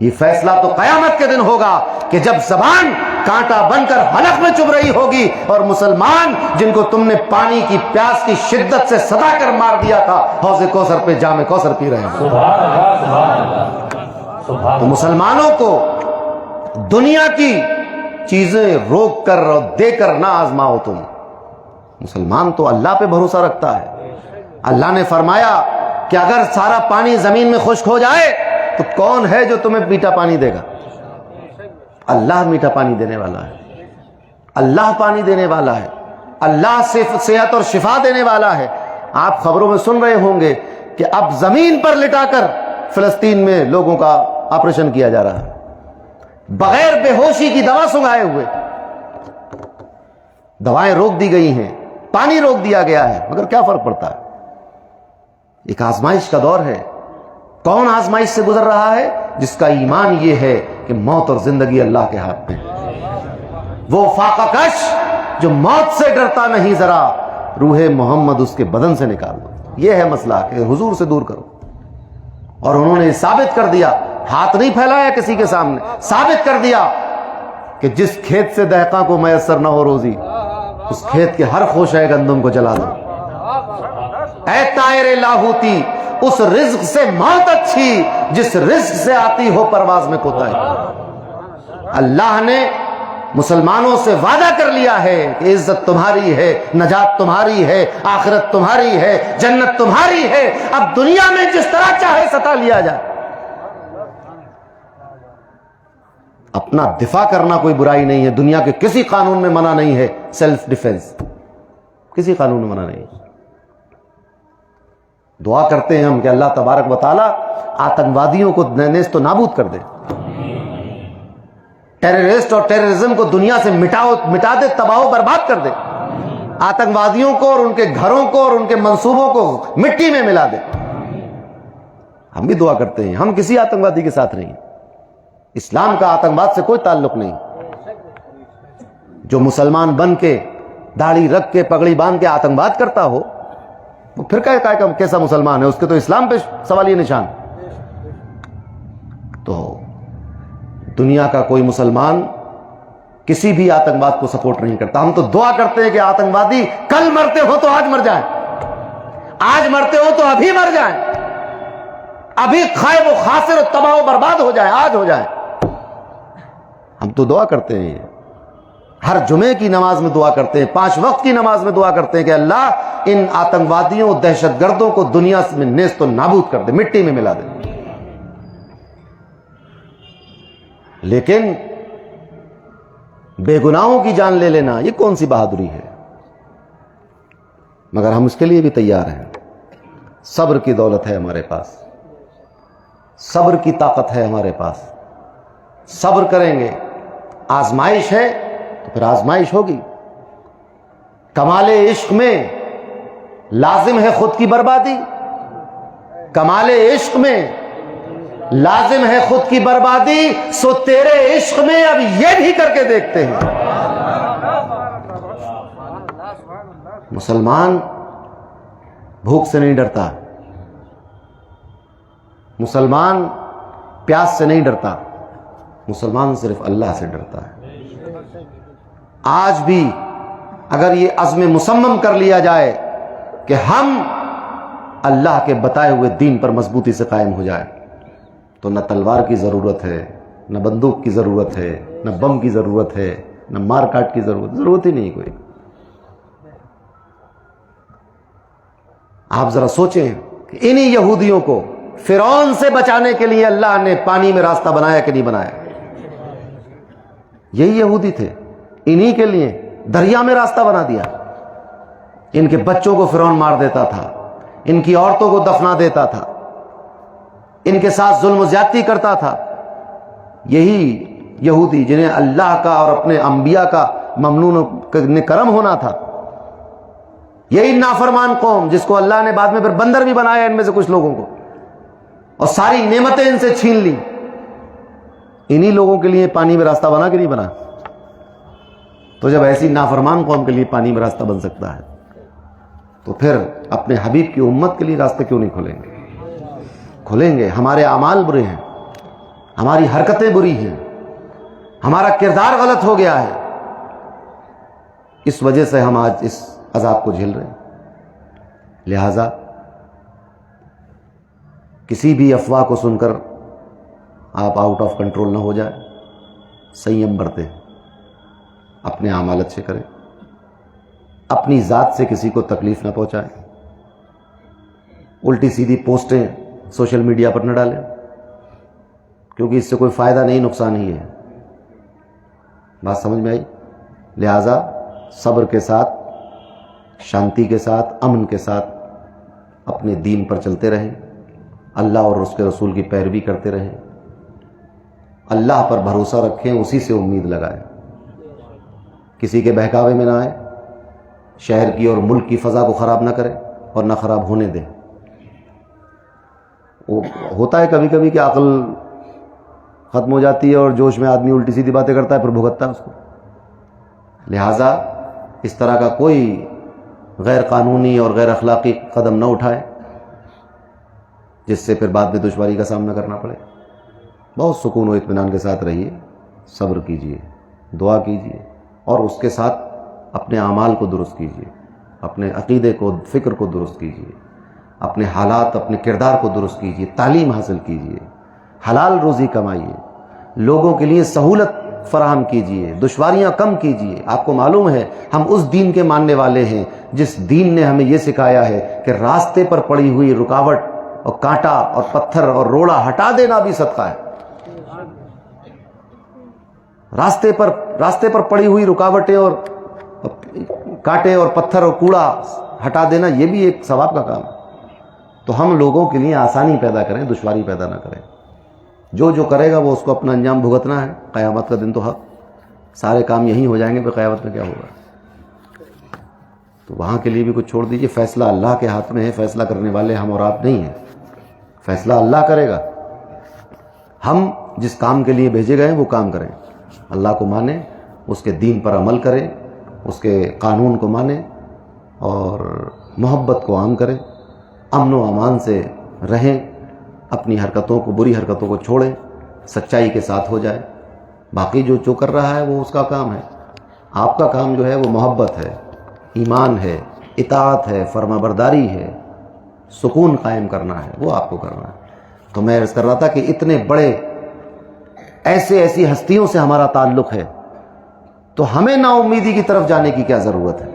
یہ فیصلہ تو قیامت کے دن ہوگا کہ جب زبان کانٹا بن کر حلق میں چبھ رہی ہوگی اور مسلمان جن کو تم نے پانی کی پیاس کی شدت سے سدا کر مار دیا تھا، حوض کوثر پہ جام کوثر پی رہے ہیں. سبحان اللہ، سبحان اللہ، سبحان اللہ. تو مسلمانوں کو دنیا کی چیزیں روک کر اور دے کر نہ آزماؤ. تم مسلمان تو اللہ پہ بھروسہ رکھتا ہے. اللہ نے فرمایا کہ اگر سارا پانی زمین میں خشک ہو جائے تو کون ہے جو تمہیں میٹھا پانی دے گا؟ اللہ میٹھا پانی دینے والا ہے. اللہ پانی دینے والا ہے. اللہ صحت اور شفا دینے والا ہے. آپ خبروں میں سن رہے ہوں گے کہ اب زمین پر لٹا کر فلسطین میں لوگوں کا آپریشن کیا جا رہا ہے، بغیر بے ہوشی کی دوا سنگھائے ہوئے. دوائیں روک دی گئی ہیں، پانی روک دیا گیا ہے، مگر کیا فرق پڑتا ہے؟ ایک آزمائش کا دور ہے. کون آزمائش سے گزر رہا ہے؟ جس کا ایمان یہ ہے کہ موت اور زندگی اللہ کے ہاتھ میں ہے. وہ فاقہ کش جو موت سے ڈرتا نہیں، ذرا روح محمد اس کے بدن سے نکال دو. یہ ہے مسئلہ کہ حضور سے دور کرو. اور انہوں نے ثابت کر دیا، ہاتھ نہیں پھیلایا کسی کے سامنے، ثابت کر دیا کہ جس کھیت سے دہقاں کو میسر نہ ہو روزی، اس کھیت کے ہر خوشہ گندم کو جلا دو. اے طائر لاہوتی، اس رزق سے موت اچھی جس رزق سے آتی ہو پرواز میں کوتاہی. اللہ نے مسلمانوں سے وعدہ کر لیا ہے کہ عزت تمہاری ہے، نجات تمہاری ہے، آخرت تمہاری ہے، جنت تمہاری ہے. اب دنیا میں جس طرح چاہے ستا لیا جائے. اپنا دفاع کرنا کوئی برائی نہیں ہے، دنیا کے کسی قانون میں منع نہیں ہے. سیلف ڈیفenس کسی قانون میں منع نہیں ہے. دعا کرتے ہیں ہم کہ اللہ تبارک و تعالی آتنکوادیوں کو نیست و نابود کر دے، ٹیررسٹ اور ٹیررزم کو دنیا سے مٹا دے، تباہ و برباد کر دے. آتنکوادیوں کو اور ان کے گھروں کو اور ان کے منصوبوں کو مٹی میں ملا دے. ہم بھی دعا کرتے ہیں، ہم کسی آتنکوادی کے ساتھ نہیں. اسلام کا آتنکواد سے کوئی تعلق نہیں. جو مسلمان بن کے داڑھی رکھ کے پگڑی باندھ کے آتنکواد کرتا ہو وہ پھر کیسا مسلمان ہے؟ اس کے تو اسلام پہ سوالیہ نشان. تو دنیا کا کوئی مسلمان کسی بھی آتنکواد کو سپورٹ نہیں کرتا. ہم تو دعا کرتے ہیں کہ آتنکوادی کل مرتے ہو تو آج مر جائیں، آج مرتے ہو تو ابھی مر جائیں، ابھی خائب و خاسر و تباہ و برباد ہو جائیں، آج ہو جائیں. ہم تو دعا کرتے ہیں، ہر جمعے کی نماز میں دعا کرتے ہیں، 5 وقت کی نماز میں دعا کرتے ہیں کہ اللہ ان آتنکوادیوں دہشت گردوں کو دنیا میں نیست و نابود کر دے، مٹی میں ملا دے. لیکن بے گناہوں کی جان لے لینا یہ کون سی بہادری ہے؟ مگر ہم اس کے لیے بھی تیار ہیں. صبر کی دولت ہے ہمارے پاس، صبر کی طاقت ہے ہمارے پاس. صبر کریں گے. آزمائش ہے تو پھر آزمائش ہوگی. کمال عشق میں لازم ہے خود کی بربادی، کمال عشق میں لازم ہے خود کی بربادی. سو تیرے عشق میں اب یہ بھی کر کے دیکھتے ہیں. مسلمان بھوک سے نہیں ڈرتا، مسلمان پیاس سے نہیں ڈرتا، مسلمان صرف اللہ سے ڈرتا ہے. آج بھی اگر یہ عزم مصمم کر لیا جائے کہ ہم اللہ کے بتائے ہوئے دین پر مضبوطی سے قائم ہو جائے تو نہ تلوار کی ضرورت ہے، نہ بندوق کی ضرورت ہے، نہ بم کی ضرورت ہے، نہ مار کاٹ کی ضرورت ہی نہیں کوئی. آپ ذرا سوچیں کہ انہی یہودیوں کو فرعون سے بچانے کے لیے اللہ نے پانی میں راستہ بنایا کہ نہیں بنایا؟ یہی یہودی تھے، انہی کے لیے دریا میں راستہ بنا دیا. ان کے بچوں کو فرعون مار دیتا تھا، ان کی عورتوں کو دفنا دیتا تھا، ان کے ساتھ ظلم و زیادتی کرتا تھا. یہی یہودی جنہیں اللہ کا اور اپنے انبیاء کا ممنون کرم ہونا تھا، یہی نافرمان قوم جس کو اللہ نے بعد میں پھر بندر بھی بنایا ان میں سے کچھ لوگوں کو، اور ساری نعمتیں ان سے چھین لی. انہی لوگوں کے لیے پانی میں راستہ بنا کہ نہیں بنا؟ تو جب ایسی نافرمان قوم کے لیے پانی میں راستہ بن سکتا ہے تو پھر اپنے حبیب کی امت کے لیے راستے کیوں نہیں کھولیں گے؟ کھولیں گے. ہمارے اعمال برے ہیں، ہماری حرکتیں بری ہیں، ہمارا کردار غلط ہو گیا ہے، اس وجہ سے ہم آج اس عذاب کو جھیل رہے ہیں. لہذا کسی بھی افواہ کو سن کر آپ آؤٹ آف کنٹرول نہ ہو جائے. سنیم برتے اپنے اعمال اچھے کریں، اپنی ذات سے کسی کو تکلیف نہ پہنچائیں، الٹی سیدھی پوسٹیں سوشل میڈیا پر نہ ڈالیں کیونکہ اس سے کوئی فائدہ نہیں، نقصان ہی ہے. بات سمجھ میں آئی؟ لہذا صبر کے ساتھ، شانتی کے ساتھ، امن کے ساتھ اپنے دین پر چلتے رہیں، اللہ اور اس کے رسول کی پیروی کرتے رہیں، اللہ پر بھروسہ رکھیں، اسی سے امید لگائیں، کسی کے بہکاوے میں نہ آئیں، شہر کی اور ملک کی فضا کو خراب نہ کریں اور نہ خراب ہونے دیں. وہ ہوتا ہے کبھی کبھی کہ عقل ختم ہو جاتی ہے اور جوش میں آدمی الٹی سیدھی باتیں کرتا ہے، پھر بھگتتا ہے اس کو. لہٰذا اس طرح کا کوئی غیر قانونی اور غیر اخلاقی قدم نہ اٹھائے جس سے پھر بعد میں دشواری کا سامنا کرنا پڑے. بہت سکون و اطمینان کے ساتھ رہیے، صبر کیجیے، دعا کیجیے، اور اس کے ساتھ اپنے اعمال کو درست کیجیے، اپنے عقیدے کو، فکر کو درست کیجیے، اپنے حالات، اپنے کردار کو درست کیجیے، تعلیم حاصل کیجیے، حلال روزی کمائیے، لوگوں کے لیے سہولت فراہم کیجیے، دشواریاں کم کیجیے. آپ کو معلوم ہے ہم اس دین کے ماننے والے ہیں جس دین نے ہمیں یہ سکھایا ہے کہ راستے پر پڑی ہوئی رکاوٹ اور کانٹا اور پتھر اور روڑا ہٹا دینا بھی صدقہ ہے. راستے پر پڑی ہوئی رکاوٹیں اور کانٹے اور پتھر اور کوڑا ہٹا دینا یہ بھی ایک ثواب کا کام ہے. تو ہم لوگوں کے لیے آسانی پیدا کریں، دشواری پیدا نہ کریں. جو کرے گا وہ اس کو اپنا انجام بھگتنا ہے. قیامت کا دن تو حق، سارے کام یہی ہو جائیں گے، پھر قیامت میں کیا ہوگا؟ تو وہاں کے لیے بھی کچھ چھوڑ دیجئے. فیصلہ اللہ کے ہاتھ میں ہے، فیصلہ کرنے والے ہم اور آپ نہیں ہیں. فیصلہ اللہ کرے گا. ہم جس کام کے لیے بھیجے گئے ہیں وہ کام کریں، اللہ کو مانیں، اس کے دین پر عمل کریں، اس کے قانون کو مانیں اور محبت کو عام کریں، امن و امان سے رہیں، اپنی حرکتوں کو، بری حرکتوں کو چھوڑیں، سچائی کے ساتھ ہو جائے. باقی جو کر رہا ہے وہ اس کا کام ہے. آپ کا کام جو ہے وہ محبت ہے، ایمان ہے، اطاعت ہے، فرما برداری ہے، سکون قائم کرنا ہے، وہ آپ کو کرنا ہے. تو میں عرض کر رہا تھا کہ اتنے بڑے ایسی ہستیوں سے ہمارا تعلق ہے تو ہمیں نا امیدی کی طرف جانے کی کیا ضرورت ہے؟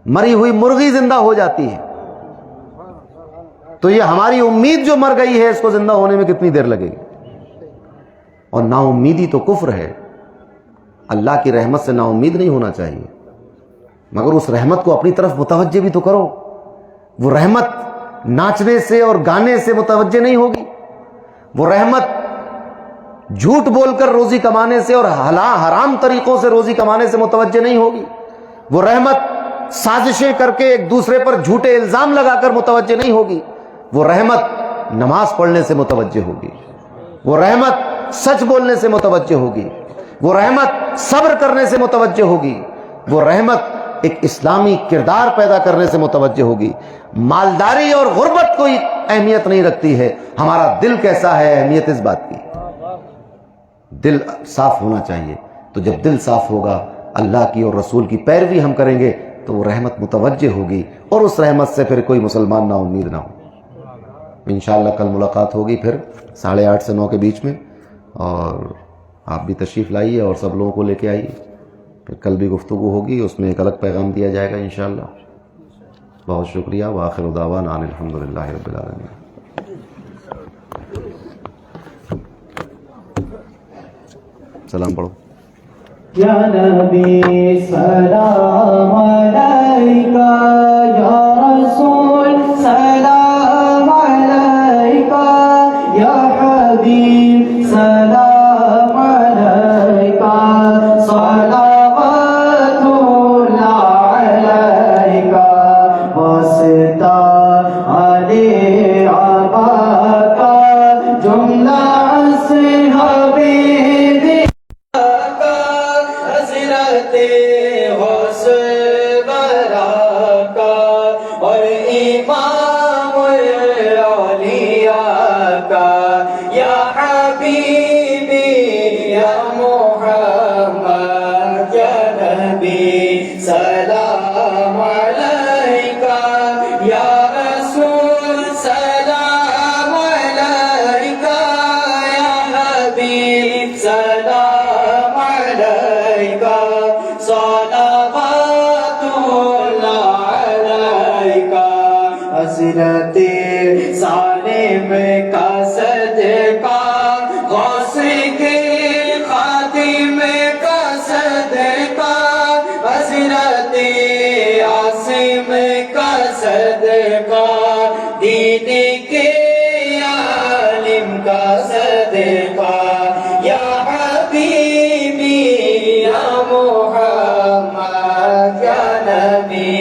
مری ہوئی مرغی زندہ ہو جاتی ہے تو یہ ہماری امید جو مر گئی ہے اس کو زندہ ہونے میں کتنی دیر لگے گی؟ اور نا امیدی تو کفر ہے. اللہ کی رحمت سے نا امید نہیں ہونا چاہیے، مگر اس رحمت کو اپنی طرف متوجہ بھی تو کرو. وہ رحمت ناچنے سے اور گانے سے متوجہ نہیں ہوگی. وہ رحمت جھوٹ بول کر روزی کمانے سے اور حرام طریقوں سے روزی کمانے سے متوجہ نہیں ہوگی. وہ رحمت سازشیں کر کے ایک دوسرے پر جھوٹے الزام لگا کر متوجہ نہیں ہوگی. وہ رحمت نماز پڑھنے سے متوجہ ہوگی. وہ رحمت سچ بولنے سے متوجہ ہوگی. وہ رحمت صبر کرنے سے متوجہ ہوگی. وہ رحمت ایک اسلامی کردار پیدا کرنے سے متوجہ ہوگی. مالداری اور غربت کوئی اہمیت نہیں رکھتی ہے، ہمارا دل کیسا ہے اہمیت اس بات کی. دل صاف ہونا چاہیے. تو جب دل صاف ہوگا، اللہ کی اور رسول کی پیروی ہم کریں گے تو وہ رحمت متوجہ ہوگی، اور اس رحمت سے پھر کوئی مسلمان نا امید نہ ہو. انشاءاللہ کل ملاقات ہوگی پھر 8:30 سے 9 کے بیچ میں، اور آپ بھی تشریف لائیے اور سب لوگوں کو لے کے آئیے. پھر کل بھی گفتگو ہوگی، اس میں ایک الگ پیغام دیا جائے گا انشاءاللہ. بہت شکریہ. وآخر دعوانا ان الحمدللہ رب العالمین. سلام پڑھو. یا نبی سلام علیکہ، یا رسول سلام علیکہ، یا حبیب سلام علیکہ، صلوات اللہ علیکہ، واسطہ علی عباکہ، جملہ حبیبی حضرت حسن براکہ اور امام الاولیاء کا، یا حبیبی یا محمد یا نبی سلام علیکہ، یا رسول سلام علیکہ، یا حبیب سلام علیکہ، صلوات اللہ علیکہ. حضرت سالم کا صدقہ، غوث کے خاتم کا صدقہ، حضرت عاصم کا صدقہ، دین کے عالم کا صدقہ، یا حبیبی یا محمد یا نبی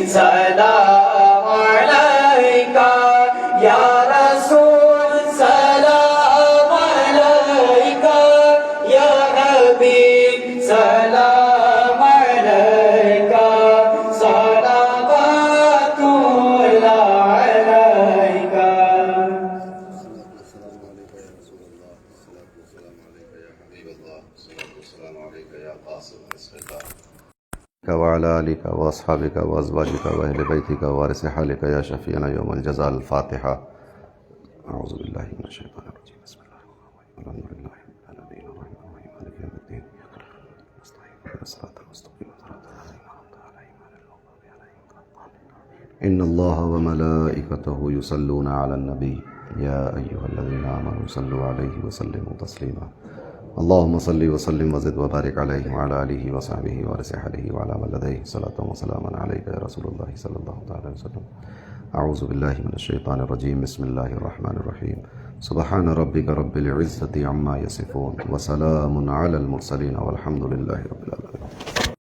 سلام علیکہ، یا رسول سلام علیکہ. وعلى آلك وأصحابك وأزواجك وأهل بيتك ووارث حالك يا شفيعنا يوم الجزاء. الفاتحة. أعوذ بالله من الشيطان الرجيم. بسم الله الرحمن الرحيم. الحمد لله رب العالمين الرحمن الرحيم مالك يوم الدين. نستعين اهدنا الصراط المستقيم صراط الذين أنعمت عليهم غير المغضوب عليهم ولا الضالين. إن الله وملائكته يصلون على النبي يا أيها الذين آمنوا صلوا عليه وسلموا تسليما. اللهم صل وسلم وزد وبارك عليه وعلى آله وصحبه ورسحله وعلى من لديه صلاة وسلاما عليك يا رسول الله صلى الله عليه وسلم. أعوذ بالله من الشيطان الرجيم. بسم الله الرحمن الرحيم. سبحان ربك رب العزة عما يصفون وسلام على المرسلين والحمد لله رب العالمين.